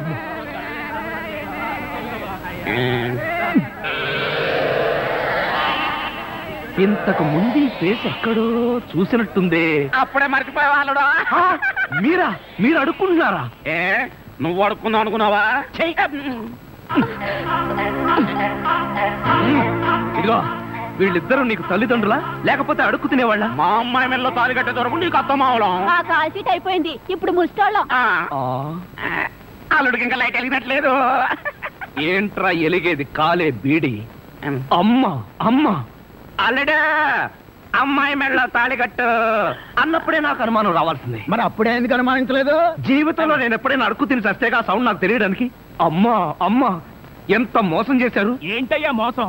ఇంతకు ముందు ఈ ఫేస్ ఎక్కడో చూసినట్టుంది. అప్పుడే మర్చిపోయే వాళ్ళుడా. మీరా? మీరు అడుక్కుంటున్నారా? ఏ, నువ్వు అడుక్కుందాం అనుకున్నావా? ఇదిగో, వీళ్ళిద్దరూ నీకు తల్లిదండ్రులా లేకపోతే అడుక్కు తినేవాళ్ళ? మా అమ్మాయి మెల్లో తాలి కట్టే దొరకు నీకు అత్తమావలం. ఆ కాల్ సీట్ అయిపోయింది, ఇప్పుడు ముస్టాళ్ళం. అల్లుడికి ఇంకా లైట్ వెలిగినట్లేదు. ఏంట్రా ఎలిగేది? కాలే బీడి. అమ్మ అమ్మ, అల్లుడు, అమ్మాయి మెళ్ళో తాళి కట్టు అన్నప్పుడే నాకు అనుమానం రావాల్సింది. మరి అప్పుడే ఎందుకు అనుమానించలేదు? జీవితంలో నేను ఎప్పుడైనా అడుక్కు తిని చస్తేగా సౌండ్ నాకు తెలియడానికి. అమ్మా అమ్మా, ఎంత మోసం చేశారు. ఏంటయ్యా మోసం?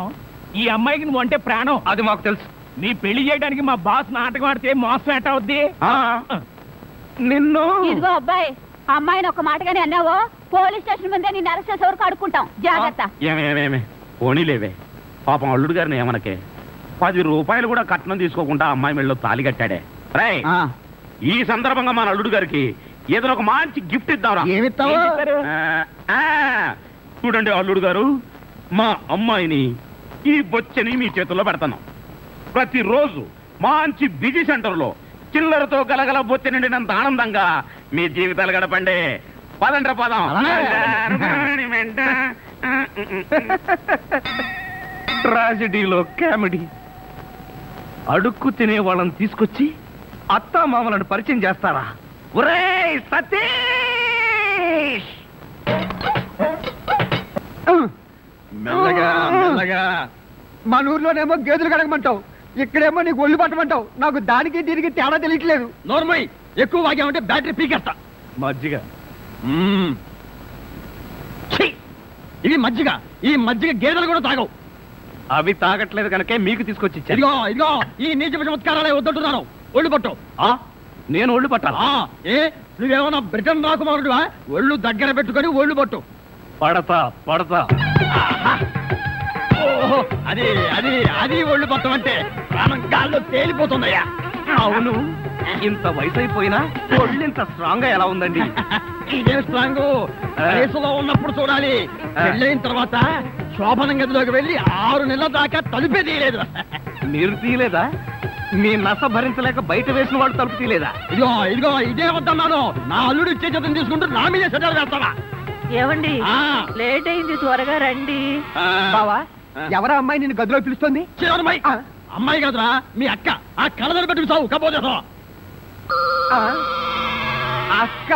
ఈ అమ్మాయికి నువ్వు అంటే ప్రాణం. అది మాకు తెలుసు. నీ పెళ్లి చేయడానికి మా బాస్ నాటకం ఆడితే మోసం ఎట్ట అవుద్ది? నిన్ను ఇదిగో అబ్బాయి, అమ్మాయిని ఒక మాటగానే అన్నావో పోలీస్ స్టేషన్ ముందే నిన్ను అరెస్ట్ చేసే వరకు అడుక్కుంటాం. జాగ్రత్త. ఏమేమేమే పోనీలేవే, పాపం అల్లుడు గారిని ఏమనకే. 10 రూపాయలు కూడా కట్నం తీసుకోకుండా అమ్మాయి మెళ్ళలో తాళి కట్టాడే. రై, ఈ సందర్భంగా మన అల్లుడు గారికి ఏదైనా ఒక మంచి గిఫ్ట్ ఇద్దాం. ఏమిస్తావు? చూడండి అల్లుడు గారు, మా అమ్మాయిని ఈ బొచ్చని మీ చేతుల్లో పెడతాను. ప్రతిరోజు మంచి బిజీ సెంటర్ లో చిల్లరతో గలగల బొచ్చ నిండినంత ఆనందంగా మీ జీవితాలు గడపండి. పదండ్ర పదం. ట్రాజెడీలో కామెడీ. అడుక్కు తినే వాళ్ళని తీసుకొచ్చి అత్తా మామలను పరిచయం చేస్తారా? ఒరేయ్ సతీష్! మెల్లగా మెల్లగా. మన ఊర్లోనేమో గేదెలు కడగమంటావు, ఇక్కడేమో నీకు ఒళ్ళు పట్టమంటావు. నాకు దానికి దీనికి తేడా తెలియట్లేదు. నోర్మై, ఎక్కువ వాగామంటే బ్యాటరీ పీకేస్తా. మజ్జిగ. ఇది మజ్జిగ. ఈ మజ్జిగ గేదెలు కూడా తాగవు. అవి తాగట్లేదు కనుకే మీకు తీసుకొచ్చి ఇచ్చాను. ఇదిగో ఇదిగో, ఈ నీచ చమత్కారాలే వద్దంటున్నాను. ఒళ్ళు పట్టు. నేను ఒళ్ళు పట్టాలా? ఏ, నువ్వేమన్నా బ్రిటన్ రాకుమారుడువా? ఒళ్ళు దగ్గర పెట్టుకొని ఒళ్ళు పట్టు. పడతా పడతా. ఓహో, అది అది అది ఒళ్ళు పట్టం అంటే ప్రాణం గాల్లో తేలిపోతుందయ్యా. అవును, ఇంత వయసు అయిపోయినా ఒళ్ళు ఇంత స్ట్రాంగ్ గా ఎలా ఉందండి? ఇదే స్ట్రాంగ్ వయసులో ఉన్నప్పుడు చూడాలి. పెళ్ళైన తర్వాత శోభనం గదిలోకి వెళ్ళి 6 నెలల దాకా తలుపే తీయలేదు. మీరు తీయలేదా? మీ నస భరించలేక బయట వేసిన వాడు తలుపు తీయలేదా? ఇదిగో ఇదిగో, ఇదే వద్దన్నాను. నా అల్లుడు ఇచ్చే చేతం తీసుకుంటూ నా మీదే సెటల్ వేస్తావా? ఏమండి, ఆ. లేట్ అయింది, త్వరగా రండి. బావా, ఎవరా అమ్మాయి నిన్ను గదిలో పిలుస్తుంది? అమ్మాయి కదరా, మీ అక్క. ఆ కళ్ళదర పెట్టుకు సావు కపోతేసా. అక్క,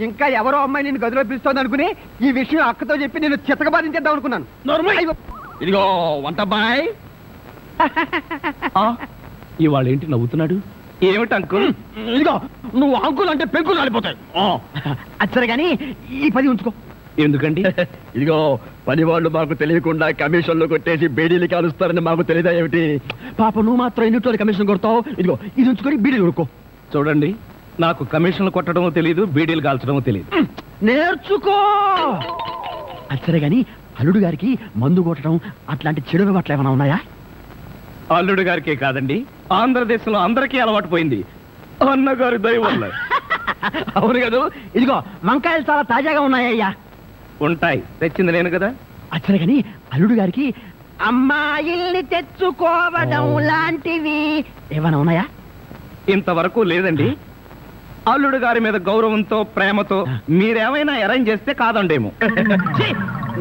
ఇంకా ఎవరో అమ్మాయి నిన్ను గదిలో పిలుస్తోంది అనుకుని ఈ విషయం అక్కతో చెప్పి నేను చితకబాధించేద్దాం అనుకున్నాను. ఇదిగో వంటబ్బాయి, ఇవాళ ఏంటి నవ్వుతున్నాడు? ఏమిటి అంకుల్? ఇదిగో నువ్వు అంకుల్ అంటే పెంకులు రాలిపోతాయి. అది సరే కానీ ఈ 10 ఉంచుకో. ఎందుకండి? ఇదిగో పని వాళ్ళు మాకు తెలియకుండా కమిషన్లు కొట్టేసి బేడీలు కాలుస్తారని మాకు తెలియదా ఏమిటి? పాప నువ్వు మాత్రం ఎన్నిటోళ్ళు కమిషన్ కొడతావు. ఇదిగో ఇది ఉంచుకొని బీడీలు కొనుక్కో. చూడండి, నాకు కమిషన్లు కొట్టడమో తెలియదు, బీడీలు కాల్చడమో తెలియదు. నేర్చుకో. అది సరే గాని అల్లుడు గారికి మందు కొట్టడం అట్లాంటి చెడు అలవాట్లు ఏమైనా ఉన్నాయా? అల్లుడు గారికే కాదండి, ఆంధ్రదేశంలో అందరికీ అలవాటు పోయింది అన్నగారి దయ వల్ల. అవును కదా. ఇదిగో వంకాయలు చాలా తాజాగా ఉన్నాయ్యా. ఉంటాయి, తెచ్చింది నేను కదా. అది సరే గాని అల్లుడు గారికి అమ్మాయిల్ని తెచ్చుకోవడం లాంటివి ఏమైనా ఉన్నాయా? ఇంతవరకు లేదండి. అల్లుడు గారి మీద గౌరవంతో ప్రేమతో మీరేమైనా అరేంజ్ చేస్తే కాదండేమో.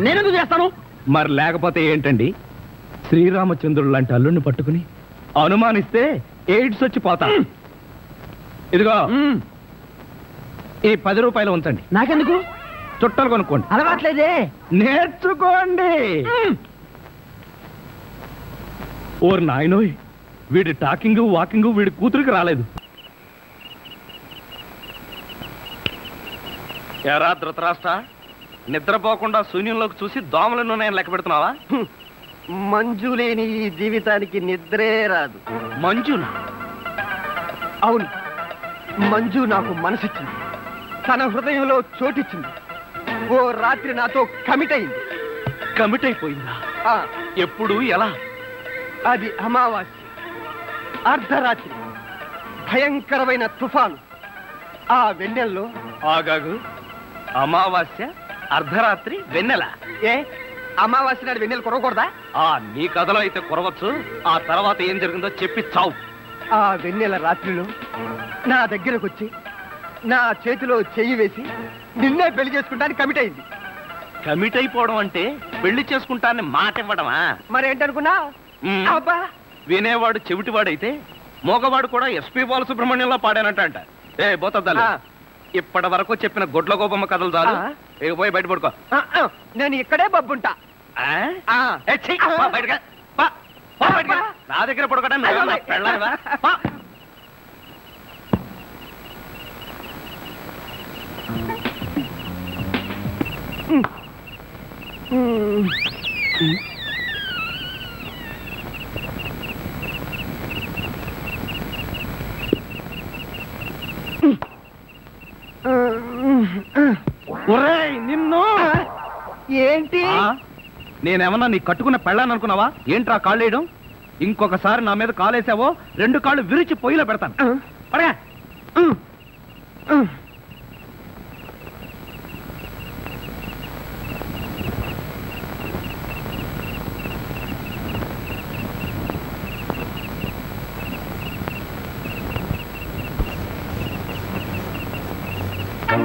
నేనెందుకు చేస్తాను? మరి లేకపోతే ఏంటండి? శ్రీరామచంద్రుడు లాంటి అల్లుడిని పట్టుకుని అనుమానిస్తే ఎయిడ్స్ వచ్చి పోతా. ఇదిగో ఈ 10 రూపాయలు ఉంచండి. నాకెందుకు? చుట్టలు కొనుక్కోండి. అలవాట్లేదే. నేర్చుకోండి. ఓర్ నాయనోయ్, వీడి టాకింగ్ వాకింగ్ వీడి కూతురికి రాలేదు. ఎరా ధృతరాష్ట్ర, నిద్రపోకుండా శూన్యంలోకి చూసి దోమలను నేను లెక్క పెడుతున్నావా? మంజు లేని ఈ జీవితానికి నిద్రే రాదు. మంజునా? అవును, మంజు నాకు మనసిచ్చింది, తన హృదయంలో చోటిచ్చింది. ఓ రాత్రి నాతో కమిట్ అయింది. కమిట్ అయిపోయిందా? ఆ, ఎప్పుడు, ఎలా? అది అమావాస్య అర్ధరాత్రి, భయంకరమైన తుఫాను. ఆ వెన్నెల్లో ఆగాగు. అమావాస్య అర్ధరాత్రి వెన్నెల? ఏ అమావాస్య నాడు వెన్నెలు కురవకూడదా? నీ కథలో అయితే కురవచ్చు. ఆ తర్వాత ఏం జరిగిందో చెప్పి చావు. ఆ వెన్నెల రాత్రిలో నా దగ్గరకు వచ్చి నా చేతిలో చెయ్యి వేసి నిన్నే పెళ్లి చేసుకుంటానికి కమిట్ అయింది. కమిట్ అయిపోవడం అంటే పెళ్లి చేసుకుంటానని మాట ఇవ్వడమా? మరేంటనుకున్నా? అబ్బా, వినేవాడు చెవిటివాడైతే మోగవాడు కూడా ఎస్పీ బాలసుబ్రహ్మణ్యంలో పాడానంట. ఏ బోతద్దాలు, ఇప్పటి వరకు చెప్పిన గొడ్ల గోపమ్మ కథలు చాలు. ఇక పోయి బయట పడుకో. నేను ఇక్కడే బబ్బుంటా. నా దగ్గర పడుకోవడం పెళ్ళావా? నిన్ను ఏంటి? నేనేమన్నా నీ కట్టుకున్న పెళ్ళాను అనుకున్నావా? ఏంట్రా కాళ్ళేయడం? ఇంకొకసారి నా మీద కాలేసావో 2 కాళ్ళు విరిచి పొయ్యిలో పెడతాను. పడగా.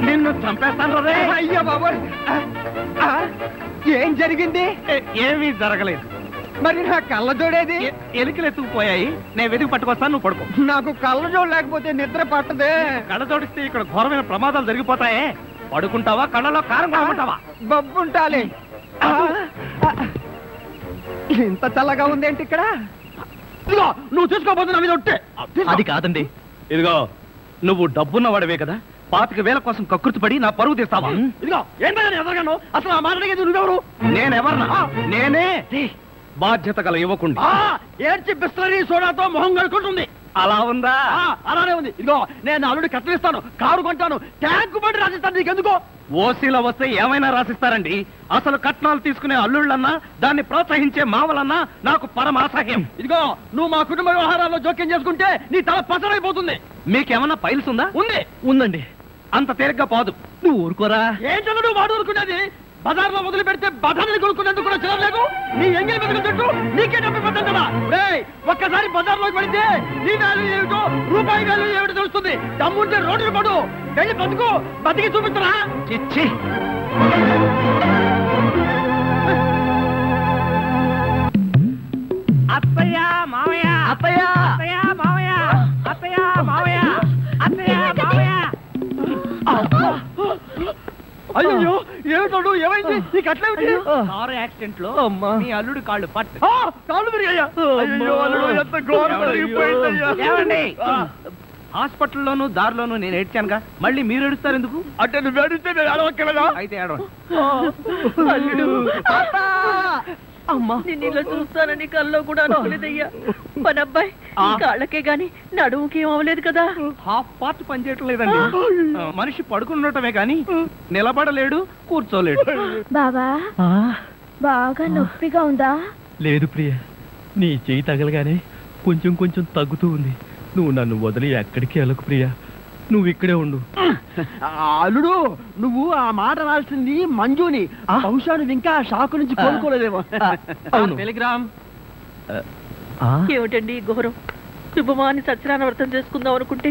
నిన్ను చంపేస్తాను రే. అయ్యో బాబోయ్, ఏం జరిగింది? ఏమీ జరగలేదు. మరి నా కళ్ళ జోడేది? ఎలికలు ఎత్తుకుపోయాయి. నేను వెతికి పట్టుకొస్తాను, నువ్వు పడుకో. నాకు కళ్ళ జోడు లేకపోతే నిద్ర పట్టదే. కళ్ళ జోడిస్తే ఇక్కడ ఘోరమైన ప్రమాదాలు జరిగిపోతాయే. పడుకుంటావా, కళ్ళలో కారం కాకుంటావా? బబ్బుంటాలి. ఇంత చల్లగా ఉందేంటి ఇక్కడ? ఇదిగో నువ్వు చూసుకోబోతు నా మీద ఒట్టే. అది కాదండి. ఇదిగో, నువ్వు డబ్బున్న వాడివే కదా, 25,000 కోసం కకృతి పడి నా పరువు తీస్తావా? ఇదిగో ఏంటని ఎదగాను? అసలు ఆ మాట అడిగేది నువ్వెవరు? నేనెవరన్నా? నేనే బాధ్యత గల యువకుండి. ఏడ్చి బిస్లరీ సోడాతో మొహం కడుకుంటుంది. అలా ఉందా? అలానే ఉంది. ఇదిగో నేను అల్లుడి కట్టలిస్తాను, కారు కొంటాను, ట్యాంకు బండి రాసిస్తాను. నీకెందుకో? ఓసీలో వస్తే ఏమైనా రాసిస్తారండి. అసలు కట్నాలు తీసుకునే అల్లుళ్ళన్నా, దాన్ని ప్రోత్సహించే మావలన్నా నాకు పరమాసహ్యం. ఇదిగో నువ్వు మా కుటుంబ వ్యవహారాల్లో జోక్యం చేసుకుంటే నీ తల పసరైపోతుంది. మీకేమన్నా ఫైల్స్ ఉందా? ఉంది. ఉందండి. అంత తేలిగ్గా పోదు. నువ్వు ఊరుకోరా. ఏంటో నువ్వు వాడు ఊరుకునేది? బజార్లో వదిలి పెడితే బఠానీలు కొనుక్కునేందుకు కూడా చిరలేదు. నీ ఎంగిలి మెతుకుల చుట్టూ నీకే డబ్బు పెట్టాను కదా. ఒక్కసారి బజార్లోకి పడితే నీ వాల్యూ ఏమిటో, రూపాయి వాల్యూ ఏమిటో తెలుస్తుంది. దమ్ముంటే రోడ్డు పడు, వెళ్ళి బతుకు, బతికి చూపిస్తున్నా. చిచ్చి, అత్తయ్య మావయ్య, అత్తయ్య, అత్తయ్య మావయ్య, అత్తయ్య మావయ్య, అత్తయ్య మావయ్య. అయ్యో ఏమిటోడు ఏమైంది నీకు అట్లేమిటి కారు యాక్సిడెంట్ లో అమ్మా. మీ అల్లుడు కాళ్ళు పట్టు ఆ, కాళ్ళు తిరిగాయ్యా అయ్యో అల్లుడు ఎంత ఘోరం జరిగిపోయిందయ్యా. ఏమండి హాస్పిటల్లోనూ దారిలోనూ నేను ఏడ్చానుగా మళ్ళీ మీరు ఏడుస్తారు ఎందుకు అంటే నువ్వు ఏడిస్తే నేను ఏడవక్కలేదా అయితే ఏడవండి అల్లుడు అమ్మా నిన్ను ఇలా చూస్తానని కల్లో కూడా అనుకోలేదయ్యా మన అబ్బాయి ఈ కాళ్ళకే గాని నడుముకి ఏం అవ్వలేదు కదా హాఫ్ పార్ట్ పనిచేయటం లేదండి మనిషి పడుకుండటమే కానీ నిలబడలేడు కూర్చోలేడు బావా బాగా నొప్పిగా ఉందా లేదు ప్రియ నీ చెయ్యి తగలగానే కొంచెం కొంచెం తగ్గుతూ ఉంది నువ్వు నన్ను వదిలి ఎక్కడికి వెళ్ళకు ప్రియ నువ్వు ఇక్కడే ఉండు అల్లుడు నువ్వు ఆ మాట రాల్సింది మంజుని బహుశా నువ్వు ఇంకా షాకు నుంచి కోలుకోలేదేమో అవును. టెలిగ్రామ్ ఏమిటండి ఈ ఘోరం శుభమాని సత్యనారాయణ వ్రతం చేసుకుందాం అనుకుంటే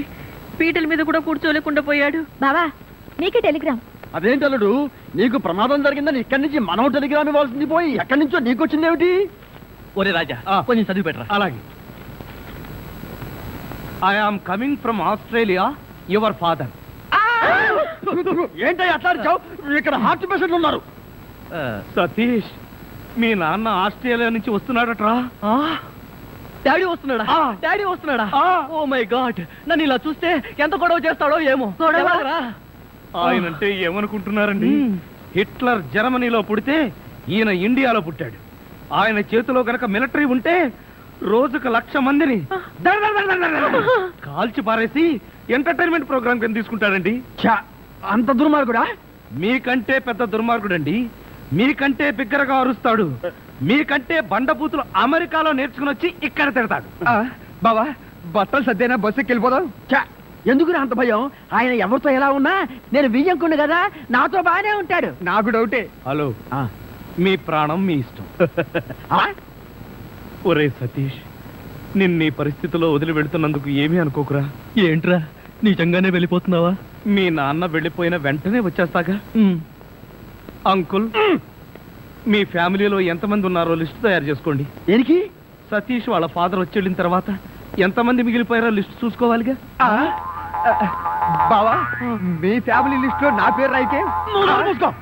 పీటల మీద కూడా కూర్చోలేకుండా పోయాడు బావా నీకే టెలిగ్రామ్ అదేంటి అల్లుడు నీకు ప్రమాదం జరిగిందని ఇక్కడి నుంచి మనం టెలిగ్రామ్ ఇవ్వాల్సింది పోయి ఎక్కడి నుంచో నీకు వచ్చింది ఏమిటి ఒరే రాజా కొంచెం చదివి పెట్టరా అలాగే I am coming from Australia your father ఏంటో అట్లా అరిచావు? ఇక్కడ హార్ట్ పేషెంట్లు ఉన్నారు సతీష్ మీ నాన్న ఆస్ట్రేలియా నుంచి వస్తున్నాడట్రా డాడీ వస్తున్నాడా డాడీ వస్తున్నాడా ఓ మై గాడ్ నన్ను ఇలా చూస్తే ఎంత గొడవ చేస్తాడో ఏమో ఎవరురా? ఆయనంటే ఏమనుకుంటున్నారండి హిట్లర్ జర్మనీలో పుడితే ఈయన ఇండియాలో పుట్టాడు ఆయన చేతిలో గనక మిలిటరీ ఉంటే రోజుకు 1,00,000 మందిని దడ దడ దడ దడ దడ కాల్చి పారేసి ఎంటర్టైన్మెంట్ ప్రోగ్రామ్ కింద తీసుకుంటాడండి ఛా, అంత దుర్మార్గుడా మీకంటే పెద్ద దుర్మార్గుడండి మీకంటే బిగ్గరగా అరుస్తాడు మీకంటే బండబూతులు అమెరికాలో నేర్చుకుని వచ్చి ఇక్కడ తిడతాడు బావా బట్టలు సర్దేనా బస్సు ఎక్కి వెళ్ళిపోదాం ఛా, ఎందుకు అంత భయం ఆయన ఎవరితో ఎలా ఉన్నా నేను వియ్యంకుండు కదా నాతో బానే ఉంటాడు నాకు డౌటే హలో మీ ప్రాణం మీ ఇష్టం ఒరే సతీష్ నిన్నీ పరిస్థితిలో వదిలి వెళ్తున్నందుకు ఏమీ అనుకోకురా ఏంట్రా నిజంగానే వెళ్ళిపోతున్నావా మీ నాన్న వెళ్ళిపోయిన వెంటనే వచ్చేస్తాగా అంకుల్ మీ ఫ్యామిలీలో ఎంతమంది ఉన్నారో లిస్ట్ తయారు చేసుకోండి దేనికి సతీష్ వాళ్ళ ఫాదర్ వచ్చి వెళ్ళిన తర్వాత ఎంతమంది మిగిలిపోయారో లిస్ట్ చూసుకోవాలిగా బావా మీ ఫ్యామిలీ లిస్ట్ లో నా పేరు రాయితే